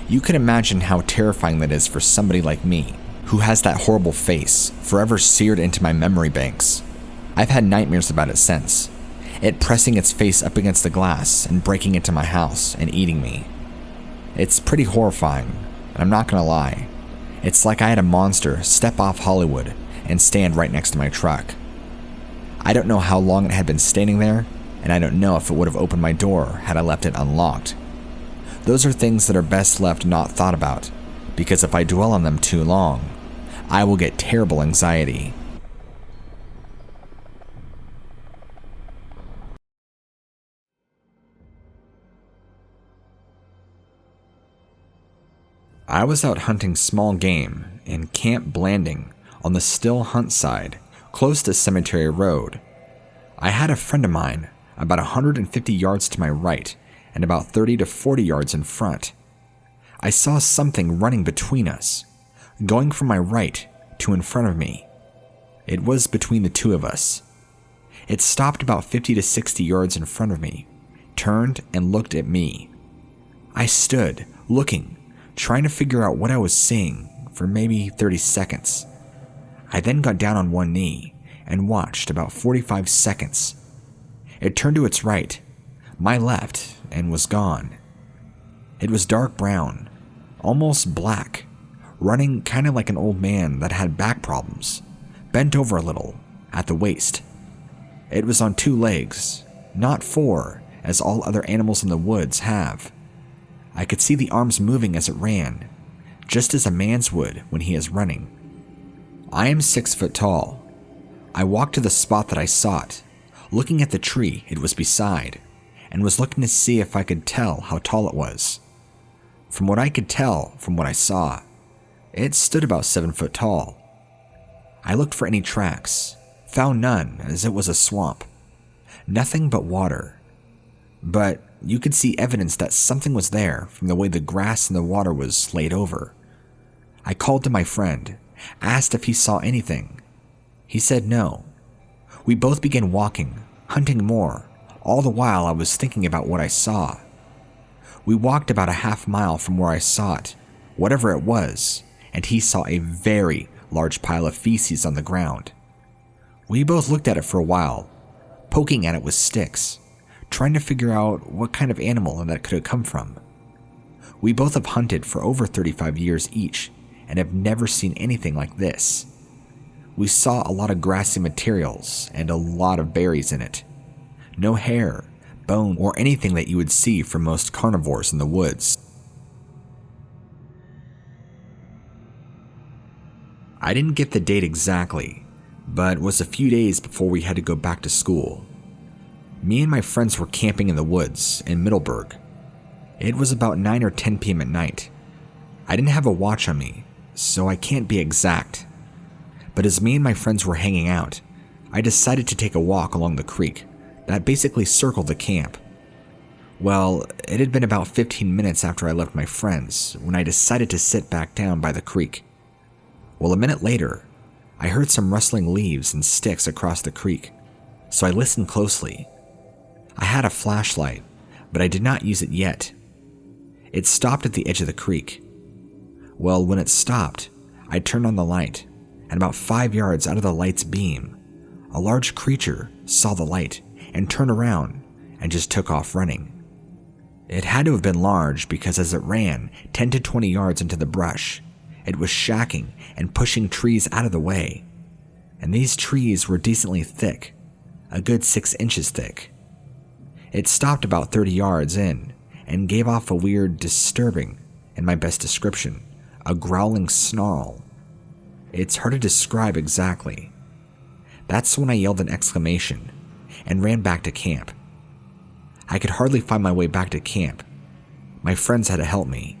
You can imagine how terrifying that is for somebody like me, who has that horrible face forever seared into my memory banks. I've had nightmares about it since, it pressing its face up against the glass and breaking into my house and eating me. It's pretty horrifying, and I'm not gonna lie. It's like I had a monster step off Hollywood and stand right next to my truck. I don't know how long it had been standing there, and I don't know if it would have opened my door had I left it unlocked. Those are things that are best left not thought about, because if I dwell on them too long, I will get terrible anxiety. I was out hunting small game in Camp Blanding on the Still Hunt side, close to Cemetery Road. I had a friend of mine about 150 yards to my right and about 30 to 40 yards in front. I saw something running between us, going from my right to in front of me. It was between the two of us. It stopped about 50 to 60 yards in front of me, turned and looked at me. I stood, looking, trying to figure out what I was seeing for maybe 30 seconds. I then got down on one knee and watched about 45 seconds. It turned to its right, my left, and was gone. It was dark brown, almost black, running kind of like an old man that had back problems, bent over a little at the waist. It was on two legs, not four as all other animals in the woods have. I could see the arms moving as it ran, just as a man's would when he is running. I am 6 foot tall. I walked to the spot that I sought, looking at the tree it was beside, and was looking to see if I could tell how tall it was. From what I could tell from what I saw, it stood about 7 foot tall. I looked for any tracks, found none as it was a swamp. Nothing but water. But you could see evidence that something was there from the way the grass and the water was laid over. I called to my friend, asked if he saw anything. He said no. We both began walking, hunting more. All the while I was thinking about what I saw. We walked about a half mile from where I saw it, whatever it was, and he saw a very large pile of feces on the ground. We both looked at it for a while, poking at it with sticks, trying to figure out what kind of animal that could have come from. We both have hunted for over 35 years each and have never seen anything like this. We saw a lot of grassy materials and a lot of berries in it. No hair, bone, or anything that you would see from most carnivores in the woods. I didn't get the date exactly, but it was a few days before we had to go back to school. Me and my friends were camping in the woods in Middleburg. It was about 9 or 10 p.m. at night. I didn't have a watch on me, so I can't be exact. But as me and my friends were hanging out, I decided to take a walk along the creek that basically circled the camp. Well, it had been about 15 minutes after I left my friends when I decided to sit back down by the creek. Well, a minute later, I heard some rustling leaves and sticks across the creek, so I listened closely. I had a flashlight, but I did not use it yet. It stopped at the edge of the creek. Well, when it stopped, I turned on the light, and about 5 yards out of the light's beam, a large creature saw the light and turned around and just took off running. It had to have been large because as it ran 10 to 20 yards into the brush, it was shacking and pushing trees out of the way. And these trees were decently thick, a good 6 inches thick. It stopped about 30 yards in and gave off a weird, disturbing, in my best description, a growling snarl. It's hard to describe exactly. That's when I yelled an exclamation and ran back to camp. I could hardly find my way back to camp. My friends had to help me.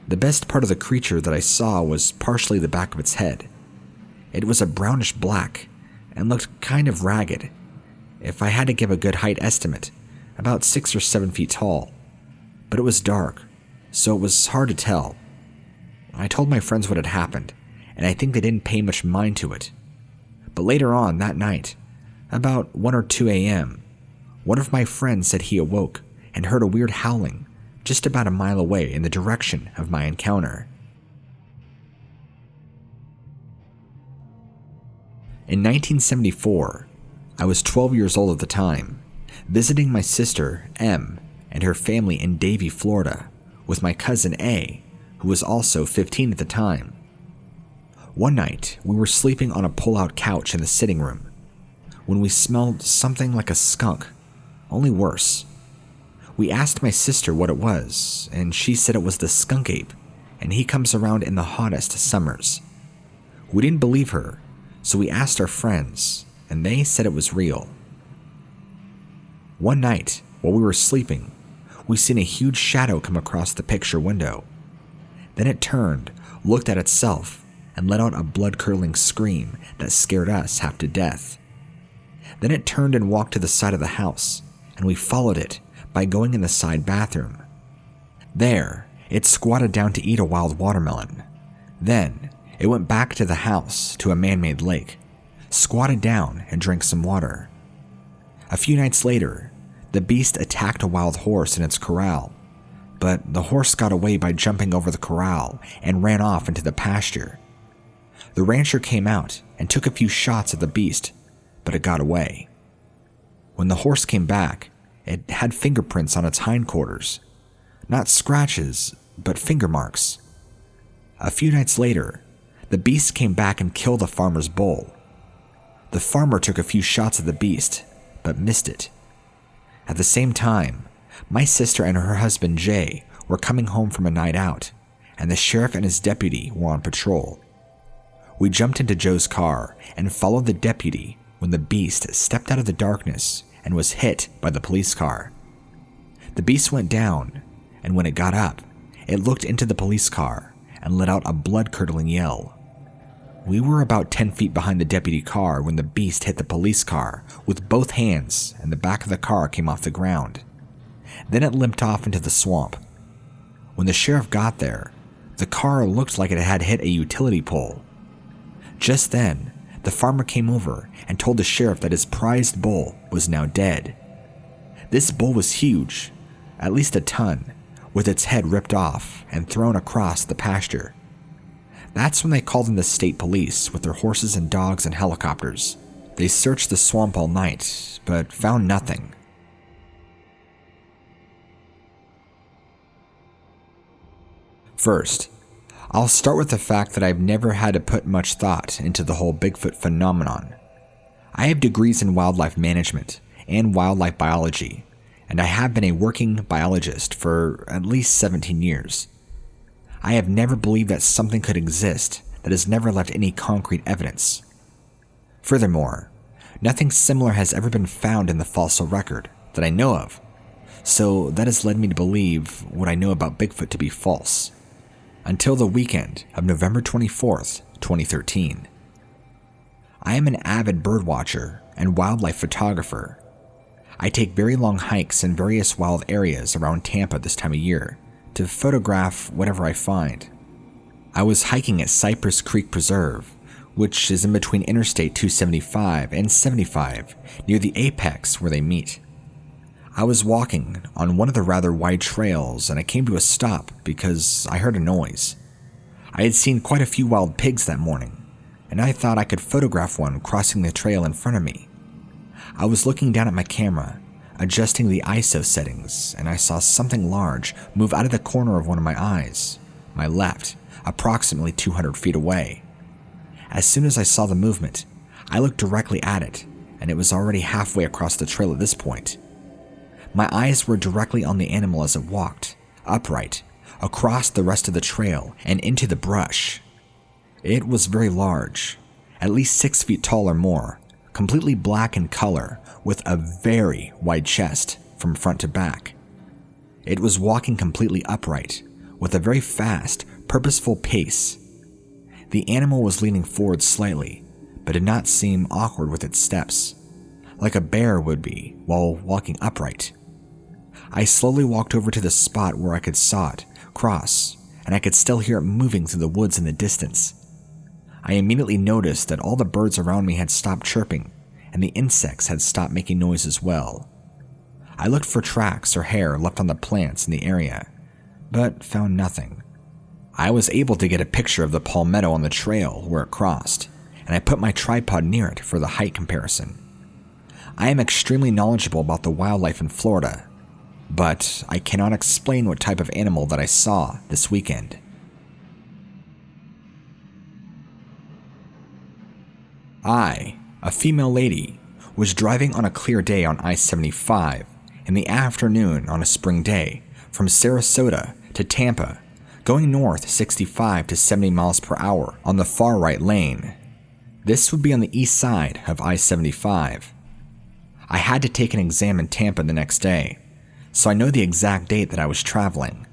The best part of the creature that I saw was partially the back of its head. It was a brownish black and looked kind of ragged. If I had to give a good height estimate, about 6 or 7 feet tall. But it was dark, so it was hard to tell. I told my friends what had happened, and I think they didn't pay much mind to it. But later on that night, about 1 or 2 a.m., one of my friends said he awoke and heard a weird howling just about a mile away in the direction of my encounter. In 1974, I was 12 years old at the time, visiting my sister, M, and her family in Davie, Florida, with my cousin A, who was also 15 at the time. One night, we were sleeping on a pull-out couch in the sitting room when we smelled something like a skunk, only worse. We asked my sister what it was, and she said it was the skunk ape, and he comes around in the hottest summers. We didn't believe her, so we asked our friends, and they said it was real. One night, while we were sleeping, we seen a huge shadow come across the picture window. Then it turned, looked at itself, and let out a blood-curdling scream that scared us half to death. Then it turned and walked to the side of the house, and we followed it by going in the side bathroom. There, it squatted down to eat a wild watermelon. Then, it went back to the house to a man-made lake, squatted down and drank some water. A few nights later, the beast attacked a wild horse in its corral, but the horse got away by jumping over the corral and ran off into the pasture. The rancher came out and took a few shots at the beast, but it got away. When the horse came back, it had fingerprints on its hindquarters. Not scratches, but finger marks. A few nights later, the beast came back and killed a farmer's bull. The farmer took a few shots at the beast, but missed it. At the same time, my sister and her husband Jay were coming home from a night out, and the sheriff and his deputy were on patrol. We jumped into Joe's car and followed the deputy when the beast stepped out of the darkness and was hit by the police car. The beast went down, and when it got up, it looked into the police car and let out a blood-curdling yell. We were about 10 feet behind the deputy car when the beast hit the police car with both hands, and the back of the car came off the ground. Then it limped off into the swamp. When the sheriff got there, the car looked like it had hit a utility pole. Just then, the farmer came over and told the sheriff that his prized bull was now dead. This bull was huge, at least a ton, with its head ripped off and thrown across the pasture. That's when they called in the state police with their horses and dogs and helicopters. They searched the swamp all night, but found nothing. First, I'll start with the fact that I've never had to put much thought into the whole Bigfoot phenomenon. I have degrees in wildlife management and wildlife biology, and I have been a working biologist for at least 17 years. I have never believed that something could exist that has never left any concrete evidence. Furthermore, nothing similar has ever been found in the fossil record that I know of, so that has led me to believe what I know about Bigfoot to be false. Until the weekend of November 24th, 2013. I am an avid birdwatcher and wildlife photographer. I take very long hikes in various wild areas around Tampa this time of year to photograph whatever I find. I was hiking at Cypress Creek Preserve, which is in between Interstate 275 and 75, near the apex where they meet. I was walking on one of the rather wide trails and I came to a stop because I heard a noise. I had seen quite a few wild pigs that morning, and I thought I could photograph one crossing the trail in front of me. I was looking down at my camera, adjusting the ISO settings, and I saw something large move out of the corner of one of my eyes, my left, approximately 200 feet away. As soon as I saw the movement, I looked directly at it, and it was already halfway across the trail at this point. My eyes were directly on the animal as it walked, upright, across the rest of the trail and into the brush. It was very large, at least 6 feet tall or more, completely black in color, with a very wide chest from front to back. It was walking completely upright, with a very fast, purposeful pace. The animal was leaning forward slightly, but did not seem awkward with its steps, like a bear would be while walking upright. I slowly walked over to the spot where I could saw it cross, and I could still hear it moving through the woods in the distance. I immediately noticed that all the birds around me had stopped chirping, and the insects had stopped making noise as well. I looked for tracks or hair left on the plants in the area, but found nothing. I was able to get a picture of the palmetto on the trail where it crossed, and I put my tripod near it for the height comparison. I am extremely knowledgeable about the wildlife in Florida, but I cannot explain what type of animal that I saw this weekend. I, a female lady, was driving on a clear day on I-75 in the afternoon on a spring day from Sarasota to Tampa, going north 65 to 70 miles per hour on the far right lane. This would be on the east side of I-75. I had to take an exam in Tampa the next day, so I know the exact date that I was traveling.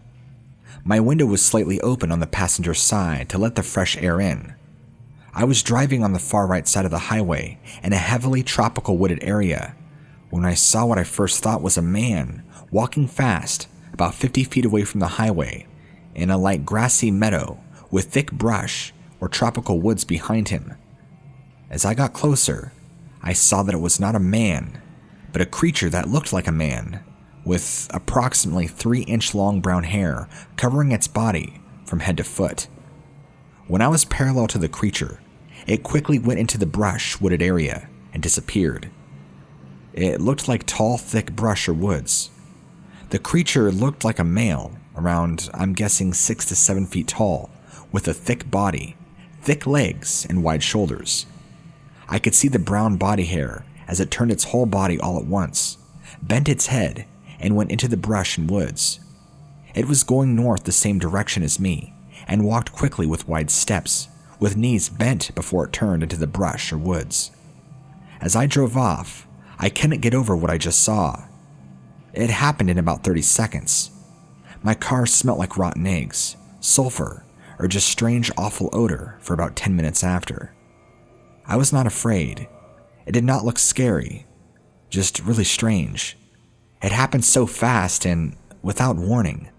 My window was slightly open on the passenger side to let the fresh air in. I was driving on the far right side of the highway in a heavily tropical wooded area when I saw what I first thought was a man walking fast about 50 feet away from the highway in a light grassy meadow with thick brush or tropical woods behind him. As I got closer, I saw that it was not a man, but a creature that looked like a man, with approximately 3-inch long brown hair covering its body from head to foot. When I was parallel to the creature, it quickly went into the brush wooded area and disappeared. It looked like tall, thick brush or woods. The creature looked like a male, around, I'm guessing, 6 to 7 feet tall, with a thick body, thick legs, and wide shoulders. I could see the brown body hair as it turned its whole body all at once, bent its head, and went into the brush and woods. It was going north the same direction as me, and walked quickly with wide steps, with knees bent before it turned into the brush or woods. As I drove off, I couldn't get over what I just saw. It happened in about 30 seconds. My car smelled like rotten eggs, sulfur, or just strange awful odor for about 10 minutes after. I was not afraid. It did not look scary, just really strange. It happened so fast and without warning.